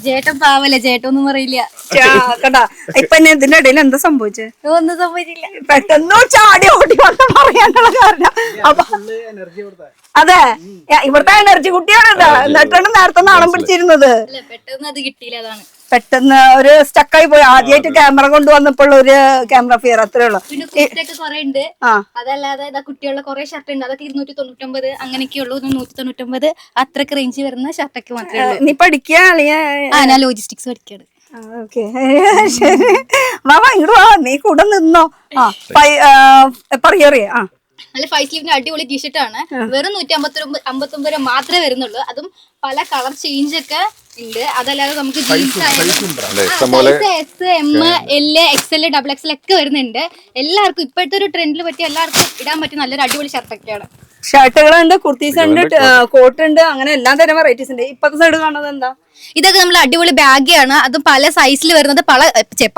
ചേട്ടൻ പാവല്ലേ, ചേട്ടൊന്നും പറയില്ല. കേട്ടാ ഇപ്പൊ ഇതിന്റെ ഇടയിൽ എന്താ സംഭവിച്ചത്? ഒന്നും സംഭവിച്ചില്ല. പെട്ടെന്ന് ചാടി ഓടി വന്ന് പറയാനുള്ള കാരണം. അപ്പൊ അതെ, ഇവിടുത്തെ എനർജി കുട്ടിയാണ്. എന്നിട്ടാണ് നേരത്തെ നാണം പിടിച്ചിരുന്നത്. പെട്ടെന്ന് അത് കിട്ടിയില്ല. അതാണ് പെട്ടെന്ന് ഒരു സ്റ്റക്കായി പോയി. ആദ്യമായിട്ട് ക്യാമറ കൊണ്ടുവന്നപ്പോൾ ഒരു ക്യാമറ ഫിയർ, അത്രേ ഉള്ളൂ. പിന്നെ കുർത്തയൊക്കെ കുറെ ഉണ്ട്. അതല്ലാതെ കുട്ടികളുടെ കുറെ ഷർട്ട് ഉണ്ട്. അതൊക്കെ 299 അങ്ങനെയൊക്കെ ഉള്ളൂ. 199 അത്രക്ക് റേഞ്ച് വരുന്ന ഷർട്ടൊക്കെ മാത്രമേ ഉള്ളൂ. നീ പഠിക്കുക അല്ലെങ്കിൽ? ഞാൻ ലോജിസ്റ്റിക്സ് പഠിക്കാണ്. ഓക്കെ, ശരി. വാ ഇങ്ങോട്ട് വാ, നീ കൂടെ നിന്നോ. പറയറിയ നല്ല 5 സ്ലീവിന്റെ അടിപൊളി ടീഷർട്ട് ആണ്. വെറും 159 രൂപ മാത്രമേ വരുന്നുള്ളൂ. അതും പല കളർ ചേഞ്ച് ഒക്കെ ഉണ്ട്. അതല്ലാതെ നമുക്ക് jeans S, M, L, XL, XXL ഒക്കെ വരുന്നുണ്ട്. എല്ലാവർക്കും ഇപ്പോഴത്തെ ഒരു ട്രെൻഡിൽ പറ്റിയ എല്ലാവർക്കും ഇടാൻ പറ്റിയ നല്ലൊരു അടിപൊളി ഷർട്ടൊക്കെയാണ്. ഷർട്ടുകളുണ്ട്, കുർത്തീസ് ഉണ്ട്, കോട്ട് ഉണ്ട്, അങ്ങനെ എല്ലാ തരം വെറൈറ്റീസ് ഉണ്ട്. ഇപ്പത്തെ സൈഡ് കാണുന്നത് എന്താ? ഇതൊക്കെ നമ്മൾ അടിപൊളി ബാഗാണ്. അതും പല സൈസിൽ വരുന്നത്,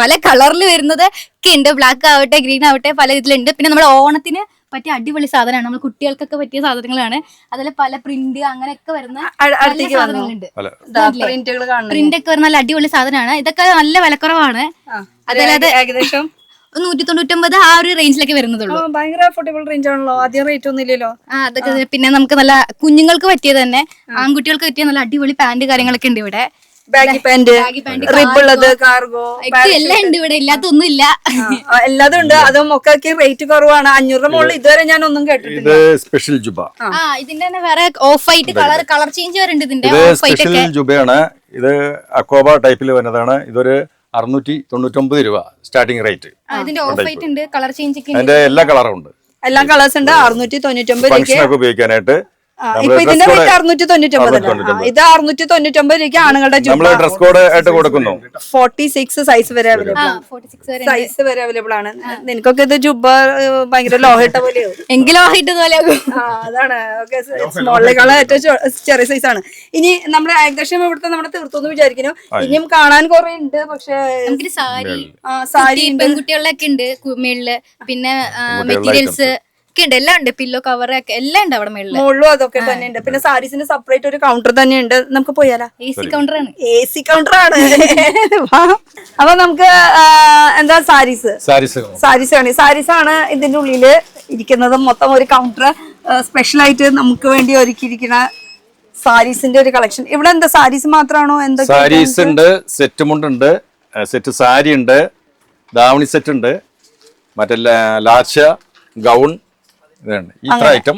പല കളറിൽ വരുന്നത് ഒക്കെ ഉണ്ട്. ബ്ലാക്ക് ആവട്ടെ, ഗ്രീൻ ആവട്ടെ, പല ഇതിലുണ്ട്. പിന്നെ നമ്മുടെ ഓണത്തിന് പറ്റിയ അടിപൊളി സാധനമാണ്. നമ്മൾ കുട്ടികൾക്കൊക്കെ പറ്റിയ സാധനങ്ങളാണ്. അതിൽ പല പ്രിന്റ് അങ്ങനെയൊക്കെ വരുന്ന സാധനങ്ങളുണ്ട്. പ്രിന്റ് ഒക്കെ വരുന്ന നല്ല അടിപൊളി സാധനമാണ്. ഇതൊക്കെ നല്ല വിലക്കുറവാണ്. അതല്ലാതെ ഏകദേശം 199 ആ ഒരു റേഞ്ചിലൊക്കെ വരുന്നതുള്ളൂ. ഭയങ്കര അഫോർഡബിൾ റേഞ്ച് ആണല്ലോ. അധികം റേറ്റ് ഒന്നും ഇല്ലല്ലോ. അതൊക്കെ പിന്നെ നമുക്ക് നല്ല കുഞ്ഞുങ്ങൾക്ക് പറ്റിയത് തന്നെ, ആൺകുട്ടികൾക്ക് പറ്റിയ നല്ല അടിപൊളി പാന്റ് കാര്യങ്ങളൊക്കെ ഉണ്ട് ഇവിടെ. ബാഗി പാന്റ്, റിബുള്ളത്, കാർഗോ എല്ലാം ഉണ്ട് ഇവിടെ. ഇല്ലാത്തൊന്നും ഇല്ല, എല്ലാതും ഉണ്ട്. അതും ഒക്കെ റേറ്റ് കുറവാണ്. 500 മുകളിൽ ഇതുവരെ ഞാൻ ഒന്നും കേട്ടിട്ടില്ല. സ്പെഷ്യൽ ജുബ. ഇതിന്റെ തന്നെ വേറെ ഓഫ് വൈറ്റ് കളർ ചേഞ്ച് വരുന്നുണ്ട്. ഇതിന്റെ സ്പെഷ്യൽ ജുബയാണ്. ഇത് അക്കോബ ടൈപ്പിൽ വരുന്നതാണ്. ഇതൊരു 699 രൂപ സ്റ്റാർട്ടിംഗ് റേറ്റ്. ഇതിന്റെ ഓഫ് വൈറ്റ് ഉണ്ട്, കളർ ചേഞ്ച് ഒക്കെ അതിന്റെ എല്ലാ കളറും ഉണ്ട്. എല്ലാ കളേഴ്സ് ഉണ്ട്. 699 ഫംഗ്ഷനൊക്കെ ഉപയോഗിക്കാനായിട്ട്. ഇപ്പൊ ഇതിന്റെ റേറ്റ് 699. ഇത് 699 രൂപയ്ക്ക് ആണുങ്ങളുടെ ഡ്രസ് കോഡ് ആയിട്ട് കൊടുക്കുന്നു. 46 സൈസ് വരെ അവൈലബിൾ ആണ്. നിനക്കൊക്കെ ഇത് ജുബ ഭയങ്കര ലോഹിട്ട പോലെയോ? എങ്കിലും അതാണ്. സ്മോളിലേക്കുള്ള ഏറ്റവും ചെറിയ സൈസ് ആണ്. ഇനി നമ്മൾ ഏകദേശം ഇവിടുത്തെ നമ്മുടെ തീർത്തു വിചാരിക്കുന്നു. ഇനിയും കാണാൻ കുറെ ഉണ്ട്. പക്ഷെ സാരി പെൺകുട്ടികളിലൊക്കെ ഉണ്ട് മേളില്. പിന്നെ മെറ്റീരിയൽസ് ഉണ്ട്, എല്ലാം ഉണ്ട്. പില്ലോ കവർ ഒക്കെ എല്ലാം ഉണ്ട് അവിടെ മുകളിലും. അതൊക്കെ തന്നെ ഉണ്ട്. പിന്നെ സാരീസിന് സെപ്പറേറ്റ് ഒരു കൗണ്ടർ തന്നെ ഉണ്ട്. നമുക്ക് പോയാലോ? AC കൗണ്ടറാണ്. AC കൗണ്ടറാണ്. അപ്പൊ നമുക്ക് എന്താ സാരീസ് ആണ് ഇതിന്റെ ഉള്ളില് ഇരിക്കുന്നത്. മൊത്തം ഒരു കൗണ്ടർ സ്പെഷ്യൽ ആയിട്ട് നമുക്ക് വേണ്ടി ഒരുക്കിയിരിക്കുന്ന സാരീസിന്റെ ഒരു കളക്ഷൻ. ഇവിടെ എന്താ സാരീസ് മാത്രമാണോ? എന്താ സാരീസ് ഉണ്ട്, സെറ്റ് മുണ്ടുണ്ട്, സെറ്റ് സാരി ഉണ്ട്, ദാവണി സെറ്റ് ഉണ്ട്, മറ്റേ ലാച്ച, ഗൗൺ, ഇത്ര ഐറ്റം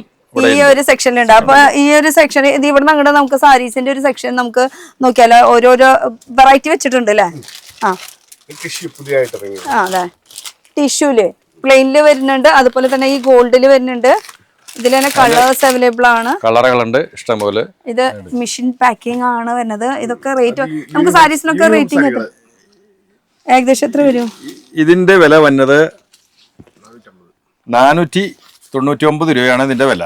ഈ ഒരു സെക്ഷനിലുണ്ട്. അപ്പൊ ഈ ഒരു സെക്ഷൻ ഇത് ഇവിടെ അങ്ങോട്ട് നമുക്ക് സാരീസിന്റെ ഒരു സെക്ഷൻ നമുക്ക് നോക്കിയാലോ. ഓരോരോ വെറൈറ്റി വെച്ചിട്ടുണ്ട് അല്ലേ? അതെ, ടിഷ്യൂല് പ്ലെയിനില് വരുന്നുണ്ട്. അതുപോലെ തന്നെ ഈ ഗോൾഡില് വരുന്നുണ്ട്. ഇതിൽ തന്നെ കളേഴ്സ് അവൈലബിൾ ആണ്. കളറുകളുണ്ട് ഇഷ്ടംപോലെ. ഇത് മെഷീൻ പാക്കിംഗ് ആണ് വരുന്നത്. ഇതൊക്കെ റേറ്റ് നമുക്ക് സാരീസിനൊക്കെ റേറ്റിംഗ് ഒക്കെ ഏകദേശം എത്ര വരും? ഇതിന്റെ വില വന്നത് 499 രൂപയാണ് ഇതിന്റെ വില.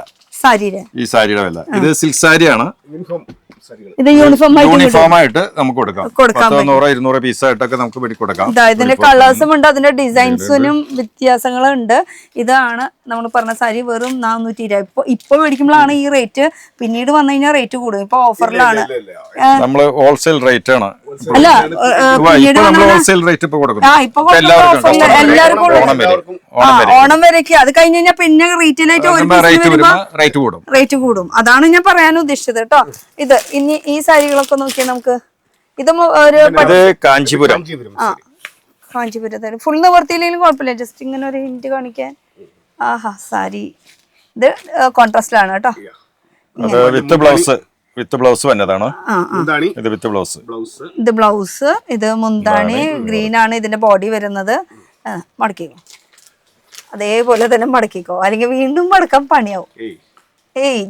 ഈ സാരിയുടെ വില. ഇത് സിൽക്ക് സാരിയാണ്. ഇത് യൂണിഫോം ആയിട്ട് നമുക്ക് കൊടുക്കാം. 100-200 പീസായിട്ടൊക്കെ നമുക്ക് വേണ്ടി കൊടുക്കാം. ഇതിന്റെ കളേഴ്സും ഉണ്ട്, അതിന്റെ ഡിസൈൻസിനും വ്യത്യാസങ്ങളുണ്ട്. ഇതാണ് നമ്മൾ പറഞ്ഞ സാരി വെറും 420. ഇപ്പൊ മേടിക്കുമ്പോഴാണ് ഈ റേറ്റ്. പിന്നീട് വന്നു കഴിഞ്ഞാൽ റേറ്റ് കൂടും. ഇപ്പൊ ഓഫറിലാണ്. നമ്മള് ഹോൾസെയിൽ റേറ്റ് ആണ്. അല്ല, ഹോൾസെയിൽ റേറ്റ് ഇപ്പൊ കൊടുക്കും. എല്ലാവർക്കും ഓണം വരയ്ക്ക്. അത് കഴിഞ്ഞ് കഴിഞ്ഞാൽ പിന്നെ റീറ്റെയിൽ ആയിട്ട് റേറ്റ് കൂടും. അതാണ് ഞാൻ പറയാൻ ഉദ്ദേശിച്ചത് കേട്ടോ. ഇത് ഇനി ഈ സാരികളൊക്കെ നോക്കിയാൽ നമുക്ക് ഇത് ഒരു കാഞ്ചീപുരം. കാഞ്ചീപുരത്തെ ഫുൾ നിവർത്തിയില്ലെങ്കിലും കുഴപ്പമില്ല. ജസ്റ്റ് ഇങ്ങനെ ഒരു ഹിന്റ് കാണിക്കാൻ. ആഹാ, സാരി ഇത് കോൺട്രാസ്റ്റിലാണ് കേട്ടോ. വിത്ത് ബ്ലൗസ് വന്നതാണ്. ഇത് വിത്ത് ബ്ലൗസ്. ഇത് ബ്ലൗസ്, ഇത് മുന്താണി ഗ്രീൻ ആണ് ഇതിന്റെ ബോഡി വരുന്നത്. മടക്കിക്കോ, അതേപോലെ തന്നെ മടക്കിക്കോ, അല്ലെങ്കിൽ വീണ്ടും മടക്കാൻ പണിയാവും.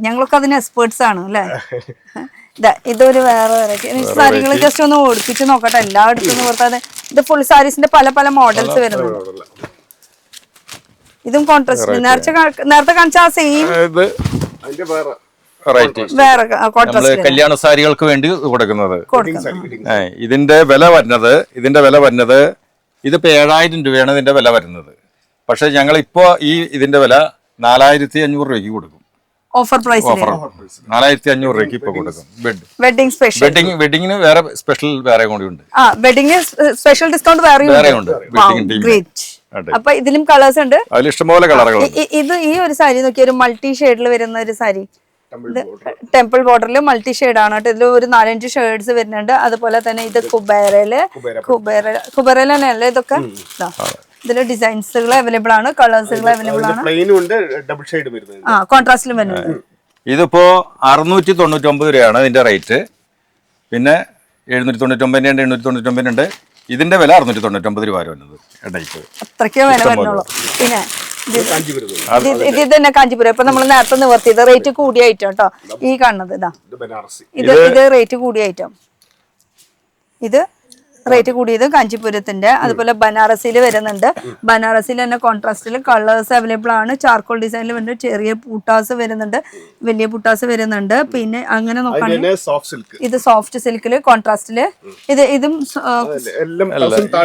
ഞങ്ങളൊക്കെ അതിന് എക്സ്പേർട്സ് ആണ് അല്ലേ? ഇതൊരു വേറെ വെറൈറ്റി സാരികൾ. ജസ്റ്റ് ഒന്ന് ഓടിപ്പിച്ച് നോക്കട്ടെ എല്ലായിടത്തും നിർത്താതെ. ഇത് ഫുൾ സാരീസിന്റെ പല പല മോഡൽസ് വരുന്നുണ്ട്. ഇതും കോൺട്രാസ്റ്റ്. നേരത്തെ കാണിച്ച ആ സെയിം വേറെ കല്യാണ സാരികൾക്ക് വേണ്ടി കൊടുക്കുന്നത്. ഇതിന്റെ വില വരുന്നത് ഇതിപ്പോ 7000 രൂപയാണ് ഇതിന്റെ വില വരുന്നത്. പക്ഷെ ഞങ്ങൾ ഇപ്പോ ഇതിന്റെ വില 4500 രൂപയ്ക്ക് കൊടുക്കും. ഓഫർ പ്രൈസ് 4500 രൂപയ്ക്ക് ഇപ്പൊ കൊടുക്കും. വെഡിങ് സ്പെഷ്യൽ വെഡിങ്ങിന് വേറെ സ്പെഷ്യൽ വേറെ കൂടി ഉണ്ട്. വെഡിങ് സ്പെഷ്യൽ ഡിസ്കൗണ്ട് വേറെ ഉണ്ട്. അപ്പൊ ഇതിലും കളേഴ്സ് ഉണ്ട്. അതിൽ ഇഷ്ടംപോലെ കളറുകൾ. ഇത് ഈ ഒരു സാരി നോക്കിയ ഒരു മൾട്ടി ഷെയ്ഡിൽ വരുന്ന ഒരു സാരി. ടെമ്പിൾ ബോർഡറിൽ മൾട്ടി ഷെയ്ഡ് ആണ് കേട്ടോ. ഇതിൽ ഒരു 4-5 ഷെയ്ഡ്സ് വരുന്നുണ്ട്. അതുപോലെ തന്നെ ഇത് കുബേരയില് തന്നെയല്ലേ ഇതൊക്കെ. ഇതില് ഡിസൈൻസുകൾ അവൈലബിൾ ആണ്, കളേഴ്സുകൾ അവൈലബിൾ ആണ്, കോൺട്രാസ്റ്റിലും വരുന്നുണ്ട്. ഇതിപ്പോ 699 രൂപയാണ് ഇതിന്റെ റേറ്റ്. പിന്നെ 799 ഉണ്ട്, 899 ഉണ്ട്. ഇതിന്റെ വില 699 രൂപ വരുന്നത്. അത്രയ്ക്കേ വില വരുന്നുള്ളൂ. പിന്നെ ഇത് തന്നെ കാഞ്ചീപുരം. ഇപ്പൊ നമ്മൾ നേരത്തെ നിവർത്തിയത് റേറ്റ് കൂടിയ ഐറ്റം കേട്ടോ. ഈ കാണുന്നത് ഇതാ, ഇത് റേറ്റ് കൂടിയ ഐറ്റം. ഇത് റേറ്റ് കൂടിയത് കാഞ്ചീപുരത്തിന്റെ. അതുപോലെ ബനാറസിയിൽ വരുന്നുണ്ട്. ബനാറസിയിൽ തന്നെ കോൺട്രാസ്റ്റിൽ കളേഴ്സ് അവൈലബിൾ ആണ്. ചാർക്കോൾ ഡിസൈനിൽ വരുന്നുണ്ട്. ചെറിയ പൂട്ടാസ് വരുന്നുണ്ട്, വലിയ പൂട്ടാസ് വരുന്നുണ്ട്. പിന്നെ അങ്ങനെ നോക്കുകയാണെങ്കിൽ ഇത് സോഫ്റ്റ് സിൽക്കില് കോൺട്രാസ്റ്റില്. ഇതും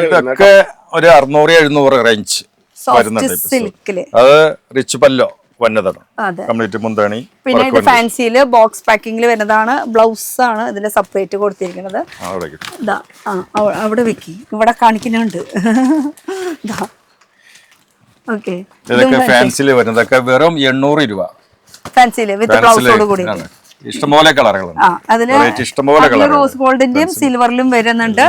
ഇതൊക്കെ ഒരു 600-700 റേഞ്ച് സിൽക്കില്. അത് റിച്ച് പല്ലോ വന്നതാണ്, കംപ്ലീറ്റ് മുന്താണി. പിന്നെ ഇത് ഫാൻസിയില് ബോക്സ് പാക്കിംഗിൽ വരുന്നതാണ്. ബ്ലൗസ് ആണ് ഇതില് സെപ്പറേറ്റ് കൊടുത്തിരിക്കുന്നത്. അവിടെ വെക്കി, ഇവിടെ കാണിക്കുന്നുണ്ട്. ഓക്കെ, ഇതൊക്കെ ഫാൻസിയിൽ വരുന്നതൊക്കെ വെറും 800 രൂപ. ഫാൻസിയില് വിത്ത് ബ്ലൗസോട് കൂടി ഇഷ്ടംപോലെ കളറുകളുണ്ട്. അതില് റോസ് ഗോൾഡിന്റെയും സിൽവറിലും വരുന്നുണ്ട്.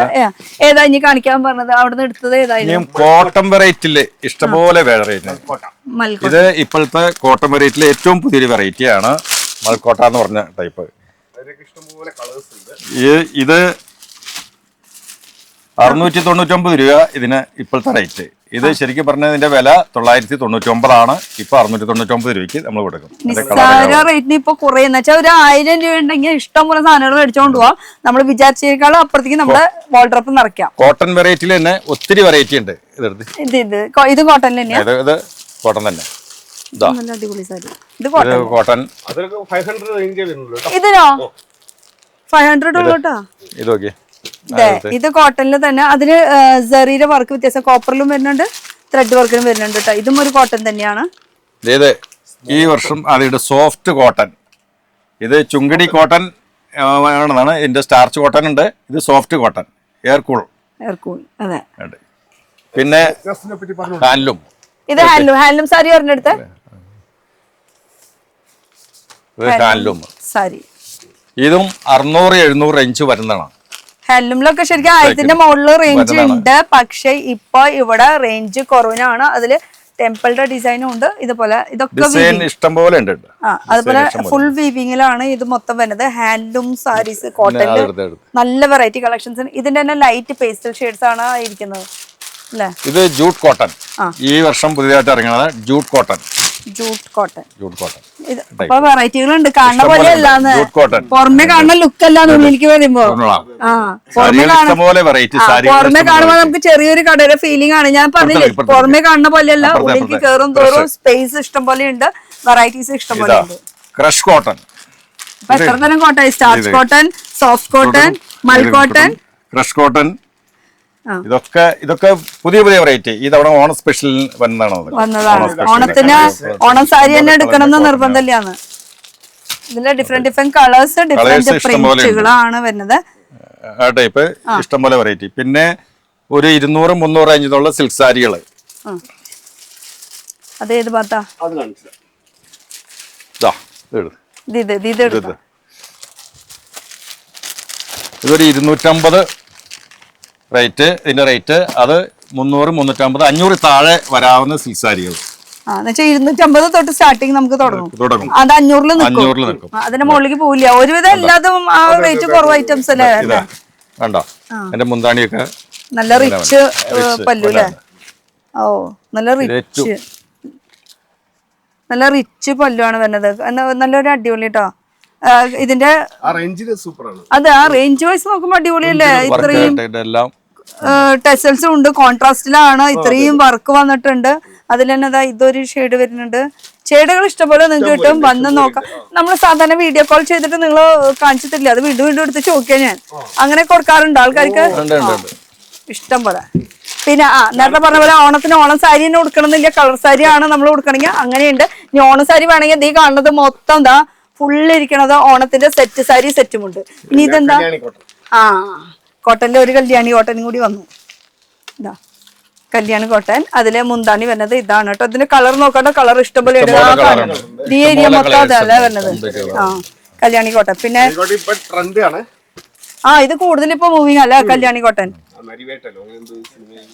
ഏതാ ഇനി കാണിക്കാൻ പറഞ്ഞത്? അവിടുന്ന് എടുത്തത് ഏതായാലും കോട്ടൺ വെറൈറ്റിയില് ഇഷ്ടംപോലെ വെറൈറ്റി. ഇത് ഇപ്പോഴത്തെ കോട്ടൺ വെറൈറ്റിയിലെ ഏറ്റവും പുതിയൊരു വെറൈറ്റിയാണ് മൽക്കോട്ട എന്ന് പറഞ്ഞ ടൈപ്പ്. ഇത് 699 രൂപ ഇതിന് ഇപ്പോഴത്തെ റേറ്റ്. ഇത് ശരിക്കും പറഞ്ഞാൽ ഇതിന്റെ വില 999 ആണ്. ഇപ്പൊ 699 രൂപയ്ക്ക് നമ്മൾ കൊടുക്കും. റേറ്റിന് ഇപ്പൊ കുറയെന്ന് വെച്ചാൽ ഒരു 1000 രൂപ ഉണ്ടെങ്കിൽ ഇഷ്ടംപോലെ സാധനങ്ങൾ മേടിച്ചോണ്ട് പോവാം. നമ്മൾ വിചാരിച്ചേക്കാളും അപ്പുറത്തേക്ക് നമ്മുടെ വാൾഡ്രോപ്പ് നിറയ്ക്കാം. കോട്ടൺ വെറൈറ്റിയിൽ തന്നെ ഒത്തിരി വെറൈറ്റി ഉണ്ട്. ഇത് കോട്ടൺ തന്നെയാ. ഇത് കോട്ടൺ തന്നെ. അടിപൊളി സാരി. ഇത് കോട്ടൺ. ഇതിനോ 500 ഉള്ളൂട്ടാ. ഇത് നോക്കിയേ, ഇത് കോട്ടണിൽ തന്നെ. അതിന് സെറിയുടെ വർക്ക് വ്യത്യാസം, കോപ്പറിലും വരുന്നുണ്ട്, ത്രെഡ് വർക്കിലും വരുന്നുണ്ട് കേട്ടോ. ഇതും ഒരു കോട്ടൺ തന്നെയാണ്. ഈ വർഷം അതിന്റെ സോഫ്റ്റ് കോട്ടൺ. ഇത് ചുങ്കടി കോട്ടൺ ആണെന്നാണ്. ഇതിന്റെ സ്റ്റാർച്ച് കോട്ടൺ ഉണ്ട്. ഇത് സോഫ്റ്റ് കോട്ടൺ, എയർ കൂൾ. അതെ. പിന്നെ ഹാൻഡ്ലൂം. ഇത് ഹാൻഡ്ലൂം സാരി പറഞ്ഞെടുത്ത് ഹാൻഡ്ലൂം സാരി. ഇതും 600-700 റേഞ്ച് വരുന്നതാണ്. ഹാൻഡ്ലൂമിലൊക്കെ ശരിക്കും 1000ന്റെ മുകളിൽ റേഞ്ച് ഉണ്ട്. പക്ഷെ ഇപ്പൊ ഇവിടെ റേഞ്ച് കുറവിനാണ്. അതില് ടെമ്പിളുടെ ഡിസൈനും ഉണ്ട്. ഇതുപോലെ ഇതൊക്കെ ഇഷ്ടംപോലെ ഉണ്ട്. അതുപോലെ ഫുൾ വീവിങ്ങിലാണ് ഇത് മൊത്തം വരുന്നത്. ഹാൻഡ്ലൂം സാരീസ് കോട്ടണില് നല്ല വെറൈറ്റി കളക്ഷൻസ്. ഇതിന്റെ തന്നെ ലൈറ്റ് പേസ്റ്റൽ ഷെയ്ഡ്സ് ആണ് ഇരിക്കുന്നത്. ഇത് ജൂട്ട് കോട്ടൺ. ഈ വർഷം പുതിയതായിട്ട് ഇറങ്ങുന്നത് ജൂട്ട് കോട്ടൺ. ഇപ്പൊ വെറൈറ്റികളുണ്ട്. കാണുന്ന പോലെ അല്ലാന്ന്, പുറമെ കാണുന്ന ലുക്ക് അല്ലാന്ന് ഉള്ളിലേക്ക് വരുമ്പോ. പുറമെ കാണുമ്പോ നമുക്ക് ചെറിയൊരു കടയുടെ ഫീലിംഗ് ആണ്. ഞാൻ പറഞ്ഞില്ലേ, പുറമെ കാണുന്ന പോലെയല്ല, ഉള്ളിലേക്ക് കയറും തോറും സ്പേസ് ഇഷ്ടം പോലെ ഉണ്ട്, വെറൈറ്റീസ് ഇഷ്ടം പോലെ ഉണ്ട്. Crush cotton. ഇപ്പൊ എത്ര തരം cotton? Starch cotton, soft cotton, മൽ കോട്ടൺ, ക്രഷ് കോട്ടൺ. ഇതൊക്കെ പുതിയ വെറൈറ്റി. ഈ തവണ ഓണം സ്പെഷ്യൽ വന്നതാണ്. ഓണം സാരി തന്നെ എടുക്കണം എന്ന് നിർബന്ധമില്ലാന്ന്. ഇതിന്റെ ഡിഫറെന്റ് കളേഴ്സ്, ഡിഫറെന്റ് പ്രിന്റുകളാണ് വരുന്നത്. ആ ടൈപ്പ് ഇഷ്ടംപോലെ വെറൈറ്റി. പിന്നെ ഒരു 200-300 റേഞ്ചിലുള്ള സിൽക്ക് സാരികള്. അതേത് ഭാഗത്താ? ഇതൊരു 250 റേറ്റ്. ഇതിന്റെ റേറ്റ് അത് 300-350, 500 താഴെ വരാവുന്ന സിൽക്ക് സാരികൾ. 250 തൊട്ട് സ്റ്റാർട്ടിങ് നമുക്ക് തുടങ്ങും. അത് 500 നിൽക്കും. അതിന്റെ മുകളിലേക്ക് പോവില്ല. ഒരുവിധം എല്ലാതും ആ റേറ്റ് കുറവ് ഐറ്റംസ് അല്ലേ. കണ്ടോ എന്റെ മുന്താണിയൊക്കെ നല്ല റിച്ച് പല്ലു അല്ലേ. ഓ, നല്ല റിച്ച് പല്ലുവാണ് വരുന്നത്. നല്ലൊരു അടിപൊളി കേട്ടോ. ഇതിന്റെ അതെ, ആ റേഞ്ച് വൈസ് നോക്കുമ്പോ അടിപൊളിയല്ലേ. ഇത്രയും ടെസൽസും ഉണ്ട്, കോൺട്രാസ്റ്റിലാണ്, ഇത്രയും വർക്ക് വന്നിട്ടുണ്ട്. അതിൽ തന്നെ ഇതൊരു ഷെയ്ഡ് വരുന്നുണ്ട്. ഷെയ്ഡുകൾ ഇഷ്ടംപോലെ നിങ്ങൾക്ക് കിട്ടും. വന്ന് നോക്കാം. നമ്മൾ സാധാരണ വീഡിയോ കോൾ ചെയ്തിട്ട് നിങ്ങൾ കാണിച്ചു തരില്ല, അത് വീണ്ടും എടുത്ത് ചോദിക്കാൻ ഞാൻ അങ്ങനെ കൊടുക്കാറുണ്ട് ആൾക്കാർക്ക് ഇഷ്ടം പോലെ. പിന്നെ നേരത്തെ പറഞ്ഞ പോലെ ഓണത്തിന് ഓണം സാരി തന്നെ ഉടുക്കണമെന്നില്ല, കളർ സാരി ആണ് നമ്മൾ ഉടുക്കണമെങ്കിൽ അങ്ങനെയുണ്ട്. ഇനി ഓണം സാരി വേണമെങ്കിൽ ഈ കാണുന്നത് മൊത്തം ഫുള്ളിരിക്കണത് ഓണത്തിന്റെ സെറ്റ് സാരി സെറ്റുമുണ്ട്. ഇനി ഇതെന്താ? കോട്ടന്റെ ഒരു കല്യാണി കോട്ടനും കൂടി വന്നു. ഇതാ കല്യാണി കോട്ടൺ. അതിലെ മുന്താണി വരുന്നത് ഇതാണ് കേട്ടോ. ഇതിന്റെ കളർ നോക്കണ്ട, കളർ ഇഷ്ടംപോലെ ഉണ്ട്. ഇഷ്ടംപോലെ colour ഉണ്ട്. ഈ ഏരിയ ഇഷ്ടംപോലെ മൊത്തം colours അതല്ലേ ഉണ്ട്. വരുന്നത്. ആ കല്യാണി കോട്ടൺ. പിന്നെ ഇപ്പൊ ട്രെൻഡ് ആണ്. ആ ഇത് കൂടുതൽ ഇപ്പൊ മൂവിങ് അല്ല കല്യാണി കോട്ടൺ. നരിവേട്ടല്ലോ അങ്ങനെന്തോ സിനിമയിൽ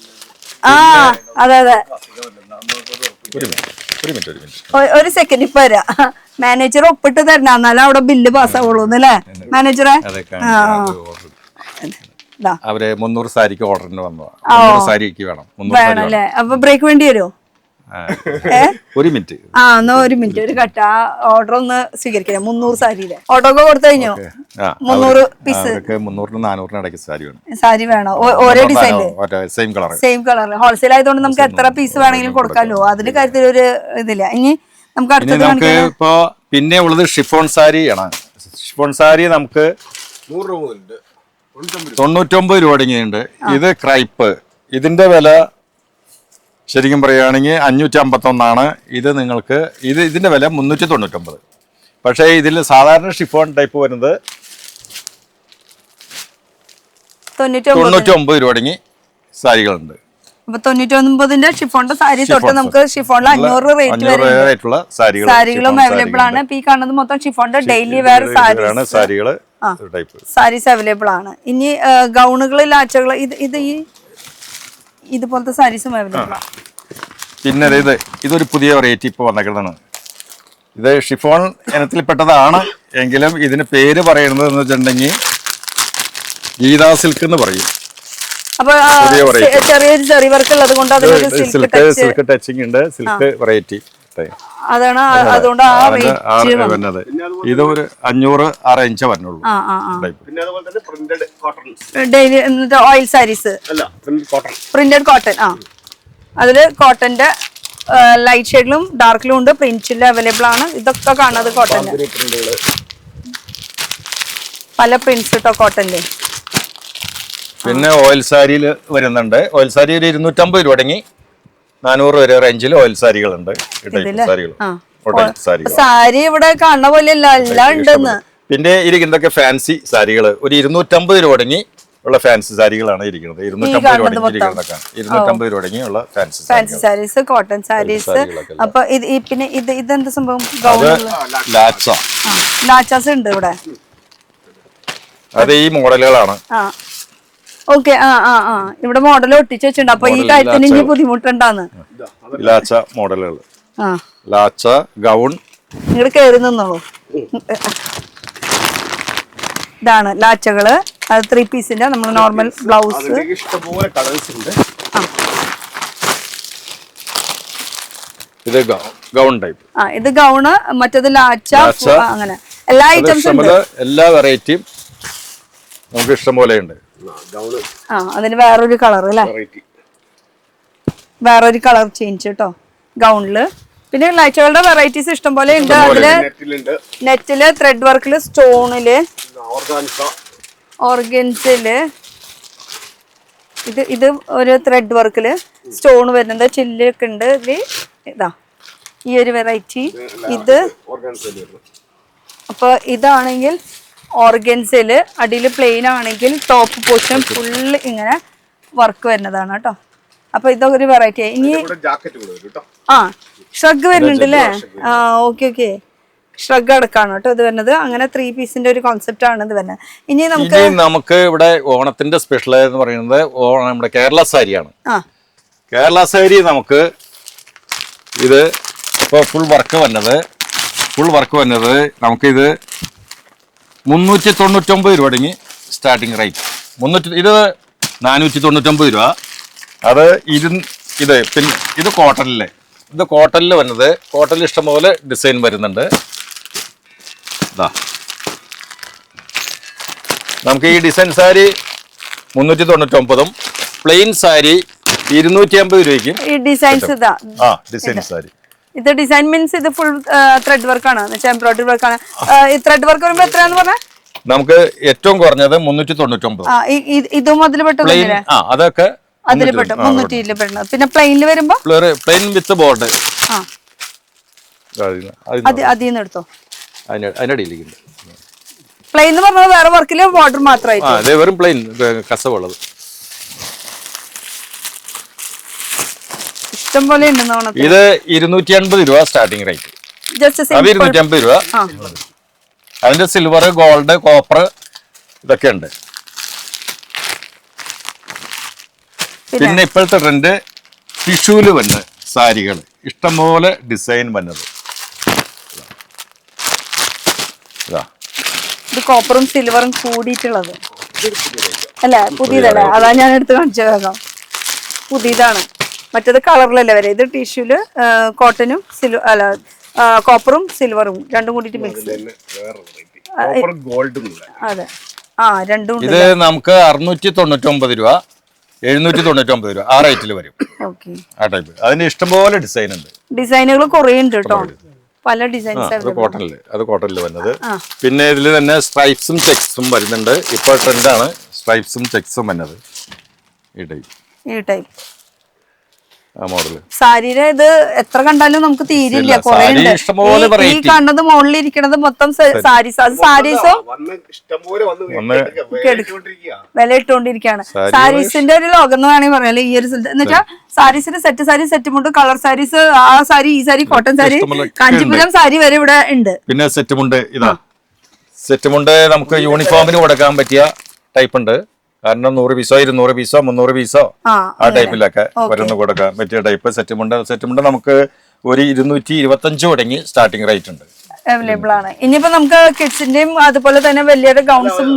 ആ അതെ അതെ. ഒരു മിനിറ്റ് ഒരു സെക്കൻഡ് ഇപ്പൊ വരാ. മാനേജർ ഒപ്പിട്ട് തരണം, എന്നാലും അവിടെ ബില്ല് പാസ്സാവുള്ളൂ അല്ലേ മാനേജറെ? അവര് 300 സാരിക്ക് ഓർഡറിന് വന്നു. 300 സാരിക്ക് വേണം. 300 സാരി വേണല്ലേ? അപ്പൊ ബ്രേക്ക് വേണ്ടി വരുമോ? ഒരു മിനിറ്റ്. ആ എന്നാ ഒരു മിനിറ്റ്, ഒരു കട്ട ഓർഡർ ഒന്ന് സ്വീകരിക്കാം. 300 സാരിയിലെ ഓട്ടോ ഒക്കെ കൊടുത്തു കഴിഞ്ഞോ? 300 പീസ് 300-നും 400-നും ഇടയ്ക്ക് സാരി വേണം. സാരി വേണോ? ഓരോ ഡിസൈനില് same colour. Same colour. Wholesale ആയതുകൊണ്ട് നമുക്ക് എത്ര പീസ് വേണമെങ്കിലും കൊടുക്കാമല്ലോ. അതിന്റെ കാര്യത്തിൽ ഒരു ഇതില്ല. ഇനി നമുക്ക് അടുത്തത് നമുക്ക് ഇപ്പോ പിന്നെ ഉള്ളത് ഷിഫോൺ സാരി ആണ്. ഷിഫോൺ സാരി നമുക്ക് 100 രൂപ മുതലുണ്ട്. 99 രൂപ തുടങ്ങിയുണ്ട്. ഇത് ക്രൈപ്പ്. ഇതിന്റെ വില ശരിക്കും പറയുകയാണെങ്കിൽ 551 ഇത് നിങ്ങൾക്ക് ഇതിന്റെ വില 399. പക്ഷേ ഇതിൽ സാധാരണ ഷിഫോൺ ടൈപ്പ് വരുന്നത് 99 രൂപ തുടങ്ങി സാരികളുണ്ട്. അപ്പൊ 99ന്റെ ഷിഫോണിന്റെ സാരി തൊട്ട് നമുക്ക് ഷിഫോണിൽ 500 റേറ്റുള്ള സാരികളും അവൈലബിൾ ആണ്. ഇപ്പൊ ഈ കാണുന്നത് മൊത്തം ഷിഫോണിന്റെ ഡെയിലി വെയർ സാരികള് സാരീസ് അവൈലബിൾ ആണ്. ഇനി ഗൗണുകള്, ലാച്ചകൾ, ഇത് ഈ ഇതുപോലത്തെ സാരീസും അവൈലബിൾ ആണ്. പിന്നെ ഇതൊരു പുതിയ വെറൈറ്റി ഇപ്പോൾ വന്നേക്കുന്നതാണ്. ഇത് ഷിഫോൺ ഇനത്തിൽപ്പെട്ടതാണ് എങ്കിലും ഇതിന് പേര് പറയുന്നത് എന്ന് വെച്ചിട്ടുണ്ടെങ്കിൽ ഗീതാ സിൽക്ക് എന്ന് പറയും. അപ്പൊ ചെറിയൊരു ചെറിയ വർക്ക് ഉള്ളത് കൊണ്ട് അതിനൊരു സിൽക്ക് ടച്ചിങ് ഉണ്ട്. സിൽക്ക് വെറൈറ്റി അതാണ്. അതുകൊണ്ട് വരുന്നത് ഇത് ഒരു 500 ആ റേഞ്ച് വരുന്നുള്ളൂ. പിന്നെ അതുപോലെ തന്നെ printed cotton, daily oil saris അല്ല പ്രിന്റഡ് കോട്ടൺ. ആ അതില് കോട്ടന്റെ ലൈറ്റ് ഷെയ്ഡിലും ഡാർക്കിലും ഉണ്ട്. പ്രിന്റിൽ അവൈലബിൾ ആണ്. ഇതൊക്കെ കാണുന്നത് കോട്ടന്റെ പല പ്രിന്റ്സ് കേട്ടോ കോട്ടന്റെ. പിന്നെ ഓയിൽ സാരിയിൽ വരുന്നുണ്ട്. ഓയിൽ സാരി ഒരു 250 രൂപ തുടങ്ങി 400 വരെ റേഞ്ചിൽ ഓയിൽ സാരികളുണ്ട്. സാരി ഇവിടെ കാണുന്ന പോലെ എല്ലാം ഉണ്ടെന്ന്. പിന്നെ ഇതൊക്കെ ഫാൻസി സാരികൾ ഒരു 250 രൂപ തുടങ്ങി ഉള്ള ഫാൻസി സാരികളാണ് ഇരിക്കുന്നത്. 250 രൂപ തുടങ്ങിയുള്ള ഫാൻസി സാരീസ്, കോട്ടൺ സാരീസ്. അപ്പൊ പിന്നെ ഇതെന്ത് സംഭവം? ലാച്ചാസ് ഉണ്ട് ഇവിടെ. അത് ഈ മോഡലുകളാണ്. ഓക്കെ. ഇവിടെ മോഡൽ ഒട്ടിച്ച് വെച്ചിട്ടുണ്ട്. അപ്പൊ ഈ കാര്യത്തിന് ഇനി ബുദ്ധിമുട്ടുണ്ടാന്ന്. ലാച്ച മോഡലുകൾ, ലാച്ച ഗൗൺ. ഇങ്ങോട്ട് കയറി നിന്നോളൂ. ഇതാണ് ലാച്ചകള്. അത് 3 പീസിന്റെ നമ്മൾ നോർമൽ ബ്ലൗസ്. ഇഷ്ടംപോലെ കളേഴ്സ് ഉണ്ട്. ഇത് ഗൗൺ ടൈപ്പ്. ഇത് ഗൗണ്, മറ്റേത് ലാച്ച. അങ്ങനെ എല്ലാ ഐറ്റംസും ഉണ്ട്. എല്ലാ വെറൈറ്റിയും നമുക്ക് ഇഷ്ടം പോലെ ഉണ്ട്. അതിന് വേറൊരു കളർ അല്ലേ? വേറൊരു കളർ ചേഞ്ച് കേട്ടോ ഗൗണില്. പിന്നെ ലൈറ്റുകളുടെ വെറൈറ്റീസ് ഇഷ്ടം പോലെ ഉണ്ട്. അതില് നെറ്റില്, ത്രെഡ് വർക്കില്, സ്റ്റോണില്, ഓർഗൻസില്. ഇത് ഒരു ത്രെഡ് വർക്കില് സ്റ്റോൺ വരുന്നത്. ചില്ലൊക്കെ ഉണ്ട്. ഇതാ ഈ ഒരു വെറൈറ്റി. ഇത് അപ്പൊ ഇതാണെങ്കിൽ ഓർഗൻസില്, അടിയിൽ പ്ലെയിൻ ആണെങ്കിൽ ടോപ്പ് പോർഷൻ ഫുള്ള് ഇങ്ങനെ വർക്ക് വരുന്നതാണ് കേട്ടോ. അപ്പൊ ഇതൊരു വെറൈറ്റി. ഇനി ഷ്രഗ് വരുന്നുണ്ട് അല്ലേ? ഓക്കെ. ഷ്രഗ് അടക്കാണ് കേട്ടോ ഇത് വരുന്നത്. അങ്ങനെ 3 പീസിന്റെ ഒരു കോൺസെപ്റ്റ് ആണ് ഇത് വരുന്നത്. ഇനി നമുക്ക് ഇവിടെ ഓണത്തിന്റെ സ്പെഷ്യൽ എന്ന് പറയുന്നത് നമ്മുടെ കേരള സാരിയാണ്. കേരള സാരി നമുക്ക് ഇത് ഇപ്പൊ ഫുൾ വർക്ക് വന്നത് നമുക്ക് 399 രൂപ തുടങ്ങി സ്റ്റാർട്ടിങ് റേറ്റ്. ഇത് 499 രൂപ. അത് പിന്നെ ഇത് കോട്ടണിൽ വന്നത്. കോട്ടണിൽ ഇഷ്ടംപോലെ ഡിസൈൻ വരുന്നുണ്ട്. നമുക്ക് ഈ ഡിസൈൻ സാരി 399, പ്ലെയിൻ സാരി 250 രൂപയ്ക്കും. ഈ ഡിസൈൻസ് ഡിസൈൻ സാരി. ഇത് ഡിസൈൻ മീൻസ് ഇത് ഫുൾ ത്രെഡ് വർക്ക് ആണ്, എംബ്രോയിഡറി വർക്ക് ആണ്. ഈ ത്രെഡ് വർക്ക് വരുമ്പോ എത്രയാന്ന് പറഞ്ഞാൽ നമുക്ക് ഏറ്റവും കുറഞ്ഞത് 399. ഇതും അതിൽ പെട്ടല്ലേ? അതൊക്കെ അതിൽ പെട്ടു. 300 പെട്ടത്. പിന്നെ പ്ലെയിനിൽ വരുമ്പോ പ്ലെയിൻ വിത്ത് ബോർഡ് അതിന്ന് എടുത്തോ. അതിന്റെ അടിയിലേക്ക് പ്ലെയിൻ എന്ന് പറഞ്ഞത് വേറെ വർക്കില് ബോർഡർ മാത്രമായിട്ട് വെറും പ്ലെയിൻ കസവുള്ളത്. ഇഷ്ടം പോലെ ഉണ്ടെന്ന് ഓണത്തിന്. ഇത് 250 രൂപ സ്റ്റാർട്ടിംഗ് റേറ്റ്. ജസ്റ്റ് അത് 250 രൂപ. അതിന്റെ സിൽവർ, ഗോൾഡ്, കോപ്പർ ഇതൊക്കെ ഉണ്ട്. പിന്നെ ഇപ്പോഴത്തെ ട്രെൻഡ് ടിഷ്യൂല് വന്ന് സാരികൾ ഇഷ്ടംപോലെ ഡിസൈൻ വന്നത്. ഇത് കോപ്പറും സിൽവറും കൂടിയിട്ടുള്ളത് അല്ലേ? പുതിയതല്ലേ? അതാ ഞാൻ എടുത്ത് കാണിച്ചു വേഗം. പുതിയതാണ്. മറ്റേത് കളറിലല്ലേ വരെ. ഇത് ടിഷ്യൂല് കോട്ടനും കോപ്പറും സിൽവറും രണ്ടും കൂടിയിട്ട് മിക്സ്. അതെ, രണ്ടും. ഇത് നമുക്ക് 699 രൂപ, 799 രൂപ ആ റേറ്റിൽ വരും. ആ ടൈപ്പ്. അതിന് ഇഷ്ടംപോലെ ഡിസൈൻ ഉണ്ട്. ഡിസൈനുകൾ കുറേ ഉണ്ട് കേട്ടോ, പല ഡിസൈൻസ്. അത് കോട്ടണില് വന്നത്. പിന്നെ ഇതിൽ തന്നെ സ്ട്രൈപ്സും ചെക്സും വരുന്നുണ്ട്. ഇപ്പോൾ ട്രെൻഡാണ് സ്ട്രൈപ്സും ചെക്സും വന്നത്. ഈ ടൈപ്പ് ആ മോഡല് സാരിയുടെ ഇത് എത്ര കണ്ടാലും നമുക്ക് തീരില്ല. കുറെ ഉണ്ട്. ഈ കണ്ടത് മുകളിൽ ഇരിക്കണത് മൊത്തം സാരീസ്. അത് സാരീസും വില ഇട്ടുകൊണ്ടിരിക്കുകയാണ്. സാരീസിന്റെ ഒരു ലോകം എന്ന് വേണമെങ്കിൽ പറയാം ഈ ഒരു സ്ഥലത്ത്. എന്ന് വെച്ചാൽ സാരീസിന്റെ സെറ്റ് സാരി, സെറ്റ് മുണ്ട്, കളർ സാരീസ്, ആ സാരി, ഈ സാരി, കോട്ടൺ സാരി, കാഞ്ചീപുരം സാരി വരെ ഇവിടെ ഉണ്ട്. പിന്നെ സെറ്റ് മുണ്ട്. ഇതാ സെറ്റ് മുണ്ട് നമുക്ക് യൂണിഫോമിന് കൊടുക്കാൻ പറ്റിയ ടൈപ്പ് ഉണ്ട്. കാരണം 100 പീസോ 200 പീസോ 300 പീസോ ആ ടൈപ്പിലൊക്കെ വരുന്ന കൊടുക്കാൻ പറ്റിയ ടൈപ്പ് സെറ്റ് മുണ്ട് നമുക്ക് ഒരു 225 തുടങ്ങി സ്റ്റാർട്ടിംഗ് റേറ്റ് ഉണ്ട്, അവൈലബിൾ ആണ്. ഇനിയിപ്പോ നമുക്ക് കിഡ്സിന്റെയും അതുപോലെ തന്നെ വലിയ ഗൗൺസും.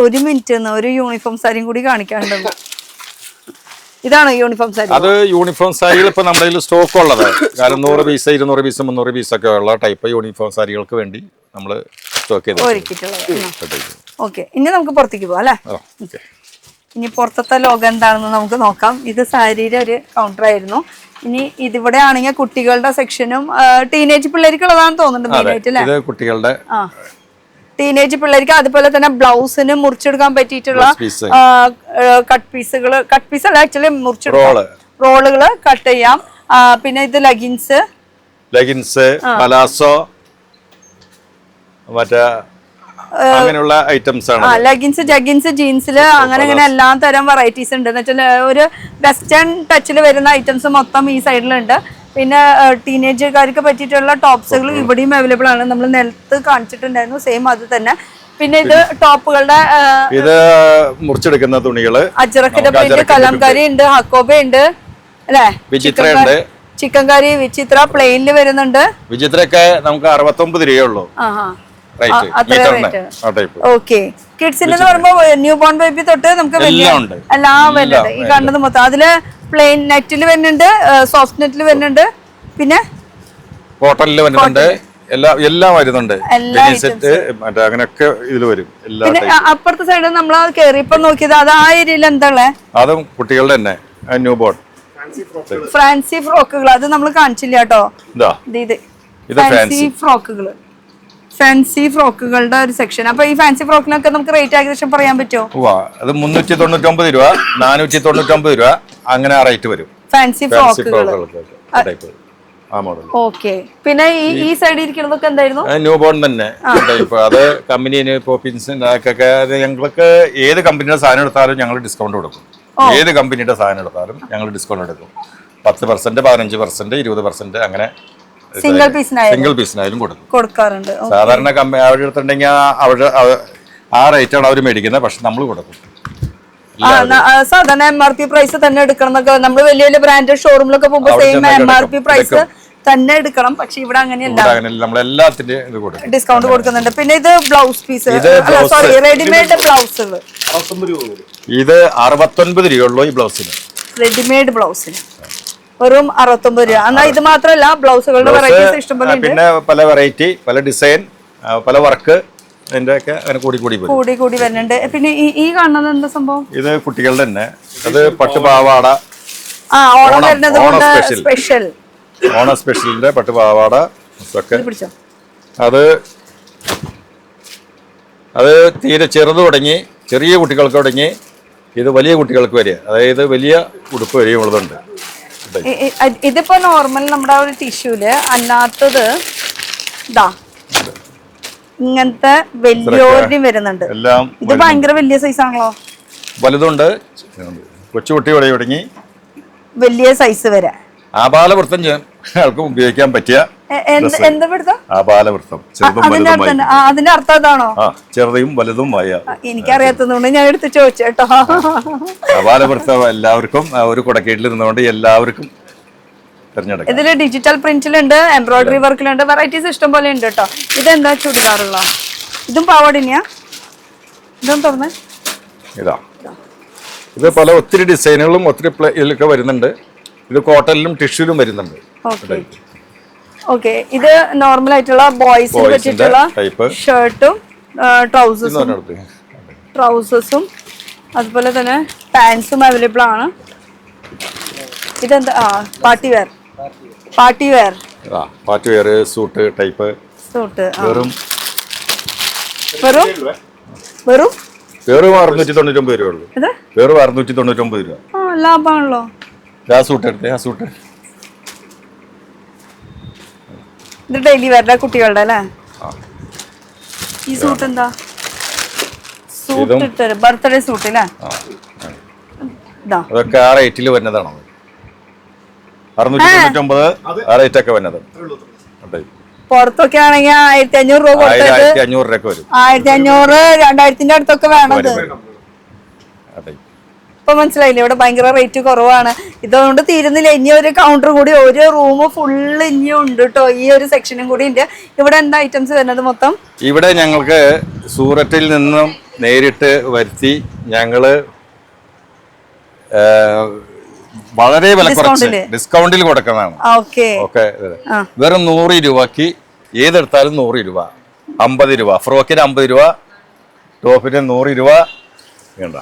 ഒരു മിനിറ്റ്, ഒരു യൂണിഫോം സാരിയും കൂടി കാണിക്കാനുണ്ട്. ഇതാണ് യൂണിഫോം സാരി. അത് യൂണിഫോം സാരികൾ ഇപ്പൊ നമ്മുടെ കയ്യിൽ സ്റ്റോക്ക് ഉള്ളത്. കാരണം 100 പീസ് 200 പീസ് 300 പീസ് ഒക്കെ ഉള്ള ടൈപ്പ് യൂണിഫോം സാരികൾക്ക് വേണ്ടി നമ്മൾ സ്റ്റോക്ക് ചെയ്ത്. ഓക്കെ, ഇനി നമുക്ക് പുറത്തേക്ക് പോവാം അല്ലെ? ഇനി പുറത്തത്തെ ലോകം എന്താണെന്ന് നമുക്ക് നോക്കാം. ഇത് സാരിയുടെ ഒരു കൗണ്ടർ ആയിരുന്നു. ഇനി ഇതിവിടെ ആണെങ്കിൽ കുട്ടികളുടെ സെക്ഷനും ടീനേജ് പിള്ളേർക്കുള്ളതാണെന്ന് തോന്നുന്നുണ്ട് മെയിനായിട്ട് അല്ലെ? കുട്ടികളുടെ ടീനേജ് പിള്ളേർക്ക് അതുപോലെ തന്നെ ബ്ലൗസിന് മുറിച്ചെടുക്കാൻ പറ്റിയിട്ടുള്ള കട്ട് പീസ് അല്ല, ആക്ച്വലി മുറിച്ചെടുക്കാം. റോളുകൾ കട്ട് ചെയ്യാം. പിന്നെ ഇത് ലെഗിൻസ്, പലാസോ, മറ്റേ അങ്ങനെയുള്ള ഐറ്റംസ് ആണ്. ലെഗിൻസ്, ജഗിൻസ്, ജീൻസില് അങ്ങനെ എല്ലാ തരം വെറൈറ്റീസ് ഉണ്ട്. എന്ന് വെച്ചാൽ ഒരു വെസ്റ്റേൺ ടച്ചിൽ വരുന്ന ഐറ്റംസ് മൊത്തം ഈ സൈഡിലുണ്ട്. പിന്നെ ടീനേജുകാർക്ക് പറ്റിയിട്ടുള്ള ടോപ്സുകൾ ഇവിടെയും അവൈലബിൾ ആണ്. നമ്മൾ നിലത്ത് കാണിച്ചിട്ടുണ്ടായിരുന്നു, സെയിം അത് തന്നെ. പിന്നെ ഇത് ടോപ്പുകളുടെ ഇത് മുറിച്ചെടുക്കുന്ന തുണികള്, അജ്രക്കിന്റെ പ്രിന്റ്, കലംകാരി ഉണ്ട്, ഹക്കോബ ഉണ്ട് അല്ലെ, ചിക്കൻ കറി, വിചിത്ര പ്ലെയിനിൽ വരുന്നുണ്ട്. വിചിത്രയൊക്കെ നമുക്ക് 69 രൂപയുള്ളൂ. ഓക്കെ, കിഡ്സിന് പറയുമ്പോ ന്യൂ ബോൺ ബേബി തൊട്ട് നമുക്ക് എല്ലാം വരുന്നുണ്ട്. ഈ കണ്ടത് മൊത്തം അതില് പ്ലെയിൻ നെറ്റിൽ വരുന്നുണ്ട്, സോഫ്റ്റ് നെറ്റിൽ വരുന്നുണ്ട്, പിന്നെ കോട്ടണില് വരുന്നുണ്ട്, എല്ലാം വരുന്നുണ്ട്. അങ്ങനെയൊക്കെ ഇതിൽ വരും. പിന്നെ അപ്പുറത്തെ സൈഡ് നമ്മൾ കേറിയപ്പോ നോക്കിയത് അത് ആ ഏരിയയിൽ എന്താ ഉള്ളത്? അതും കുട്ടികളുടെ തന്നെ ന്യൂ ബോൺ ഫാൻസി ഫ്രോക്കുകൾ. അത് നമ്മൾ കാണിച്ചില്ല കേട്ടോ. ഫാൻസി ഫ്രോക്കുകളുടെ ഒരു സെക്ഷൻ. അപ്പൊ ഈ ഫാൻസി ഫ്രോക്കിനൊക്കെ നമുക്ക് റേറ്റ് ഏകദേശം പറയാൻ പറ്റുമോ? അത് 399 രൂപ, 499 രൂപ, അങ്ങനെ ആ റേറ്റ് വരും ഫാൻസി ഫ്രോക്കുകൾ. ഓക്കെ, പിന്നെ ഈ സൈഡിൽ ഇരിക്കുന്നതൊക്കെ എന്തായിരുന്നു? ന്യൂ ബോൺ തന്നെ ടൈപ്പ്. അത് കമ്പനി പോപ്പിൻസിന്റെ ഞങ്ങൾക്ക് ഏത് കമ്പനിയുടെ സാധനം എടുത്താലും ഞങ്ങൾ ഡിസ്കൗണ്ട് കൊടുക്കും. ഏത് കമ്പനിയുടെ സാധനം എടുത്താലും ഞങ്ങൾ ഡിസ്കൗണ്ട് എടുക്കും. 10%, 15%, 20% അങ്ങനെ സിംഗിൾ പീസിനായാലും കൊടുക്കാറുണ്ട്. സാധാരണ അവിടെ എടുത്തിട്ടുണ്ടെങ്കിൽ ആ റേറ്റാണ് അവർ മേടിക്കുന്നത്, പക്ഷെ നമ്മൾ കൊടുക്കും. സാധാരണ MRP പ്രൈസ് തന്നെ എടുക്കണം എന്നൊക്കെ നമ്മൾ വലിയ വലിയ ബ്രാൻഡഡ് ഷോറൂമിലൊക്കെ പോകുമ്പോൾ സെയിം MRP പ്രൈസ് തന്നെ എടുക്കണം. പക്ഷെ ഇവിടെ അങ്ങനെയല്ല, ഡിസ്കൗണ്ട് കൊടുക്കുന്നുണ്ട്. പിന്നെ ഇത് ബ്ലൗസ് പീസ്, സോറി റെഡിമെയ്ഡ് ബ്ലൗസുകൾ. ഇത് 69 രൂപയുള്ളൂ ഈ ബ്ലൗസിന്. റെഡിമെയ്ഡ് ബ്ലൗസിന് വെറും 69 രൂപ. എന്നാൽ ഇത് മാത്രമല്ല, ബ്ലൗസുകളുടെ വെറൈറ്റീസ് ഇഷ്ടംപോലെ ഉണ്ട്. പിന്നെ പല വെറൈറ്റി, പല ഡിസൈൻ, പല വർക്ക്, അതിന്റെയൊക്കെ അങ്ങനെ കൂടി വരുന്നുണ്ട്. പിന്നെ ഈ കാണുന്നത് എന്താ സംഭവം? ഇത് കുട്ടികളുടെ തന്നെ. അത് പട്ടുപാവാട, ഓണം വരുന്നത് സ്പെഷ്യൽ, ഓണം സ്പെഷ്യലിന്റെ പട്ടുപാവാട ഒക്കെ. അത് തീരെ ചെറുത് തുടങ്ങി, ചെറിയ കുട്ടികൾക്ക് തുടങ്ങി, ഇത് വലിയ കുട്ടികൾക്ക് വരെ, അതായത് വലിയ ഉടുപ്പ് വരെയും ഉള്ളതുണ്ട്. ഇതിപ്പോ നോർമൽ നമ്മുടെ ഒരു ടിഷ്യൂല് അല്ലാത്തത് ഇതാ ഇങ്ങനത്തെ വലിയ വരുന്നുണ്ട്. ഇത് ഭയങ്കര വലിയ സൈസ് ആണല്ലോ. വലുതുണ്ട്, കൊച്ചുകുട്ടി തൊട്ട് തുടങ്ങി വലിയ സൈസ് വരെ. ആബാലവൃത്തം ആൾക്കും ഉപയോഗിക്കാൻ പറ്റിയ എന്താ പിടുത്തം? ആബാലവൃത്തം, ചെറുതും വലുതുമായി. അതിന്റെ അർത്ഥം അതാണോ? ചെറുതും വലുതുമായ. എനിക്കറിയാത്തതുകൊണ്ട് ഞാൻ എടുത്ത് ചോദിച്ചേട്ടോ. ആബാലവൃത്തം എല്ലാവർക്കും ഒരു കുടക്കീഴിൽ നിന്നുകൊണ്ട് എല്ലാവർക്കും തിരഞ്ഞെടുക്കാം. ഇതില് ഡിജിറ്റൽ പ്രിന്റിലുണ്ട്, എംബ്രോയിഡറി വർക്കിലുണ്ട്, വെറൈറ്റീസ് ഇഷ്ടം പോലെ ഉണ്ട് കേട്ടോ. ഇതെന്താ ചുടിദാറുള്ള? ഇതും പാവാടിനെയാ? ഇതും തുറന്ന് ഇതാ, ഇത് പല ഒത്തിരി ഡിസൈനുകളും ഒത്തിരി ഇതിലൊക്കെ വരുന്നുണ്ട്. ഇത് കോട്ടണിലും ടിഷ്യൂലും വരുന്നുണ്ട്. ഓക്കെ, ഇത് നോർമൽ ആയിട്ടുള്ള ബോയ്സിന് പറ്റിയിട്ടുള്ള ഷർട്ടും ട്രൗസേഴ്സും അതുപോലെ തന്നെ പാൻസും അവൈലബിൾ ആണ്. ഇതെന്താ? Party wear suit type. Suit വെറും വെറും വെറും വെറും 699 രൂപ ഉള്ളൂ. വെറും 699 രൂപ. ലാഭമാണല്ലോ. ആ സൂട്ട് എടുത്തേ, ആ സൂട്ട്. ഇത് ഡെയിലി വെയറിന്റെ കുട്ടികളുടെ അല്ലേ? ഈ സൂട്ട് എന്താ? സൂട്ട് ഇട്ട് ബർത്ത്ഡേ സൂട്ട് അല്ലേ? അതൊക്കെ ആ റേറ്റിൽ വരുന്നതാണോ? 699 ആ റേറ്റ് ഒക്കെ വരുന്നത്. പുറത്തൊക്കെ ആണെങ്കിൽ 1500 രൂപ കൊടുത്തിട്ട് 1500 രൂപ വരും. 1500 2000ന്റെ അടുത്തൊക്കെ വേണത്. ഇപ്പൊ മനസ്സിലായില്ലേ, ഇവിടെ ഭയങ്കര റേറ്റ് കുറവാണ്. ഇതുകൊണ്ട് തീരുന്നില്ല. ഇനി ഒരു കൗണ്ടർ കൂടി, ഒരു റൂം ഫുള്ള് ഇനിയും ഉണ്ട് കേട്ടോ. ഈ ഒരു സെക്ഷനും കൂടി ഉണ്ട്. ഇവിടെ എന്താ ഐറ്റംസ് വരുന്നത് മൊത്തം? ഇവിടെ ഞങ്ങൾക്ക് സൂറത്തിൽ നിന്നും നേരിട്ട് വരുത്തി ഞങ്ങള് വളരെ വില കുറച്ച് ഡിസ്കൗണ്ടിൽ കൊടുക്കുന്നതാണ്. ഓക്കെ, വെറും 100 രൂപക്ക് ഏതെടുത്താലും 100 രൂപ, 50 രൂപ, ഫ്രോക്കിന് 50 രൂപ, ടോപ്പിന് 100 രൂപ. വേണ്ട,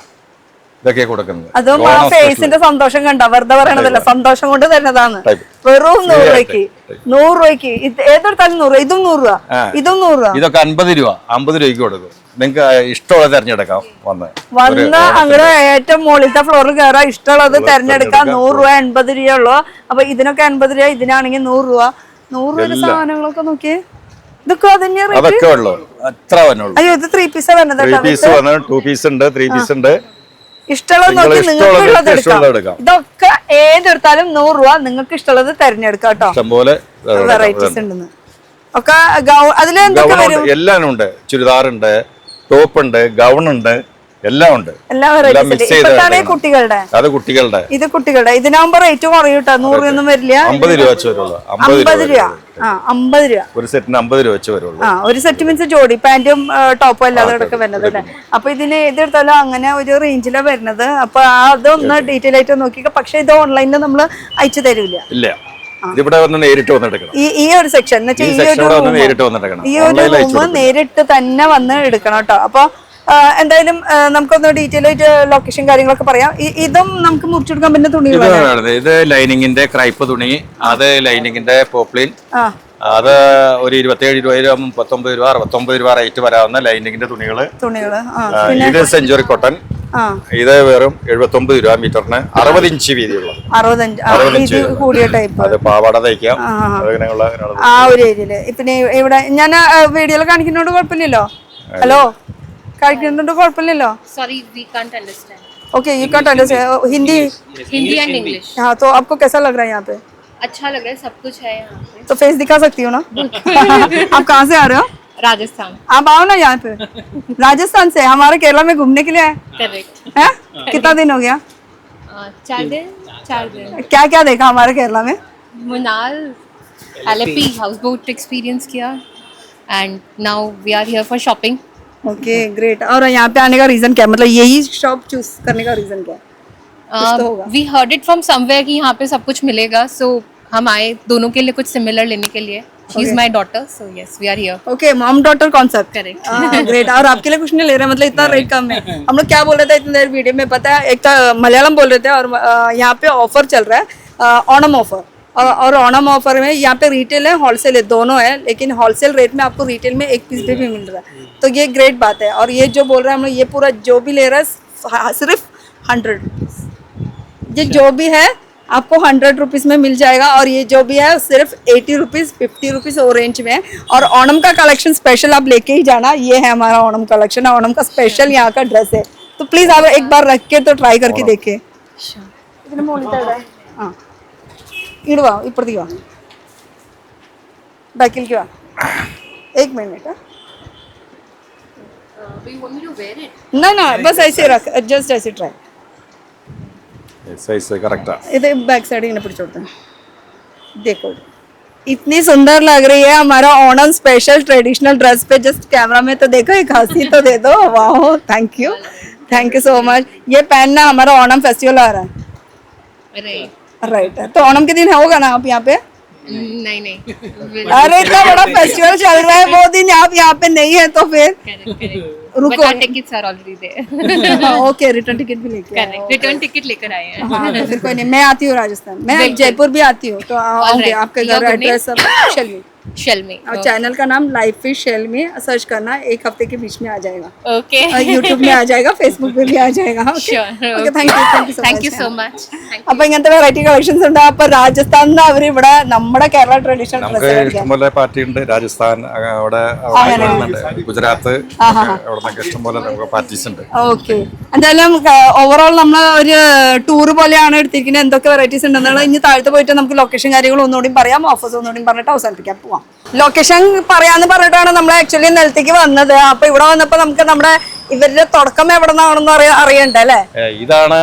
ഇതൊക്കെ കൊടുക്കുന്നത്. അതും ആ ഫേസിന്റെ സന്തോഷം കണ്ട, വെറുതെ പറയണതല്ല, സന്തോഷം കൊണ്ട് തരുന്നതാണ്. വെറും 100 രൂപയ്ക്ക് 100 രൂപയ്ക്ക് ഏതെടുത്താലും 100 രൂപ. ഇതും 100 രൂപ, ഇതും 100 രൂപ. ഇതൊക്കെ 50 രൂപ, 50 രൂപയ്ക്ക് കൊടുക്കും. നിങ്ങൾക്ക് ഇഷ്ടമുള്ളത് തിരഞ്ഞെടുക്കാം. വന്ന് അങ്ങനെ ഏറ്റവും മുകളിലത്തെ ഫ്ലോറിൽ കയറാം, ഇഷ്ടമുള്ളത് തിരഞ്ഞെടുക്കാം. 100 രൂപ, 80 രൂപയുള്ളൂ. അപ്പൊ ഇതിനൊക്കെ 80 രൂപ, ഇതിനാണെങ്കിൽ 100 രൂപ. 100 രൂപ സാധനങ്ങളൊക്കെ നോക്കിയേ. ഇതൊക്കെ അതൊക്കെ ഉള്ളു. അത്ര അയ്യോ, ഇത് 3 പീസ് വരുന്നത്. 3 പീസ് 2 പീസ് ഉണ്ട്, 3 പീസ് ഉണ്ട്. ഇഷ്ടമുള്ളത് നോക്കി നിങ്ങൾക്ക് ഉള്ളത് എടുക്കാം. ഇതൊക്കെ ഏതെടുത്താലും 100 രൂപ. നിങ്ങൾക്ക് ഇഷ്ടമുള്ളത് തിരഞ്ഞെടുക്കാം കേട്ടോ. ഇഷ്ടംപോലെ വെറൈറ്റീസ് ഉണ്ടെന്ന് ഒക്കെ. അതിൽ എന്തൊക്കെ വരും? എല്ലാം ഉണ്ട്. ചുരിദാറുണ്ട്, ടോപ്പ് ഉണ്ട്, ഗൗൺ ഉണ്ട്, എല്ലാം ഉണ്ട്. എല്ലാ വെറൈറ്റീസ്. കുട്ടികളുടെ അത് കുട്ടികളുടെ, ഇത് കുട്ടികളുടെ. ഇതിനാകുമ്പോ റേറ്റ് കുറയും കേട്ടോ. 100 ഒന്നും വരില്ല. 50 രൂപ വെച്ച് വരുള്ളൂ. 50 രൂപ. 50 രൂപ ഒരു സെറ്റിന് 50 രൂപ വെച്ച് വരുള്ളൂ. ഒരു സെറ്റ് മീൻസ് ജോഡി പാന്റും ടോപ്പും അല്ലാതെ ഇടയ്ക്ക് വരുന്നത് അല്ലേ? അപ്പൊ ഇതിന് ഏതെടുത്താലും അങ്ങനെ ഒരു റേഞ്ചിലാണ് വരുന്നത്. അപ്പൊ അതൊന്ന് ഡീറ്റെയിൽ ആയിട്ട് നോക്കിക്കോ. പക്ഷെ ഇത് ഓൺലൈനിൽ നമ്മൾ അയച്ചു തരൂല. ഇല്ല, ഇതിവിടെ വന്ന് നേരിട്ട് വന്നെടുക്കണം. ഈ ഒരു സെക്ഷൻ ഈ ഒരു റൂം നേരിട്ട് തന്നെ വന്ന് എടുക്കണം കേട്ടോ. അപ്പൊ എന്തായാലും നമുക്കൊന്ന് ഡീറ്റെയിൽ ആയിട്ട് ലൊക്കേഷൻ കാര്യങ്ങളൊക്കെ പറയാം. ഇതും നമുക്ക് മുറിച്ചെടുക്കാൻ പറ്റുന്ന തുണികളാണ്. ഇത് ലൈനിങ്ങിന്റെ ക്രൈപ്പ് തുണി, അത് ലൈനിങ്ങിന്റെ പോപ്ലിൻ, അത് ഒരു 27 രൂപ, 39 രൂപ, 69 രൂപ റേറ്റ് വരാവുന്ന ലൈനിങ്ങിന്റെ തുണികള്. ഇത് സെഞ്ചുറി കോട്ടൺ, ഇത് വെറും 79 രൂപ മീറ്ററിന്, 60 ഇഞ്ച് വീതിയുള്ള. 65 കൂടിയ ടൈപ്പ്. അത് പാവാട തയ്ക്കാം. ആ ഒരു ഏരിയയില് പിന്നെ ഇവിടെ ഞാൻ വീഡിയോയിൽ കാണിക്കുന്നോണ്ട് കുഴപ്പമില്ലല്ലോ. ഹലോ, കാണിക്കുന്നുണ്ട് കുഴപ്പമില്ലല്ലോ. Sorry, we can't understand. Okay, you can't understand Hindi and English. हाँ, तो आपको कैसा लग रहा है यहाँ पे? अच्छा लग रहा है, सब कुछ है यहाँ पे. तो फेस दिखा सकती हो ना? आप कहाँ से आ रहे हो? राजस्थान. आप आओ ना यहाँ पे. राजस्थान से हमारे केरला में घूमने के लिए आए. Correct. हैं? कितना दिन हो गया? 4 दिन. क्या क्या देखा हमारे केरला में? मुनार, Alleppey houseboat experience किया, and now we are here for shopping. Okay, great. और यहाँ पे आने का रीजन क्या, मतलब यही शॉप चूज करने का रीजन क्या? We heard it from somewhere कि यहाँ पे सब कुछ मिलेगा, so हम आए दोनों के लिए कुछ सिमिलर लेने के लिए. She is my daughter, so yes, we are here. Okay, mom daughter concept. Correct. Great. और आपके लिए कुछ नहीं ले रहे, मतलब इतना रेट कम है. हम लोग क्या बोल रहे थे इतने देर वीडियो में, पता है, एक तो मलयालम बोल रहे थे और यहाँ पे ऑफर चल रहा है, ओणम ऑफर. और ओणम ऑफर में यहाँ पे रिटेल है, होलसेल है, दोनों है. लेकिन होलसेल रेट में आपको रिटेल में 1 पीस भी मिल रहा है, तो ये ग्रेट बात है. और ये जो बोल रहे हैं हम लोग, ये पूरा जो भी ले रहा है सिर्फ 100 रुपीज़. ये जो भी है आपको 100 रुपीज़ में मिल जाएगा. और ये जो भी है सिर्फ 80 रुपीज़, 50 रुपीज़ और रेंज में. और ओणम का कलेक्शन स्पेशल आप लेके ही जाना. ये है हमारा ओणम कलेक्शन. ओणम का स्पेशल यहाँ का ड्रेस है, तो प्लीज़ आप एक बार रख के तो ट्राई करके देखिए. ഇതിന് മുകളിലത്തെ എവിടെ? ആ ഇങ്ങോട്ട് വാ, ഇപ്പുറത്തേക്ക് വാ, ബാക്കിലേക്ക് വാ. 1 मिनट. ना ना बस ऐसे रख, जस्ट ऐसे ट्राई. Size correct. ഇത് बैक साइड इन्हें पिടിച്ചു കൊടുത്തേ. देखो इतनी सुंदर लग रही है हमारा ओणम स्पेशल ट्रेडिशनल ड्रेस पे. जस्ट कैमरा में तो देखो, एक हंसी तो दे दो. वाह, थैंक यू सो मच. ये पहनना हमारा ओणम फेस्टिवल आ रहा है, राइट है. तो ओणम के दिन होगा ना आप यहाँ पे? नहीं अरे इतना बड़ा फेस्टिवल चल रहा है, वो दिन आप यहाँ पे नहीं है तो फिर रुको. Tickets are already there. Okay, return ticket भी लेके आए. रिटर्न टिकट लेकर आए हैं. हाँ, तो फिर कोई नहीं, मैं आती हूँ राजस्थान, मैं जयपुर भी आती हूँ, तो आऊंगी आपके घर. एड्रेस सब शेल में. और चैनल का नाम लाइफ फिश शेल में सर्च करना, 1 हफ्ते के बीच में आ जाएगा. ओके. യൂട്യൂബ് में आ जाएगा, फेसबुक पे भी आ जाएगा. Okay, thank you so much. അപ്പൊ ഇങ്ങനത്തെ വെറൈറ്റി കളക്ഷൻസ് ഉണ്ട്. അപ്പൊ രാജസ്ഥാനിൽ അവർ ഇവിടെ നമ്മുടെ കേരള ട്രഡീഷണൽ നമുക്ക് ഡ്രസ്സ് ഇഷ്ടംപോലെ പാർട്ടി ഉണ്ട്. രാജസ്ഥാൻ അവിടെ വരുന്നുണ്ട്, ഗുജറാത്ത് അവിടെ നിന്നൊക്കെ ഇഷ്ടംപോലെ നമുക്ക് പാർട്ടീസ് ഉണ്ട്. ഓക്കെ, എന്തായാലും ഓവറോൾ നമ്മൾ ഒരു ടൂർ പോലെയാണ് എടുത്തിരിക്കുന്നത്. എന്തൊക്കെ വെറൈറ്റീസ് ഉണ്ടെന്നുള്ളത് ഇനി താഴത്ത് പോയിട്ട് നമുക്ക് ലൊക്കേഷൻ കാര്യങ്ങൾ ഒന്നുകൂടി പറയാം, ഓഫേഴ്സ് ഒന്നുകൂടി പറഞ്ഞിട്ട് അവസാനിപ്പിക്കാൻ പോവാം. ലൊക്കേഷൻ പറയാന്ന് പറഞ്ഞിട്ടാണ് നമ്മൾ ആക്ച്വലി നിലത്തേക്ക് വന്നത്. അപ്പൊ ഇവിടെ വന്നപ്പോ നമുക്ക് നമ്മുടെ ഇവരുടെ തുടക്കം എവിടെ നിന്നാണെന്ന് അറിയണ്ട അല്ലേ? ഇതാണ്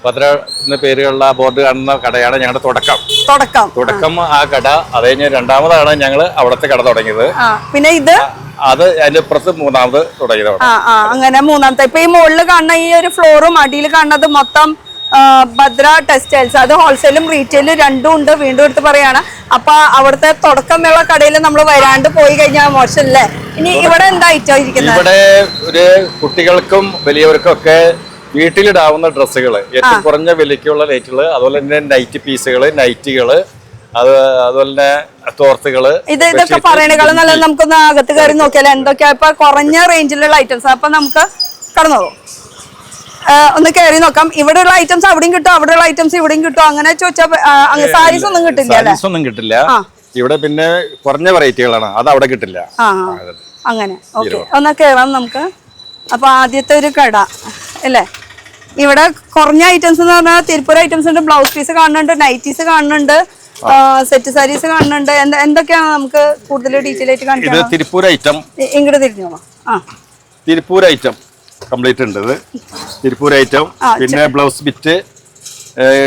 ഭദ്ര എന്ന പേരുള്ള ബോർഡ് കാണുന്ന കടയാണ് ഞങ്ങളുടെ തുടക്കം. ആ കട അത് കഴിഞ്ഞ് രണ്ടാമതാണ് ഞങ്ങൾ അവിടുത്തെ കട തുടങ്ങിയത്. പിന്നെ ഇത് അത് അതിന്റെ ഇപ്പുറത്ത് മൂന്നാമത് തുടങ്ങിയത്. അങ്ങനെ മൂന്നാമത്തെ. ഇപ്പൊ ഈ മുകളിൽ കാണുന്ന ഈ ഒരു ഫ്ലോറും അടിയിൽ കാണുന്നത് മൊത്തം ഭദ്ര ടെക്സ്റ്റൈൽസ്. അത് ഹോൾസെയിലും റീറ്റെയിലും രണ്ടും ഉണ്ട്. വീണ്ടും എടുത്ത് പറയാണ്. അപ്പൊ അവിടുത്തെ തുടക്കമുള്ള കടയിൽ നമ്മൾ വരാണ്ട് പോയി കഴിഞ്ഞാൽ മോശമല്ലേ? ഇനി ഇവിടെ എന്താ ഐറ്റം ഇരിക്കുന്നത്? ഇവിടെ ഒരു കുട്ടികൾക്കും വലിയവർക്കും ഒക്കെ വീട്ടിലിടാവുന്ന ഡ്രസ്സുകൾ, ഏറ്റവും കുറഞ്ഞ വിലയ്ക്കുള്ള ലൈറ്റുകൾ, അതുപോലെ തന്നെ നൈറ്റ് പീസുകൾ, നൈറ്റികള്, അതുപോലെ തന്നെ തോർത്തുകള്. ഇതൊക്കെ പറയണേക്കാളും നല്ലത് നമുക്കൊന്ന് അകത്ത് കയറി നോക്കിയാലോ എന്തൊക്കെയാ ഇപ്പൊ കുറഞ്ഞ റേഞ്ചിലുള്ള ഐറ്റംസ്. അപ്പൊ നമുക്ക് കടന്നോളൂ, ഒന്ന് കയറി നോക്കാം. ഇവിടെയുള്ള ഐറ്റംസ് അവിടെയും കിട്ടും, അവിടെയുള്ള ഐറ്റംസ് ഇവിടെയും കിട്ടും. അങ്ങനെ ചോദിച്ചാൽ സാരീസ് ഒന്നും കിട്ടില്ല. സാരീസ് ഒന്നും കിട്ടില്ല ഇവിടെ. പിന്നെ കുറഞ്ഞ വെറൈറ്റികളാണ്, അത് അവിടെ കിട്ടില്ല. അങ്ങനെ ഓക്കെ, ഒന്ന് കയറാം നമുക്ക്. അപ്പൊ ആദ്യത്തെ ഒരു കട അല്ലേ? ഇവിടെ കുറഞ്ഞ ഐറ്റംസ് എന്ന് പറഞ്ഞാൽ തിരുപ്പൂർ ഐറ്റംസ് ഉണ്ട്. ബ്ലൗസ് പീസ് കാണുന്നുണ്ട്, നൈറ്റീസ് കാണുന്നുണ്ട്, സെറ്റ് സാരീസ് കാണുന്നുണ്ട്. എന്തൊക്കെയാണ് നമുക്ക് കൂടുതൽ ഡീറ്റെയിൽ ആയിട്ട് കാണിക്കാം? തിരുപ്പൂർ ഐറ്റം ഇങ്ങോട്ട് തിരിഞ്ഞോളാം. തിരുപ്പൂർ ഐറ്റം കംപ്ലീറ്റ് ഉണ്ട്. ഇത് തിരുപ്പൂർ ഐറ്റം. പിന്നെ ബ്ലൗസ് ബിറ്റ്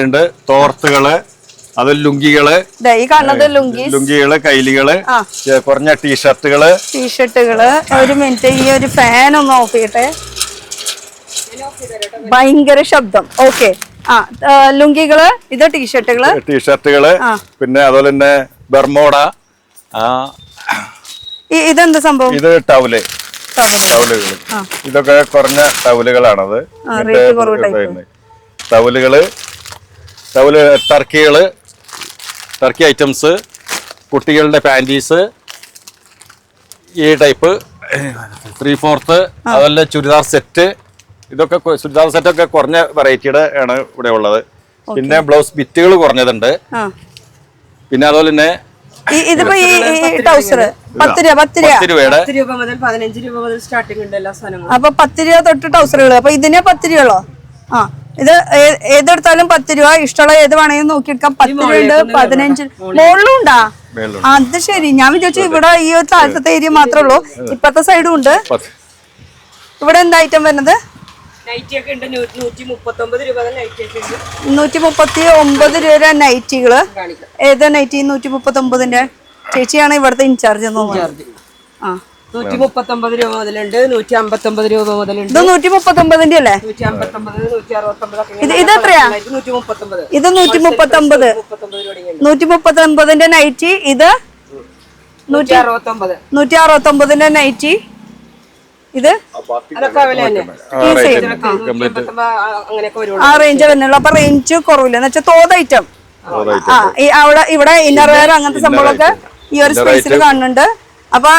ഉണ്ട്, തോർത്തുകള്, അത് ലുങ്കികള്, ഈ കാണുന്നത് ലുങ്കികള്, കൈലികള്, കുറഞ്ഞ ടീഷർട്ടുകള്. ഒരു മിനിറ്റ്, ഈ ഒരു ഫാൻ ഒന്ന് ഓഫ് ചെയ്യട്ടെ, ഭയങ്കര ശബ്ദം. ഓക്കെ, ലുങ്കികള്, ഇത് ടീഷർട്ടുകള്, പിന്നെ അതുപോലെ തന്നെ ബർമോഡ. ഇതെന്താ സംഭവം? ഇത് ടവലുകൾ. ഇതൊക്കെ കുറഞ്ഞ ടവലുകളാണത്. ടർക്കി ഐറ്റംസ്, കുട്ടികളുടെ പാൻറ്റീസ്, ഈ ടൈപ്പ് 3/4, അതുപോലെ ചുരിദാർ സെറ്റ്. ഇതൊക്കെ ചുരിദാർ സെറ്റൊക്കെ കുറഞ്ഞ വെറൈറ്റിയുടെ ആണ് ഇവിടെ ഉള്ളത്. പിന്നെ ബ്ലൗസ് ബിറ്റുകൾ കുറഞ്ഞതുണ്ട്. പിന്നെ അതുപോലെ തന്നെ ഇതിപ്പോ ഈ ടൗസർ 10 രൂപയുടെ 10 രൂപ മുതൽ 15 രൂപ മുതൽ സ്റ്റാർട്ടിംഗ് ഉണ്ട് എല്ലാ സാധനങ്ങളും. അപ്പൊ 10 രൂപ തൊട്ട് ടൗസറുകൾ. അപ്പൊ ഇതിനെ 10 രൂപയുള്ളോ? ഇത് ഏതെടുത്താലും 10 രൂപ. ഇഷ്ടമുള്ള ഏത് വേണമെങ്കിലും നോക്കിയെടുക്കാം. 10 രൂപ ഉണ്ട്, 15 മുകളിലും ഉണ്ടാ. അത് ശരി, ഞാൻ വിചാരിച്ചു ഇവിടെ ഈ ഒരു താഴത്തെ ഏരിയ മാത്രമേ ഉള്ളൂ. ഇപ്പത്തെ സൈഡും ഉണ്ട്. ഇവിടെ എന്താ ഐറ്റം വരുന്നത്? നൈറ്റി ഒക്കെ ഉണ്ട്. 139 രൂപ നൈറ്റി ഒക്കെ ഉണ്ട്. 139 രൂപ നൈറ്റികള്. ഏതാ നൈറ്റി? 139ന്റെ ചേച്ചിയാണ് ഇവിടുത്തെ ഇൻചാർജ് എന്ന് തോന്നുന്നു. 139 രൂപ മുതലുണ്ട്, 159 രൂപ മുതലുണ്ട്. ഇത് 139ന്റെ അല്ലേ? 159, 169. ഇത് എത്രയാ? 139. ഇത് 139. 139ന്റെ നൈറ്റി. ഇത് 169ന്റെ നൈറ്റി. ഇത് ആ റേഞ്ച് തന്നെയുള്ള. അപ്പൊ റേഞ്ച് കുറവില്ല എന്ന് വെച്ചാൽ തോത് ഐറ്റം. അവിടെ ഇവിടെ ഇന്നർ വെയർ അങ്ങനത്തെ സംഭവങ്ങളൊക്കെ ഈ ഒരു സ്പേസിൽ കാണുന്നുണ്ട്. അപ്പൊ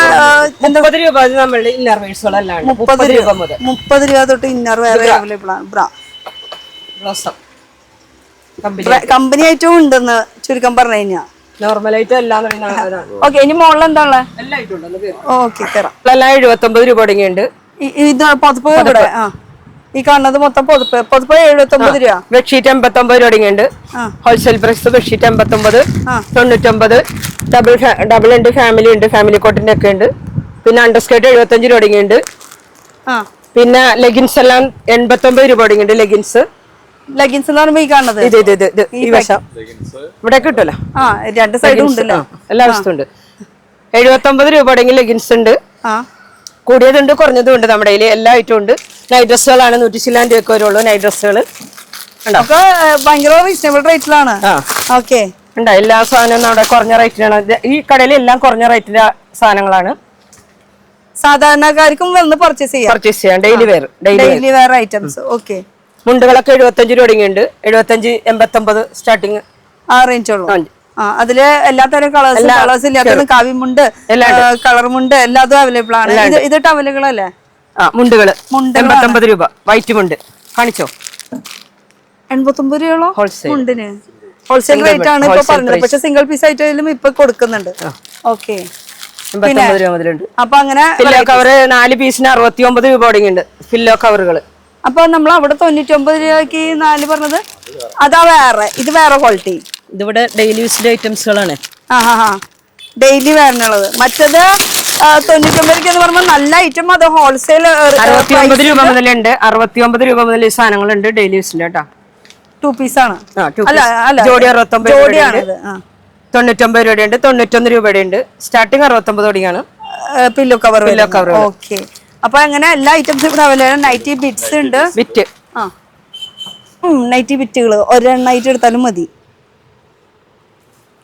30 രൂപ നമ്മളുടെ ഇന്നർ വെയർസുകളെല്ലാം 30 രൂപ മുതൽ 30 രൂപ തൊട്ട് ഇന്നർ വെയർ അവൈലബിൾ ആണ്. ബ്രാ കമ്പനി ഐറ്റവും ഉണ്ടെന്ന് ചുരുക്കം പറഞ്ഞു കഴിഞ്ഞാ. നോർമലായിട്ട് എല്ലാം. ഓക്കെ, ഇനി മുകളിൽ എന്താ ഉള്ളത്? എല്ലാ ഐറ്റം ഉണ്ട്. ഓക്കെ, കയറാം. എല്ലാം 79 രൂപ തുടങ്ങിയുണ്ട്. ഇത് പുതപ്പ് ഇവിടെ ഈ കാണുന്നത് മൊത്തം പൊതുപ്പ് 79 രൂപ. ബെഡ്ഷീറ്റ് 89 രൂപ തുടങ്ങിയുണ്ട്. ഹോൾസെയിൽ പ്രൈസ് ബെഡ്ഷീറ്റ് 89, 99, ഡബിൾ ഉണ്ട്, ഫാമിലി ഉണ്ട്, ഫാമിലി കോട്ടിന്റെ ഒക്കെ ഉണ്ട്. പിന്നെ അണ്ടർസ്കേർട്ട് 75 രൂപ തുടങ്ങിയുണ്ട്. പിന്നെ ലെഗിൻസ് എല്ലാം 89 രൂപ തുടങ്ങിയുണ്ട്. ലെഗിൻസ് എന്ന് പറയുമ്പോ ഈ കാണുന്നത് ഇത് ഈ വശം ഇവിടെ കിട്ടുമല്ലോ. രണ്ട് സൈഡും ഉണ്ടല്ലോ, എല്ലാ വശത്തും ഉണ്ട്. 79 രൂപ തുടങ്ങി ലെഗിൻസ് ഉണ്ട്. കൂടിയതുണ്ട്, കുറഞ്ഞതും ഉണ്ട്. നമ്മുടെ കയ്യിൽ എല്ലാ ഐറ്റവും ഉണ്ട്. നൈറ്റ് ഡ്രസ്സുകളാണ് 100 രൂപയൊക്കെ വരുള്ളൂ. നൈറ്റ് ഡ്രസ്സുകൾ ഒക്കെ ഭയങ്കര റീസണബിൾ റേറ്റിലാണ്. ഓക്കെ, ഉണ്ട്. എല്ലാ സാധനവും നമ്മുടെ കുറഞ്ഞ റേറ്റിലാണ്. ഈ കടയിൽ എല്ലാം കുറഞ്ഞ റേറ്റിലെ സാധനങ്ങളാണ്. സാധാരണക്കാർക്കും വന്ന് പർച്ചേസ് ചെയ്യാം. Daily wear items. ഓക്കെ, മുണ്ടുകളൊക്കെ 75 രൂപ തുടങ്ങിയുണ്ട്. 75, 89 സ്റ്റാർട്ടിങ് ആ റേഞ്ച് ഉള്ളൂ. അതില് എല്ലാത്തരം കളേഴ്സ് ഇല്ലാത്ത കാവിമുണ്ട്, കളർ മുണ്ട് എല്ലാതും അവൈലബിൾ ആണ്. ഇത് ടവലുകളല്ലേ? മുണ്ടുകള് 89 രൂപ. വൈറ്റ് മുണ്ട് കാണിച്ചോ. 89 രൂപയോളം ഹോൾസെയിൽ മുണ്ടിന്. ഹോൾസെയിൽ റേറ്റ് ആണ് ഇപ്പൊ പറഞ്ഞത്. പക്ഷെ സിംഗിൾ പീസ് ആയിട്ടായാലും ഇപ്പൊ കൊടുക്കുന്നുണ്ട്. ഓക്കെ, 89 രൂപ മുതലുണ്ട്. അപ്പൊ അങ്ങനെ ഫില്ലോ കവർ 4 പീസിന് 69 രൂപ തുടങ്ങിയുണ്ട്. ഫില്ലോ കവറുകൾ. അപ്പൊ നമ്മൾ അവിടെ 99 രൂപയ്ക്ക് 4 പറഞ്ഞത് അതാ വേറെ, ഇത് വേറെ ക്വാളിറ്റി. ഇതിവിടെ ഡെയിലി യൂസ്ഡ് ഐറ്റംസുകളാണ്. ഡെയിലി വേറെന്നുള്ളത്. മറ്റത് 99 രൂപ എന്ന് പറയുമ്പോൾ നല്ല ഐറ്റം. അത് ഹോൾസെയിൽ 69 രൂപ മുതലുണ്ട്. 69 രൂപ മുതൽ ഈ സാധനങ്ങളുണ്ട് ഡെയിലി യൂസിന്റെ കേട്ടോ. 2 പീസ് ആണ്. ജോഡി 69 രൂപയുണ്ട്. 99 രൂപയുണ്ട്. 91 രൂപയുടെ ഉണ്ട്. സ്റ്റാർട്ടിങ് 69 തുടങ്ങിയാണ്. Pillow cover. ഓക്കെ, അപ്പൊ അങ്ങനെ എല്ലാ ഐറ്റംസും ഇവിടെ അവൈലബിൾ. നൈറ്റി ബിറ്റ്സ് ഉണ്ട്. ബിറ്റ് നൈറ്റി ബിറ്റുകൾ ഒരെണ്ണായിട്ട് എടുത്താലും മതി.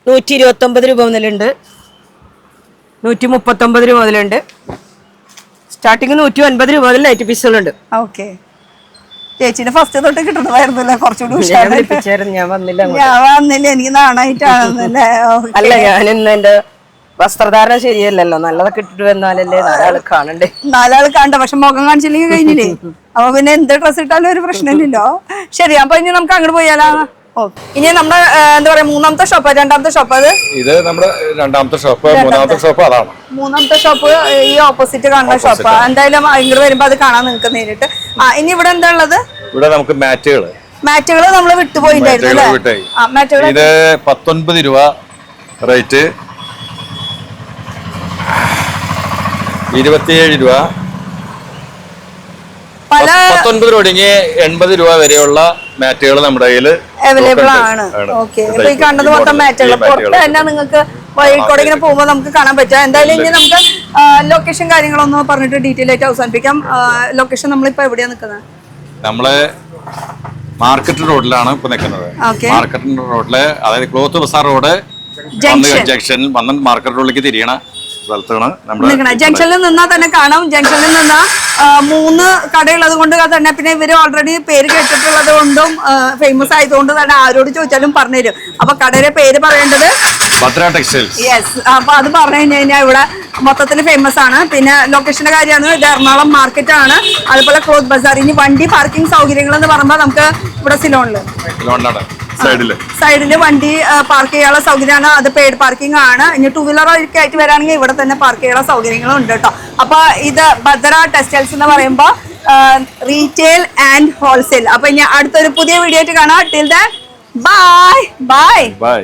129 രൂപ മുതലുണ്ട്. 139 രൂപ മുതലുണ്ട്. സ്റ്റാർട്ടിങ് 150 രൂപ മുതൽ നൈറ്റ് പീസുകളുണ്ട്. ഓക്കെ, ചേച്ചിന്റെ ഫസ്റ്റ് തൊട്ട് കിട്ടണമായിരുന്നല്ലേ കുറച്ചുകൂടി. ഞാൻ വന്നില്ല, എനിക്ക് നാണായിട്ടാണെന്നല്ലേ. അല്ല, ഞാൻ ഇന്ന് എന്റെ വസ്ത്രധാരണ ശരിയല്ലല്ലോ. നല്ലതൊക്കെ ഇട്ടിട്ട് വന്നാലല്ലേ 4 ആൾ കാണണ്ടേ. 4 ആൾ കാണണ്ട, പക്ഷെ മുഖം കാണിച്ചില്ലെങ്കിൽ കഴിഞ്ഞില്ലേ. അപ്പൊ പിന്നെ എന്ത് ഡ്രസ് ഇട്ടാലും ഒരു പ്രശ്നമില്ലല്ലോ. ശരി, അപ്പൊ ഇനി നമുക്ക് അങ്ങോട്ട് പോയാലോ. ഇനി നമ്മുടെ എന്താ പറയാ മൂന്നാമത്തെ ഷോപ്പ്, രണ്ടാമത്തെ ഷോപ്പ് അത് ഇത് നമ്മുടെ രണ്ടാമത്തെ ഷോപ്പ്. മൂന്നാമത്തെ ഷോപ്പ് അതാണ്. മൂന്നാമത്തെ ഷോപ്പ് ഈ ഓപ്പോസിറ്റ് കാണുന്ന ഷോപ്പ്. എന്തായാലും ഇങ്ങോട്ട് വരുമ്പോ അത് കാണാൻ നിങ്ങൾക്ക് നേരിട്ട്. ഇനി ഇവിടെ എന്താ ഉള്ളത്? ഇവിടെ നമുക്ക് മാറ്റുകൾ നമ്മൾ വിട്ടുപോയിണ്ടായിരുന്നു അല്ലേ? മാറ്റുകൾ ഇത് 19 രൂപ റേറ്റ്, 27 രൂപ, പല 19 രൂപ തുടങ്ങി 80 രൂപ വരെയുള്ള മാറ്റുകൾ നമ്മുടെ കയ്യിൽ അവൈലബിൾ ആണ്. ഓക്കെ, ഇപ്പൊ ഈ കണ്ടത് മൊത്തം മാറ്റുകൾ. പുറത്ത് തന്നെ നിങ്ങൾക്ക് വഴിക്കോടെ ഇങ്ങനെ പോകുമ്പോൾ നമുക്ക് കാണാൻ പറ്റുക. എന്തായാലും ഇനി നമുക്ക് ലൊക്കേഷൻ കാര്യങ്ങളൊന്നും പറഞ്ഞിട്ട് ഡീറ്റെയിൽ ആയിട്ട് അവസാനിപ്പിക്കാം. ലൊക്കേഷൻ നമ്മളിപ്പോ എവിടെയാ നിൽക്കുന്നത്? നമ്മള് മാർക്കറ്റ് റോഡിലാണ് ഇപ്പൊ നിൽക്കുന്നത്. മാർക്കറ്റ് റോഡില്, അതായത് ക്ലോത്ത് ബസാർ റോഡ് ജംഗ്ഷൻ വന്ന് മാർക്കറ്റ് റോഡിലേക്ക് തിരിയണ സ്ഥലത്താണ് നമ്മൾ. ജംഗ്ഷനിൽ നിന്നാൽ തന്നെ കാണാം. ജംഗ്ഷനിൽ നിന്നാ 3 കടയുള്ളത് കൊണ്ട് തന്നെ, പിന്നെ ഇവര് ഓൾറെഡി പേര് കേട്ടിട്ടുള്ളത് കൊണ്ടും ഫേമസ് ആയതുകൊണ്ട് തന്നെ ആരോട് ചോദിച്ചാലും പറഞ്ഞുതരും. അപ്പൊ കടയുടെ പേര് പറയേണ്ടത് ഭദ്ര ടെക്സ്റ്റൈൽസ്. യെസ്, അപ്പൊ അത് പറഞ്ഞു കഴിഞ്ഞാൽ ഇവിടെ മൊത്തത്തിൽ ഫേമസ് ആണ്. പിന്നെ ലൊക്കേഷന്റെ കാര്യമാണ്, ഇത് എറണാകുളം മാർക്കറ്റ് ആണ്. അതുപോലെ ക്ലോത്ത് ബസാർ. ഇനി വണ്ടി പാർക്കിംഗ് സൗകര്യങ്ങൾ എന്ന് പറയുമ്പോൾ നമുക്ക് ഇവിടെ സിലോണിലാണ് സൈഡില് വണ്ടി പാർക്ക് ചെയ്യാനുള്ള സൗകര്യമാണ്. അത് പെയ്ഡ് പാർക്കിംഗ് ആണ്. ഇനി 2 വീലർ ഒക്കെ ആയിട്ട് വരാണെങ്കിൽ ഇവിടെ തന്നെ പാർക്ക് ചെയ്യാനുള്ള സൗകര്യങ്ങളും ഉണ്ട് കേട്ടോ. അപ്പൊ ഇത് ഭദ്ര ടെക്സ്റ്റൈൽസ് എന്ന് പറയുമ്പോൾ റീറ്റെയിൽ ആൻഡ് ഹോൾസെയിൽ. അപ്പൊ ഇനി അടുത്തൊരു പുതിയ വീഡിയോ ആയിട്ട് കാണാം. Till then bye.